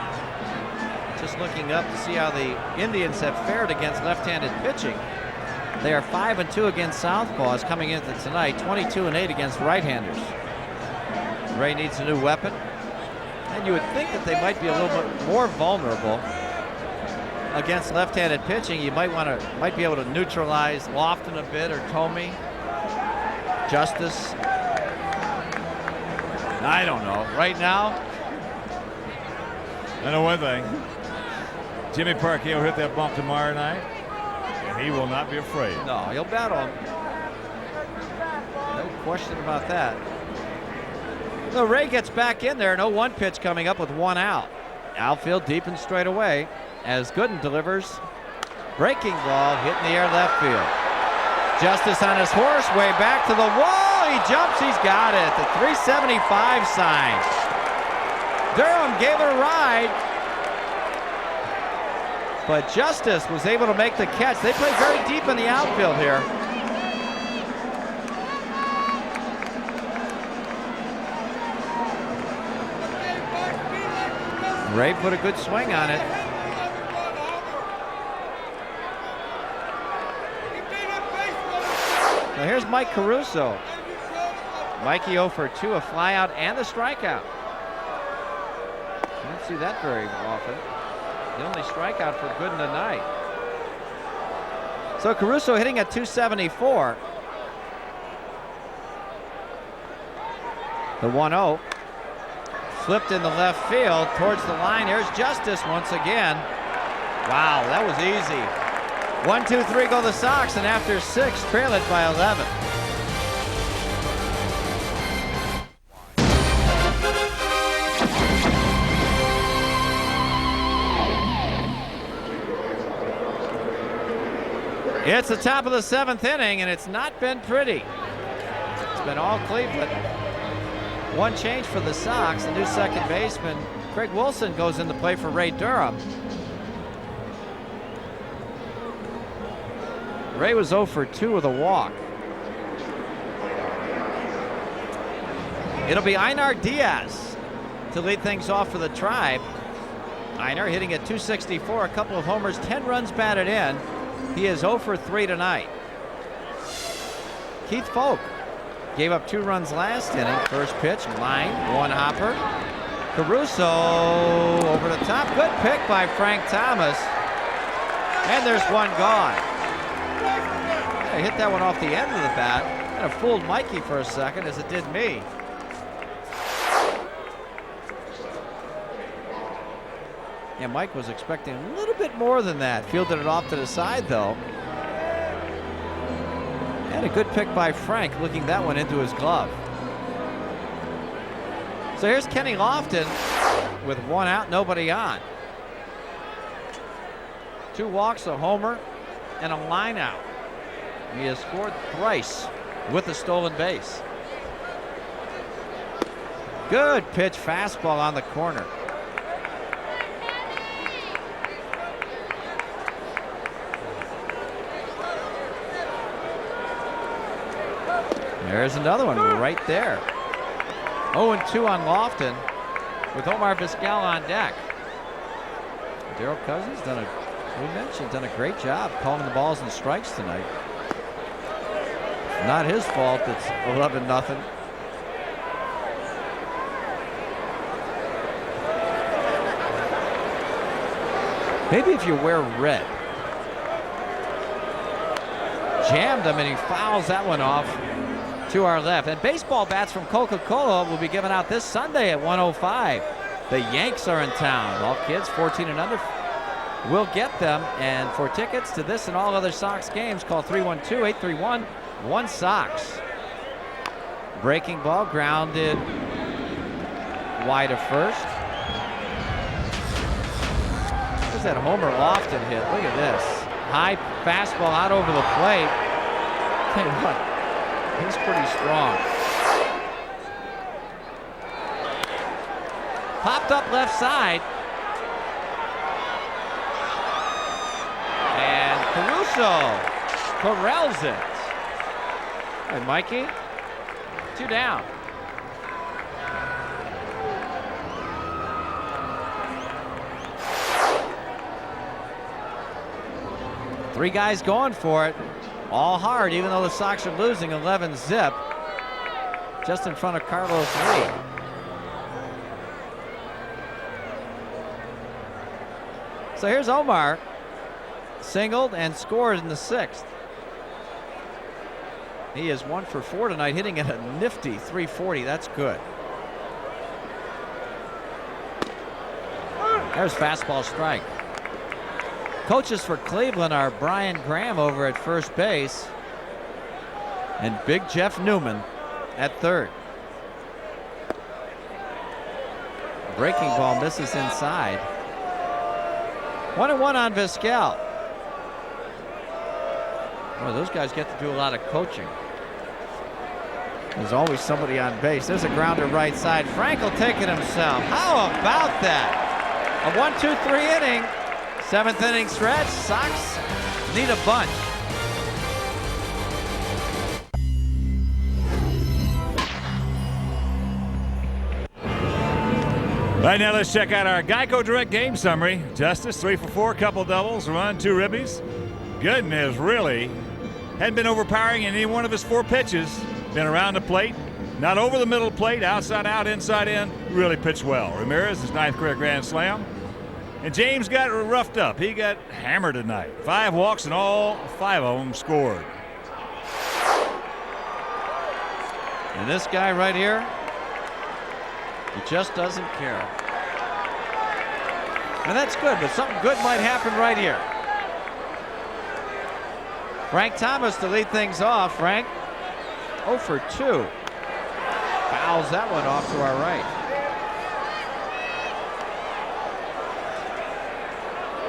Just looking up to see how the Indians have fared against left-handed pitching. They are 5-2 against southpaws coming into tonight, 22-8 against right-handers. Ray needs a new weapon, and you would think that they might be a little bit more vulnerable against left-handed pitching. You might be able to neutralize Lofton a bit, or Tomey, Justice. I don't know. Right now, I know one thing. Jimmy Parquet will hit that bump tomorrow night, and he will not be afraid. No, he'll battle him. No question about that. So Ray gets back in there, an 0-1 pitch coming up with 1 out. Outfield deep and straight away as Gooden delivers. Breaking ball hit in the air left field. Justice on his horse, way back to the wall. He jumps, he's got it. The 375 sign. Durham gave it a ride, but Justice was able to make the catch. They play very deep in the outfield here. Ray put a good swing on it. Now here's Mike Caruso. Mikey 0 for 2, a flyout and a strikeout. You don't see that very often. The only strikeout for Gooden tonight. So Caruso hitting at 274. The 1-0. Flipped in the left field towards the line. Here's Justice once again. Wow, that was easy. 1, 2, 3 go the Sox, and after 6, trail it by 11. It's the top of the 7th inning, and it's not been pretty. It's been all Cleveland. One change for the Sox. The new second baseman, Craig Wilson, goes into play for Ray Durham. Ray was 0 for 2 with a walk. It'll be Einar Diaz to lead things off for the Tribe. Einar hitting at 264, a couple of homers, 10 runs batted in. He is 0 for 3 tonight. Keith Folk gave up 2 runs last inning. First pitch, line, 1 hopper. Caruso over the top. Good pick by Frank Thomas. And there's 1 gone. I hit that one off the end of the bat. Kind of fooled Mikey for a second, as it did me. Yeah, Mike was expecting a little bit more than that. Fielded it off to the side, though. And a good pick by Frank, looking that one into his glove. So here's Kenny Lofton with 1 out, nobody on. 2 walks, a homer, and a line out. He has scored thrice with a stolen base. Good pitch, fastball on the corner. There's another one right there. 0-2 on Lofton with Omar Vizquel on deck. Daryl Cousins done a great job calling the balls and strikes tonight. Not his fault. It's 11-0. Maybe if you wear red. Jammed him and he fouls that one off to our left. And baseball bats from Coca-Cola will be given out this Sunday at 1:05. The Yanks are in town. All kids 14 and under will get them. And for tickets to this and all other Sox games, call 312-831-1SOX. Breaking ball grounded wide of first. There's that homer Lofton hit. Look at this. High fastball out over the plate. Tell you what, he's pretty strong. Popped up left side. And Caruso corrals it. All right, Mikey. 2 down. Three guys going for it. All hard, even though the Sox are losing 11-zip. Just in front of Carlos Lee. So here's Omar. Singled and scored in the 6th. He is 1 for 4 tonight, hitting at a nifty 340. That's good. There's fastball strike. Coaches for Cleveland are Brian Graham over at first base and Big Jeff Newman at third. Breaking ball misses inside. 1-1 on Vizquel. Well, those guys get to do a lot of coaching. There's always somebody on base. There's a grounder right side. Frank will take it himself. How about that? A 1-2-3 inning. 7th inning stretch. Sox need a bunch. Right now, let's check out our Geico Direct game summary. Justice 3 for 4, couple doubles, run, 2 ribbies. Goodness, really hadn't been overpowering in any one of his 4 pitches. Been around the plate, not over the middle plate, outside out, inside in. Really pitched well. Ramirez, his 9th career grand slam. And James got roughed up. He got hammered tonight. 5 walks and all 5 of them scored. And this guy right here, he just doesn't care. And that's good, but something good might happen right here. Frank Thomas to lead things off. Frank 0 for 2. Fouls that one off to our right.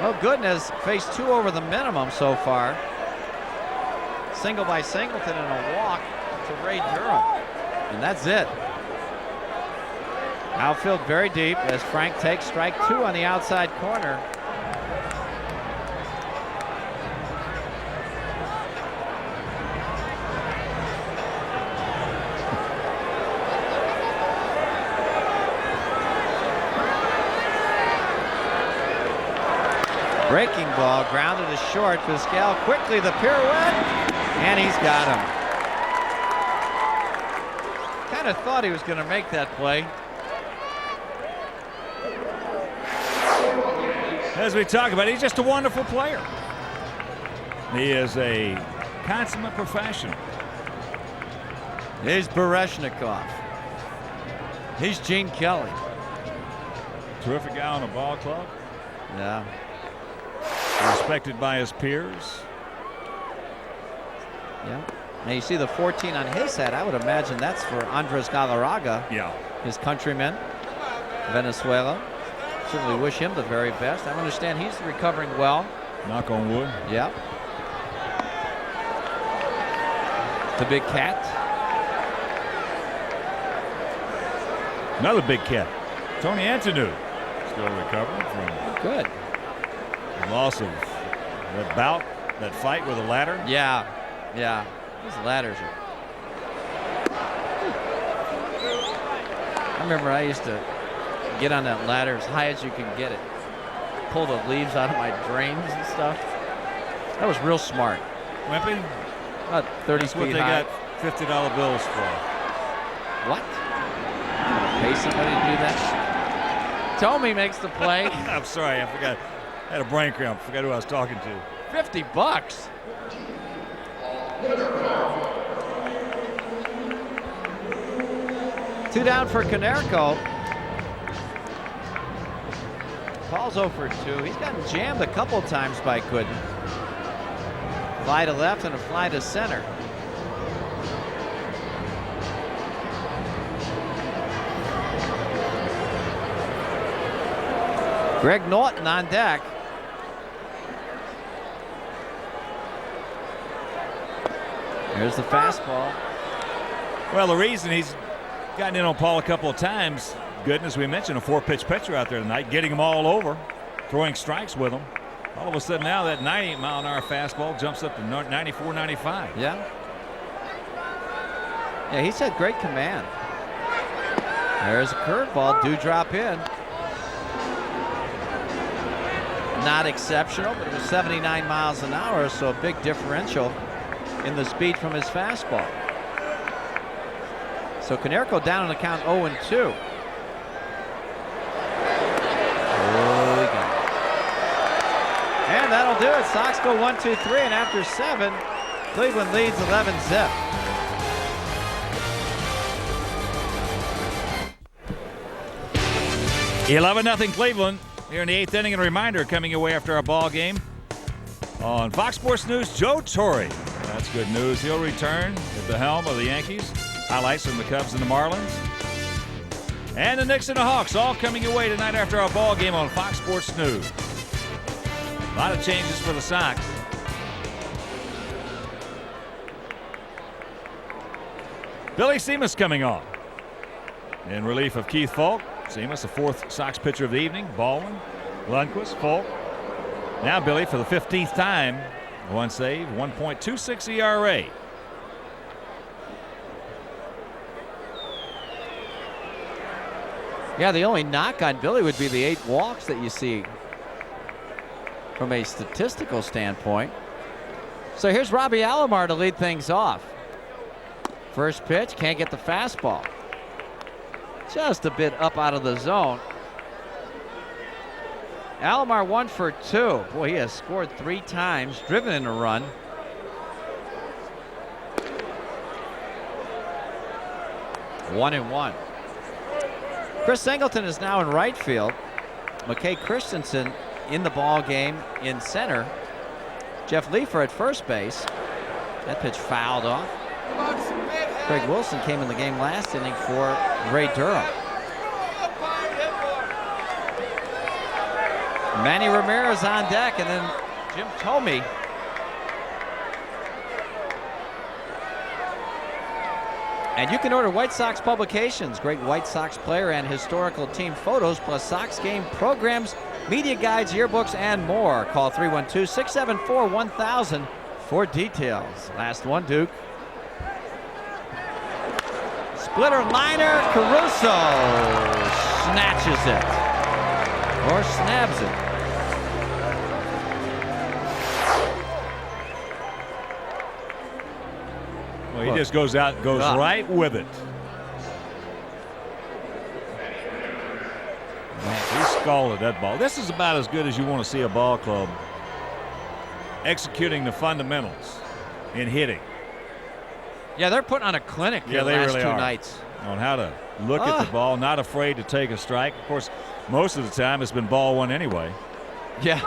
Well, Gooden has faced 2 over the minimum so far. Single by Singleton and a walk to Ray Durham. And that's it. Outfield very deep as Frank takes strike 2 on the outside corner. Breaking ball, grounded to short. Vizquel quickly the pirouette, and he's got him. Kind of thought he was going to make that play. As we talk about it, he's just a wonderful player. He is a consummate professional. Here's Bereshnikov. He's Gene Kelly. Terrific guy on the ball club. Yeah. Respected by his peers. Yeah. Now you see the 14 on his head. I would imagine that's for Andres Galarraga, his countryman, Venezuela. Certainly wish him the very best. I understand he's recovering well. Knock on wood. Yeah. The big cat. Another big cat. Tony Antonou. Still recovering from Good. the loss of that bout, that fight with a ladder. Yeah. Yeah. These ladders are. I remember I used to get on that ladder as high as you can get it. Pull the leaves out of my drains and stuff. That was real smart. Wimpy? About 30 That's feet what they high. got $50 bills for. What? Pay somebody to do that? Tommy makes the play. I'm sorry, I forgot. I had a brain cramp. Forgot who I was talking to. $50. Two down for Konerko. Paul's 0 for 2. He's gotten jammed a couple times by Gooden. Fly to left and a fly to center. Greg Norton on deck. Here's the fastball. Well, the reason he's gotten in on Paul a couple of times, goodness, we mentioned a 4-pitch pitcher out there tonight, getting them all over, throwing strikes with them. All of a sudden now that 98-mile-an-hour fastball jumps up to 94, 95. Yeah. Yeah, he's had great command. There's a curveball, do drop in. Not exceptional, but it was 79 miles an hour, so a big differential in the speed from his fastball. So Konerko down on the count 0-2. Oh, he got it. And that'll do it. Sox go 1-2-3, and after 7, Cleveland leads 11-zip. $11-0 Cleveland here in the 8th inning. And a reminder coming your way after our ball game on Fox Sports News, Joe Torre. That's good news. He'll return at the helm of the Yankees. Highlights from the Cubs and the Marlins. And the Knicks and the Hawks all coming your way tonight after our ball game on Fox Sports News. A lot of changes for the Sox. Billy Seamus coming on in relief of Keith Falk. Seamus, the 4th Sox pitcher of the evening. Baldwin, Lundquist, Falk. Now Billy for the 15th time. One save, 1.26 ERA. Yeah, the only knock on Billy would be the 8 walks that you see from a statistical standpoint. So here's Robbie Alomar to lead things off. First pitch, can't get the fastball. Just a bit up out of the zone. Alomar 1 for 2. Boy, he has scored 3 times, driven in a run. One and one. Chris Singleton is now in right field. McKay Christensen in the ball game in center. Jeff Leafer at first base. That pitch fouled off. Craig Wilson came in the game last inning for Ray Durham. Manny Ramirez on deck, and then Jim Thome. And you can order White Sox publications, great White Sox player and historical team photos, plus Sox game programs, media guides, yearbooks, and more. Call 312-674-1000 for details. Last one, Duke. Splitter liner, Caruso snatches it, or snabs it. Well, he just goes out and goes right with it. He scalded that ball. This is about as good as you want to see a ball club executing the fundamentals in hitting. Yeah, they're putting on a clinic the they last really 2 are. nights. On how to look at the ball, not afraid to take a strike. Of course, most of the time it's been ball one anyway. Yeah.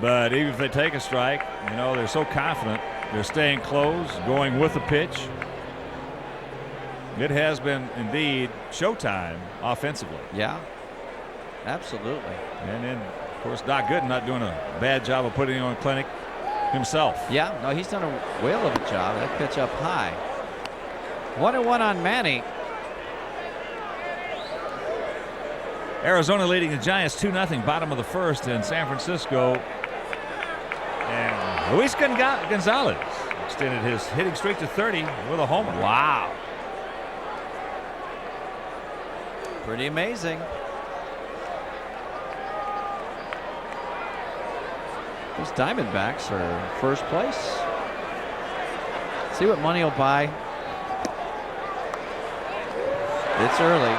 But even if they take a strike, you know, they're so confident They're staying close, going with the pitch. It has been indeed showtime offensively. Yeah, absolutely. And then, of course, Doc Gooden not doing a bad job of putting on clinic himself. Yeah, no, he's done a whale of a job. That pitch up high. 1-1 on Manny. Arizona leading the Giants 2-0, bottom of the first in San Francisco. And Luis Gonzalez extended his hitting streak to 30 with a homer. Wow. Pretty amazing. Those Diamondbacks are first place. See what money will buy. It's early.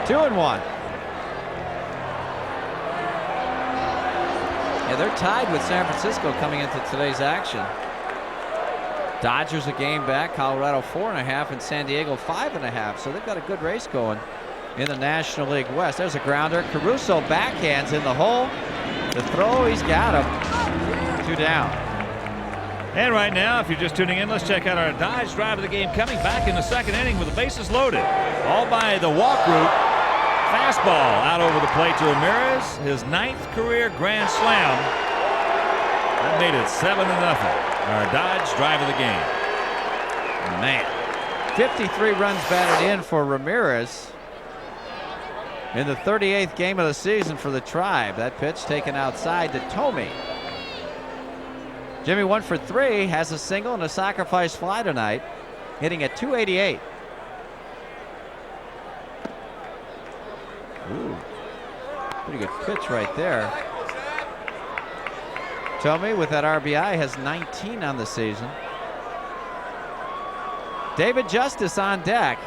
2-1. Yeah, they're tied with San Francisco coming into today's action. Dodgers a game back, Colorado 4.5, and San Diego 5.5. So they've got a good race going in the National League West. There's a grounder. Caruso backhands in the hole. The throw, he's got him. 2 down. And right now, if you're just tuning in, let's check out our Dodge drive of the game coming back in the second inning with the bases loaded. All by the walk route. Fastball out over the plate to Ramirez. His 9th career grand slam. That made it 7-0. Our Dodge drive of the game. Man, 53 runs batted in for Ramirez in the 38th game of the season for the Tribe. That pitch taken outside to Tomey. Jimmy 1 for 3, has a single and a sacrifice fly tonight, hitting at 288. Ooh, pretty good pitch right there. Tomey with that RBI has 19 on the season. David Justice on deck.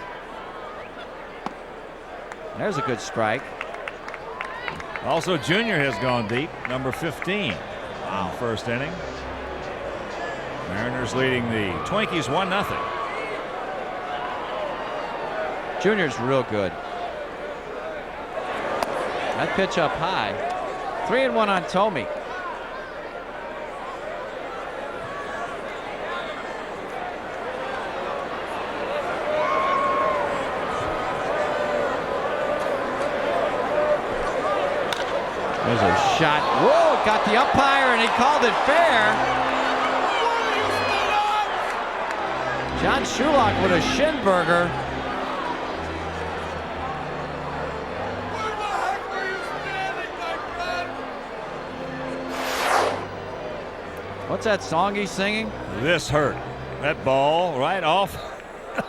There's a good strike. Also, Junior has gone deep, number 15. Wow. First inning. Mariners leading the Twinkies 1-0. Junior's real good. That pitch up high. 3-1 on Tomey. There's a shot. Whoa, got the umpire and he called it fair. John Shulock with a Schinberger. What's that song he's singing? This hurt. That ball right off.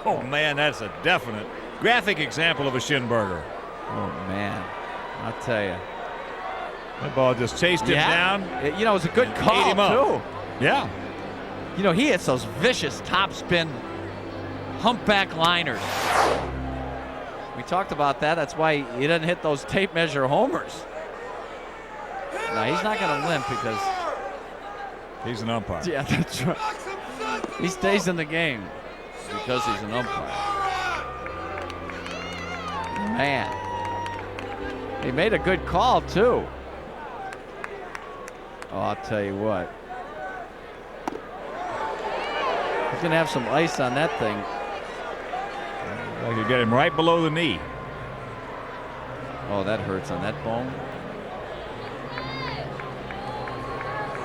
Oh, man, that's a definite graphic example of a Schinberger. Oh, man. I'll tell you. That ball just chased him down. You know, it was a good call, ate him up. too. Yeah. You know, he hits those vicious topspin humpback liners. We talked about that. That's why he doesn't hit those tape measure homers. No, he's not going to limp because he's an umpire. Yeah, that's right. He stays in the game because he's an umpire. Man. He made a good call, too. Oh, I'll tell you what. He's going to have some ice on that thing. I could get him right below the knee. Oh, that hurts on that bone.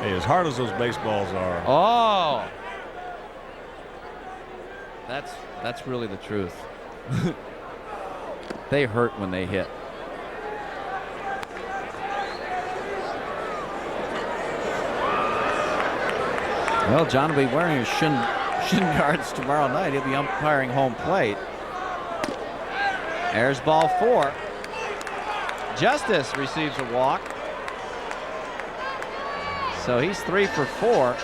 Hey, as hard as those baseballs are. Oh. That's really the truth. They hurt when they hit. Well, John will be wearing his shin guards tomorrow night. He'll be umpiring home plate. There's ball 4. Justice receives a walk. So he's 3 for 4.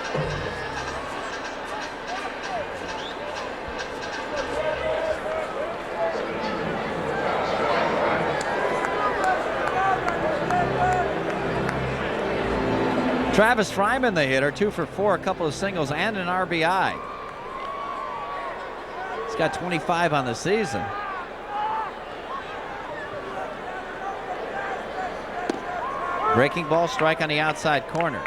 Travis Fryman, the hitter, 2 for 4, a couple of singles and an RBI. He's got 25 on the season. Breaking ball, strike on the outside corner.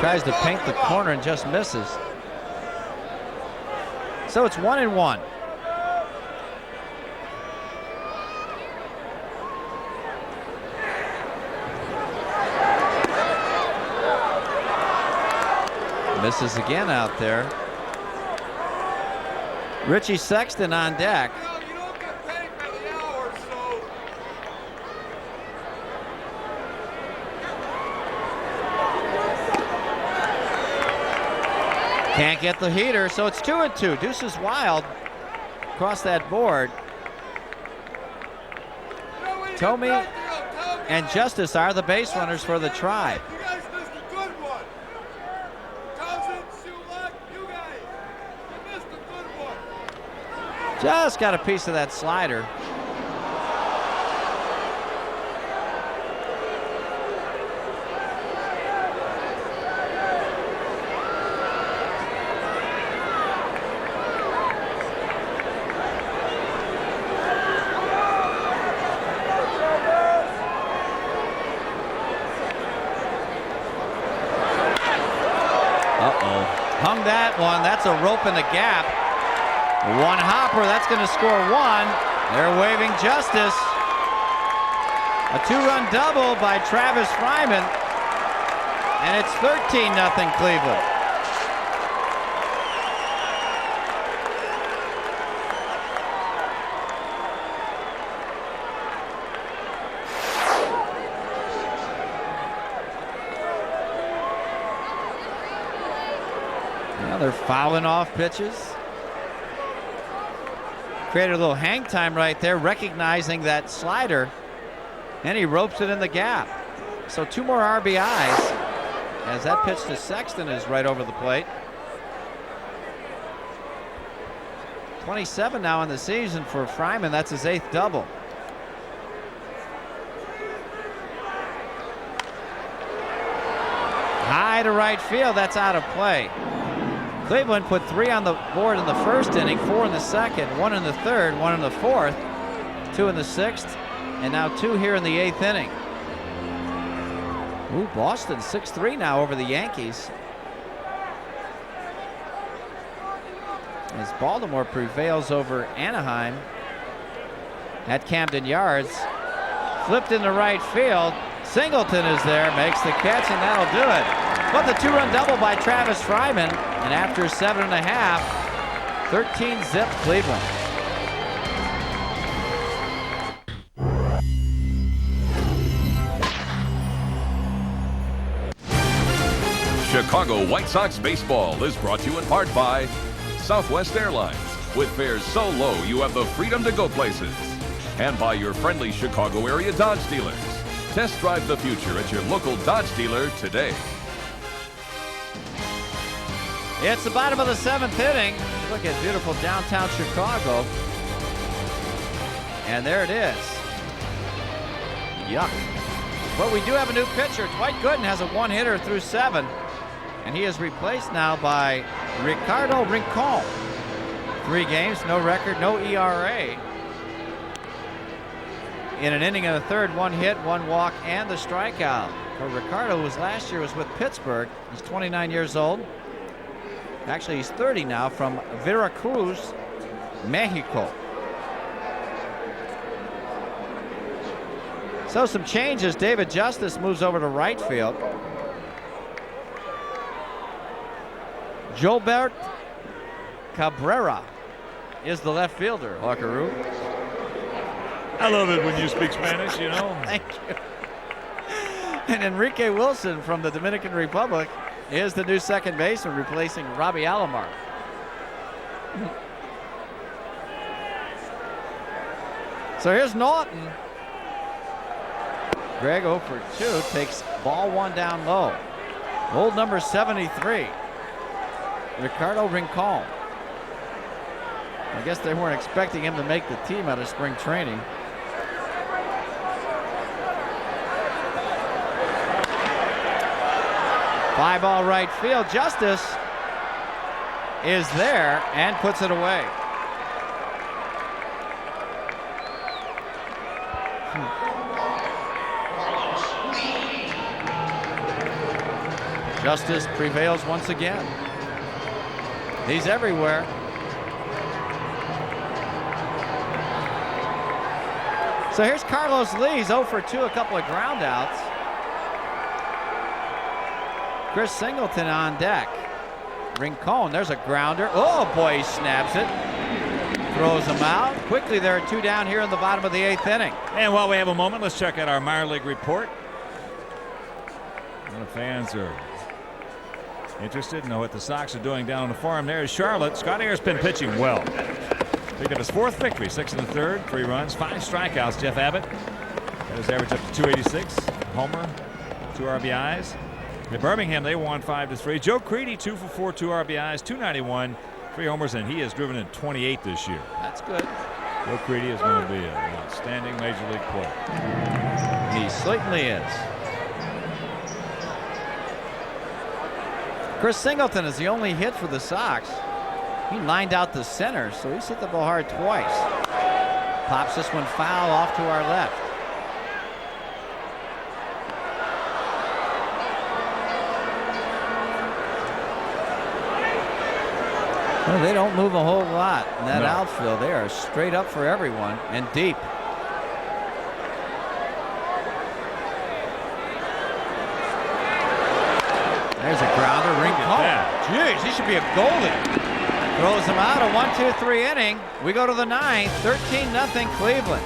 Tries to paint the corner and just misses. So it's 1-1. Misses again out there. Richie Sexton on deck. You don't get paid by the hour, so. Can't get the heater, so it's 2-2. Deuces Wild across that board. Tomey and Justice are the base runners for the Tribe. You guys missed a good one. Cousins, Shulak, you guys. You missed a good one. Just got a piece of that slider. Hung that one. That's a rope in the gap. One hopper. That's going to score one. They're waving justice. A two-run double by Travis Fryman. And it's 13-0 Cleveland. They're fouling off pitches. Created a little hang time right there, recognizing that slider, and he ropes it in the gap. So 2 more RBIs as that pitch to Sexton is right over the plate. 27 now in the season for Fryman. That's his 8th double. High to right field. That's out of play. Cleveland put 3 on the board in the first inning, 4 in the second, 1 in the third, 1 in the fourth, 2 in the sixth, and now 2 here in the 8th inning. Ooh, Boston 6-3 now over the Yankees. As Baltimore prevails over Anaheim at Camden Yards. Flipped into right field. Singleton is there, makes the catch, and that'll do it. But the 2-run double by Travis Fryman, and after 7.5, 13-zip Cleveland. Chicago White Sox baseball is brought to you in part by Southwest Airlines. With fares so low, you have the freedom to go places. And by your friendly Chicago area Dodge dealers. Test drive the future at your local Dodge dealer today. It's the bottom of the 7th inning. Look at beautiful downtown Chicago. And there it is. Yuck. But we do have a new pitcher. Dwight Gooden has a 1-hitter through 7. And he is replaced now by Ricardo Rincon. 3 games, no record, no ERA. In an inning and a third, 1 hit, 1 walk, and the strikeout. For Ricardo, who was last year was with Pittsburgh. He's 29 years old. Actually, he's 30 now, from Veracruz, Mexico. So some changes. David Justice moves over to right field. Jolbert Cabrera is the left fielder, Hawkaroo. I love it when you speak Spanish, you know. Thank you. And Enrique Wilson from the Dominican Republic is the new second baseman, replacing Robbie Alomar. So here's Norton. Greg 0 for 2 takes ball 1 down low. Old number 73, Ricardo Rincon. I guess they weren't expecting him to make the team out of spring training. Fly ball right field. Justice is there and puts it away. Justice prevails once again. He's everywhere. So here's Carlos Lee. He's 0 for 2, a couple of ground outs. Chris Singleton on deck. Rincon, there's a grounder. Oh boy, he snaps it. Throws him out. Quickly, there are 2 down here in the bottom of the 8th inning. And while we have a moment, let's check out our minor league report. The fans are interested in know what the Sox are doing down on the farm there in Charlotte. Scott Ayers been pitching well. Picked up his 4th victory, 6 in the 3rd, 3 runs, 5 strikeouts. Jeff Abbott got his average up to 286. Homer, 2 RBIs. In Birmingham, they won 5-3. Joe Creedy, 2 for 4, 2 RBIs, 291, 3 homers, and he has driven in 28 this year. That's good. Joe Creedy is going to be an outstanding major league player. He certainly is. Chris Singleton is the only hit for the Sox. He lined out the center, so he's hit the ball hard twice. Pops this one foul off to our left. Well, they don't move a whole lot in that outfield. They are straight up for everyone and deep. There's a grounder. Rincon. Jeez, he should be a goalie. Throws him out. A 1-2-3 inning. We go to the 9th. 13-0 Cleveland.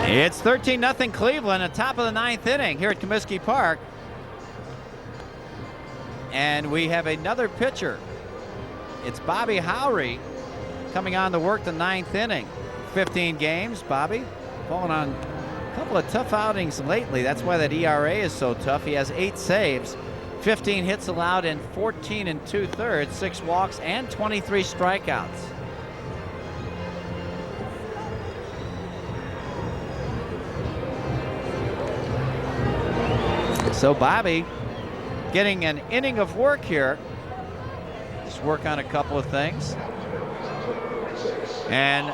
It's 13-0 Cleveland at top of the 9th inning here at Comiskey Park. And we have another pitcher. It's Bobby Howry coming on to work the 9th inning. 15 games. Bobby falling on a couple of tough outings lately. That's why that ERA is so tough. He has 8 saves, 15 hits allowed in 14 2/3, 6 walks, and 23 strikeouts. So Bobby getting an inning of work here. Just work on a couple of things. And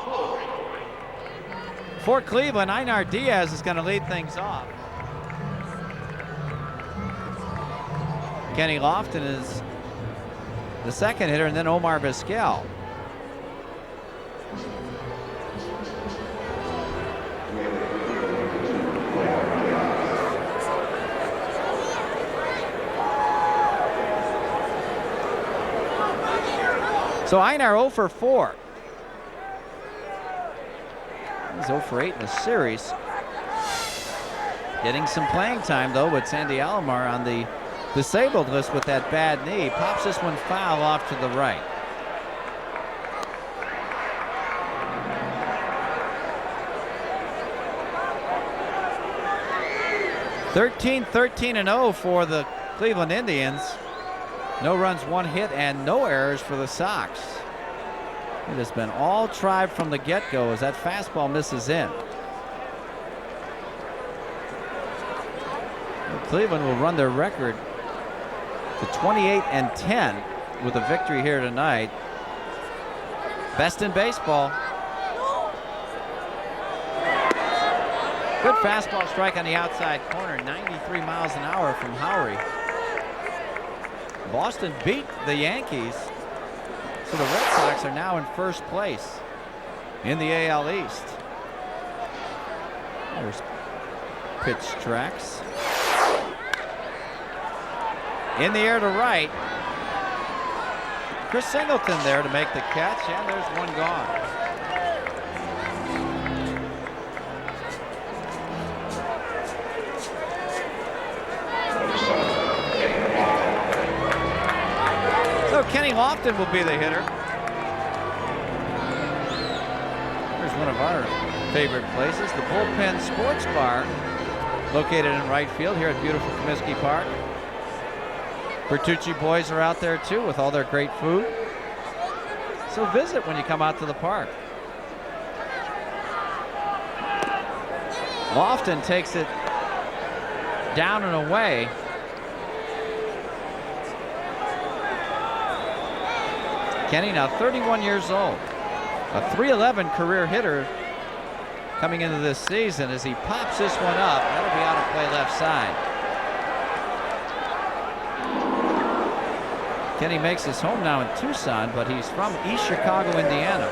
for Cleveland, Einar Diaz is going to lead things off. Kenny Lofton is the second hitter, and then Omar Vizquel. So Einar 0 for 4. He's 0 for 8 in the series. Getting some playing time, though, with Sandy Alomar on the disabled list with that bad knee. Pops this one foul off to the right. (13-0) for the Cleveland Indians. No runs, 1 hit, and no errors for the Sox. It has been all tribe from the get-go as that fastball misses in. And Cleveland will run their record to 28-10 with a victory here tonight. Best in baseball. Good fastball strike on the outside corner, 93 miles an hour from Howry. Boston beat the Yankees, so the Red Sox are now in first place in the AL East. There's pitch tracks. In the air to right. Chris Singleton there to make the catch, and there's one gone. So Kenny Lofton will be the hitter. Here's one of our favorite places, the Bullpen Sports Bar, located in right field here at beautiful Comiskey Park. Bertucci boys are out there too with all their great food. So visit when you come out to the park. Lofton takes it down and away. Kenny now 31 years old, a .311 career hitter coming into this season as he pops this one up. That'll be out of play left side. Kenny makes his home now in Tucson, but he's from East Chicago, Indiana.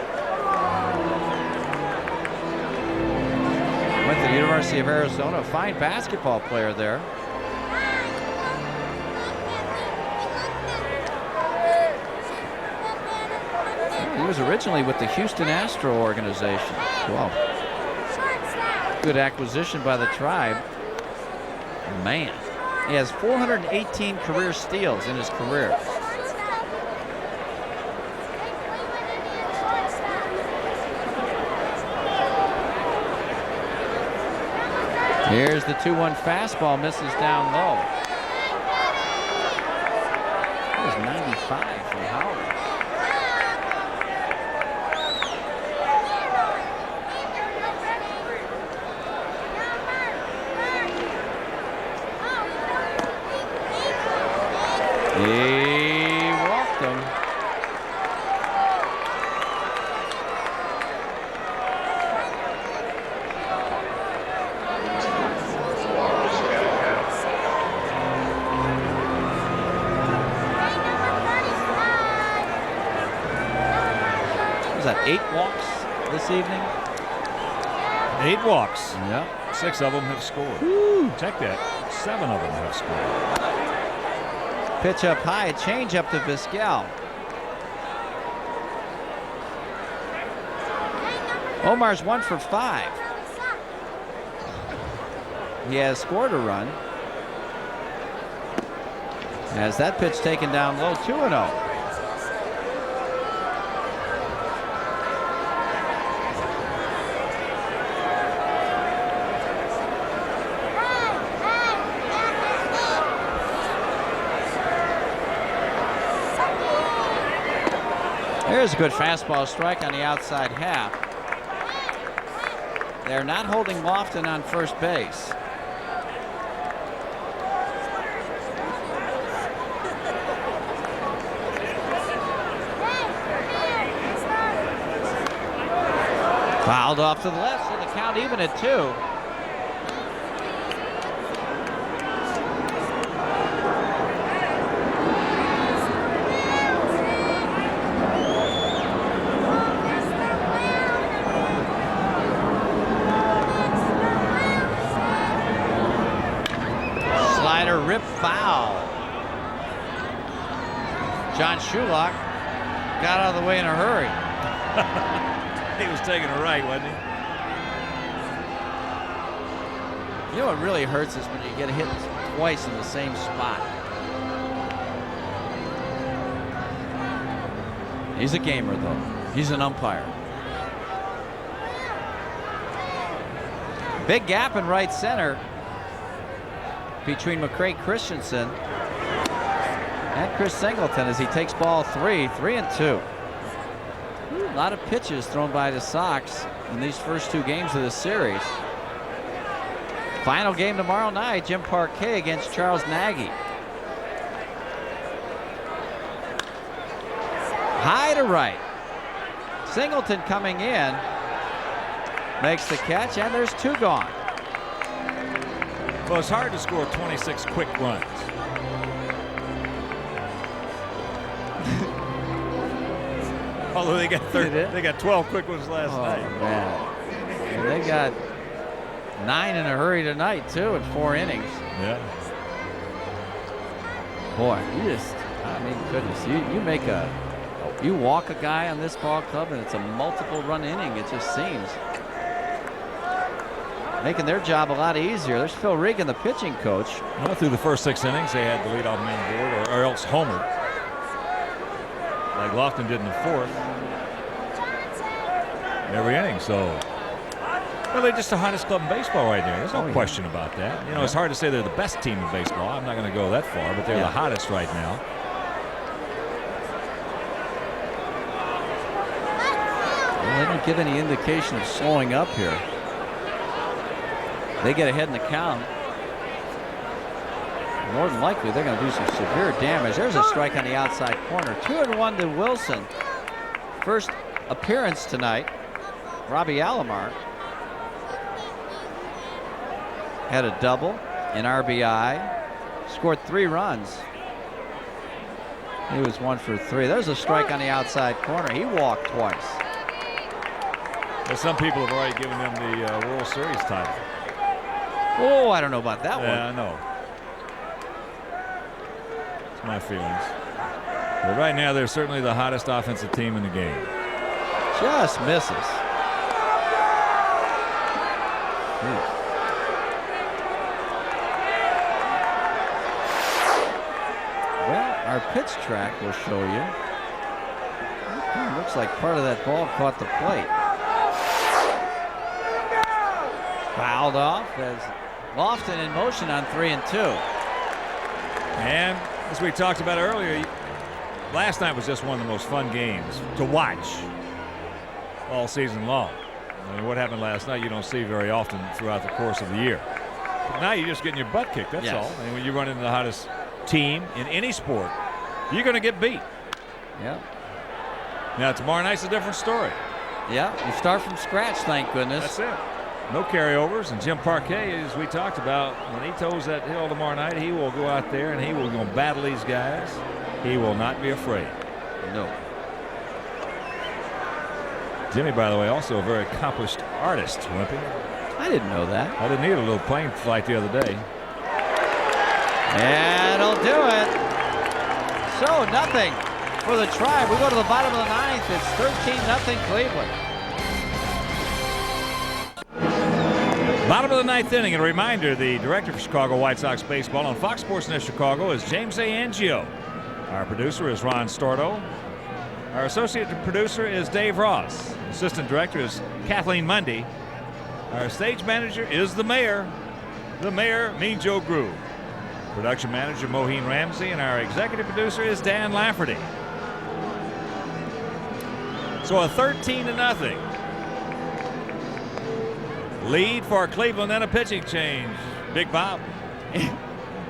Went to the University of Arizona, a fine basketball player there. He was originally with the Houston Astro organization. Wow. Good acquisition by the Tribe. Man, he has 418 career steals in his career. Here's the 2-1 fastball, misses down low. That was 95 from Howard. He walked him. Was that 8 walks this evening? 8 walks. Yeah. 6 of them have scored. Woo. Check that. 7 of them have scored. Pitch up high, change up to Vizquel. Omar's 1 for 5. He has scored a run. Has that pitch taken down low, 2-0. There's a good fastball strike on the outside half. They're not holding Lofton on first base. Fouled off to the left, so the count even at 2. Rip foul. John Shulock got out of the way in a hurry. He was taking a right, wasn't he? You know what really hurts is when you get hit twice in the same spot. He's a gamer, though. He's an umpire. Big gap in right center between McCray Christensen and Chris Singleton as he takes ball 3, 3-2. A lot of pitches thrown by the Sox in these first 2 games of the series. Final game tomorrow night, Jim Parquet against Charles Nagy. High to right. Singleton coming in, makes the catch, and there's 2 gone. Well, it's hard to score 26 quick runs. Although they got 12 quick ones last night. Man. And they got 9 in a hurry tonight too in 4 innings. Yeah. Boy, I mean, goodness, you walk a guy on this ball club and it's a multiple run inning. It just seems. Making their job a lot easier. There's Phil Regan, the pitching coach. Well, through the first 6 innings, they had the leadoff man board, or else homer, like Lofton did in the 4th. Every inning, so. Well, they're just the hottest club in baseball right there. There's no question about that. You know, it's hard to say they're the best team in baseball. I'm not going to go that far, but they're the hottest right now. Well, they don't give any indication of slowing up here. They get ahead in the count. More than likely, they're going to do some severe damage. There's a strike on the outside corner. 2-1 to Wilson. First appearance tonight. Robbie Alomar. had a double, an RBI, scored 3 runs. He was 1 for 3. There's a strike on the outside corner. He walked twice. Well, some people have already given them the World Series title. Oh, I don't know about that one. Yeah, I know. It's my feelings. But right now, they're certainly the hottest offensive team in the game. Just misses. Well, our pitch track will show you. Looks like part of that ball caught the plate. Fouled off as Lofton in motion on 3-2. And as we talked about earlier, last night was just one of the most fun games to watch all season long. I mean, what happened last night you don't see very often throughout the course of the year. But now you're just getting your butt kicked, that's all. And when you run into the hottest team in any sport, you're going to get beat. Yeah. Now tomorrow night's a different story. Yeah, you start from scratch, thank goodness. That's it. No carryovers, and Jim Parquet, as we talked about, when he toes that hill tomorrow night, he will go out there and he will go battle these guys. He will not be afraid. No. Jimmy, by the way, also a very accomplished artist, Wimpy. I didn't know that. I didn't need a little plane flight the other day. That'll do it. So nothing for the Tribe. We go to the bottom of the 9th. It's 13-0 Cleveland. Bottom of the 9th inning, and a reminder, the director for Chicago White Sox baseball on Fox Sports Net Chicago is James A. Angio. Our producer is Ron Stordo. Our associate producer is Dave Ross. Assistant director is Kathleen Mundy. Our stage manager is the mayor. The mayor, Mean Joe Groove. Production manager Moheen Ramsey, and our executive producer is Dan Lafferty. So a 13-0 lead for Cleveland and a pitching change. Big Bob.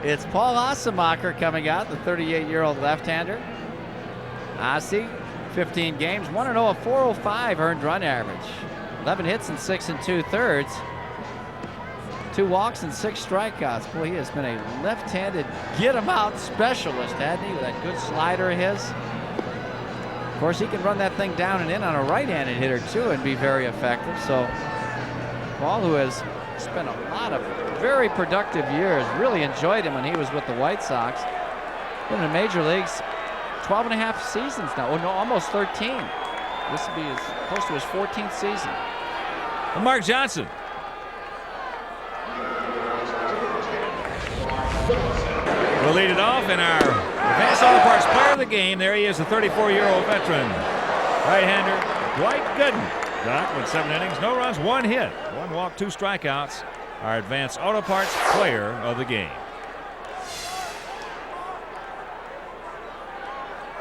It's Paul Assemacher coming out, the 38-year-old left-hander. Ossie, 15 games, 1-0, a 405 earned run average. 11 hits and 6 2/3. 2 walks and 6 strikeouts. Boy, he has been a left-handed get-em-out specialist, hasn't he, with that good slider of his. Of course, he can run that thing down and in on a right-handed hitter, too, and be very effective. So Paul, who has spent a lot of very productive years, really enjoyed him when he was with the White Sox. Been in the major leagues 12 and a half seasons now. Oh, no, almost 13. This will be close to his 14th season. And Mark Johnson. We'll lead it off in our Advanced Auto Parts Player of the Game. There he is, the 34-year-old veteran. Right-hander Dwight Gooden. Doc with 7 innings, no runs, 1 hit, 1 walk, 2 strikeouts. Our Advanced Auto Parts Player of the Game.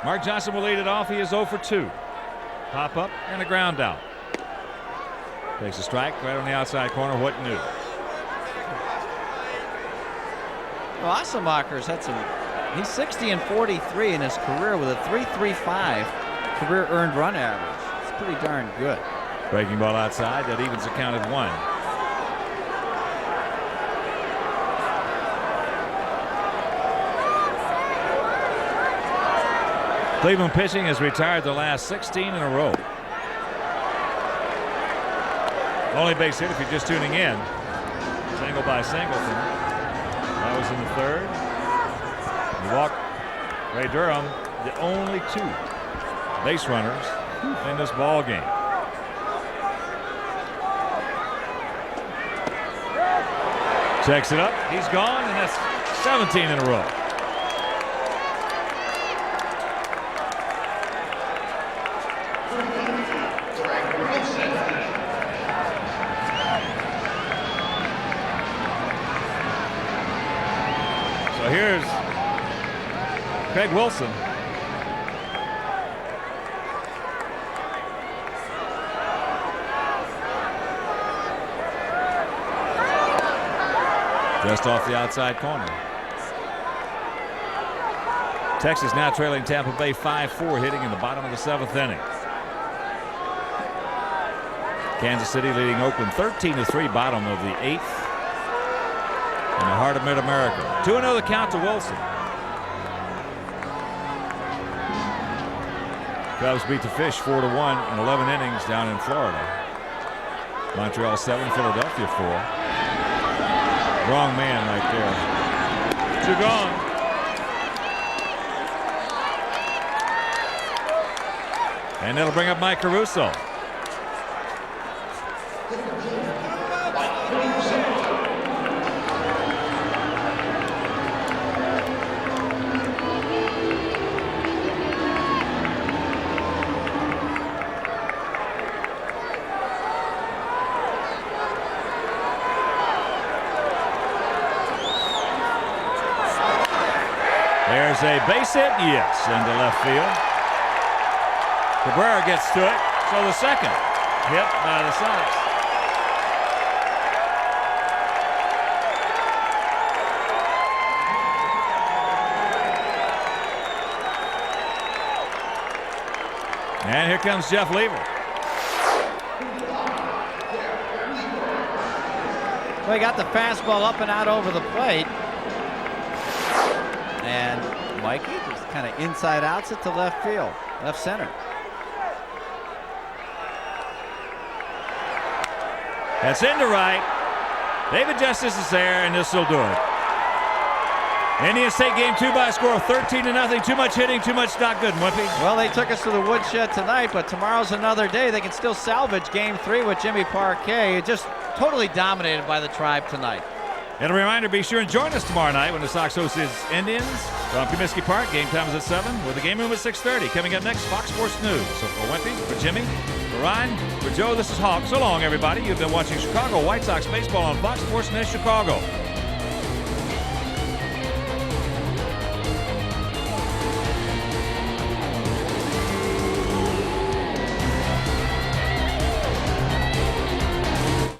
Mark Johnson will lead it off. He is 0 for 2. Pop up and a ground out. Takes a strike right on the outside corner. What new? Well, Assemacher's had some. He's 60 and 43 in his career with a 3.35 career earned run average. It's pretty darn good. Breaking ball outside, that evens the count at 1. Cleveland pitching has retired the last 16 in a row. Only base hit if you're just tuning in. Single by Singleton. That was in the 3rd. The walk. Ray Durham, the only 2 base runners in this ball game. Checks it up. He's gone, and that's 17 in a row. So here's Craig Wilson. Just off the outside corner. Texas now trailing Tampa Bay 5-4, hitting in the bottom of the 7th inning. Kansas City leading Oakland 13-3, bottom of the 8th. in the heart of Mid-America. 2-0 the count to Wilson. Cubs beat the Fish 4-1 in 11 innings down in Florida. Montreal 7, Philadelphia 4. Wrong man right there. 2 gone. And it'll bring up Mike Caruso. There's a base hit, yes, into left field. Cabrera gets to it, so the second hit by the Sox. And here comes Jeff Lever. Well, he got the fastball up and out over the plate. And Mikey just kind of inside outs it to left field, left center. That's into right. David Justice is there, and this will do it. Indians take game 2 by a score of 13-0. Too much hitting, too much not good, Wimpy. Well, they took us to the woodshed tonight, but tomorrow's another day. They can still salvage game 3 with Jimmy Parquet. Just totally dominated by the Tribe tonight. And a reminder, be sure and join us tomorrow night when the Sox host his Indians from Comiskey Park. Game time is at 7 with the game room at 6:30. Coming up next, Fox Sports News. So for Wimpy, for Jimmy, for Ryan, for Joe, this is Hawk. So long, everybody. You've been watching Chicago White Sox baseball on Fox Sports Net Chicago.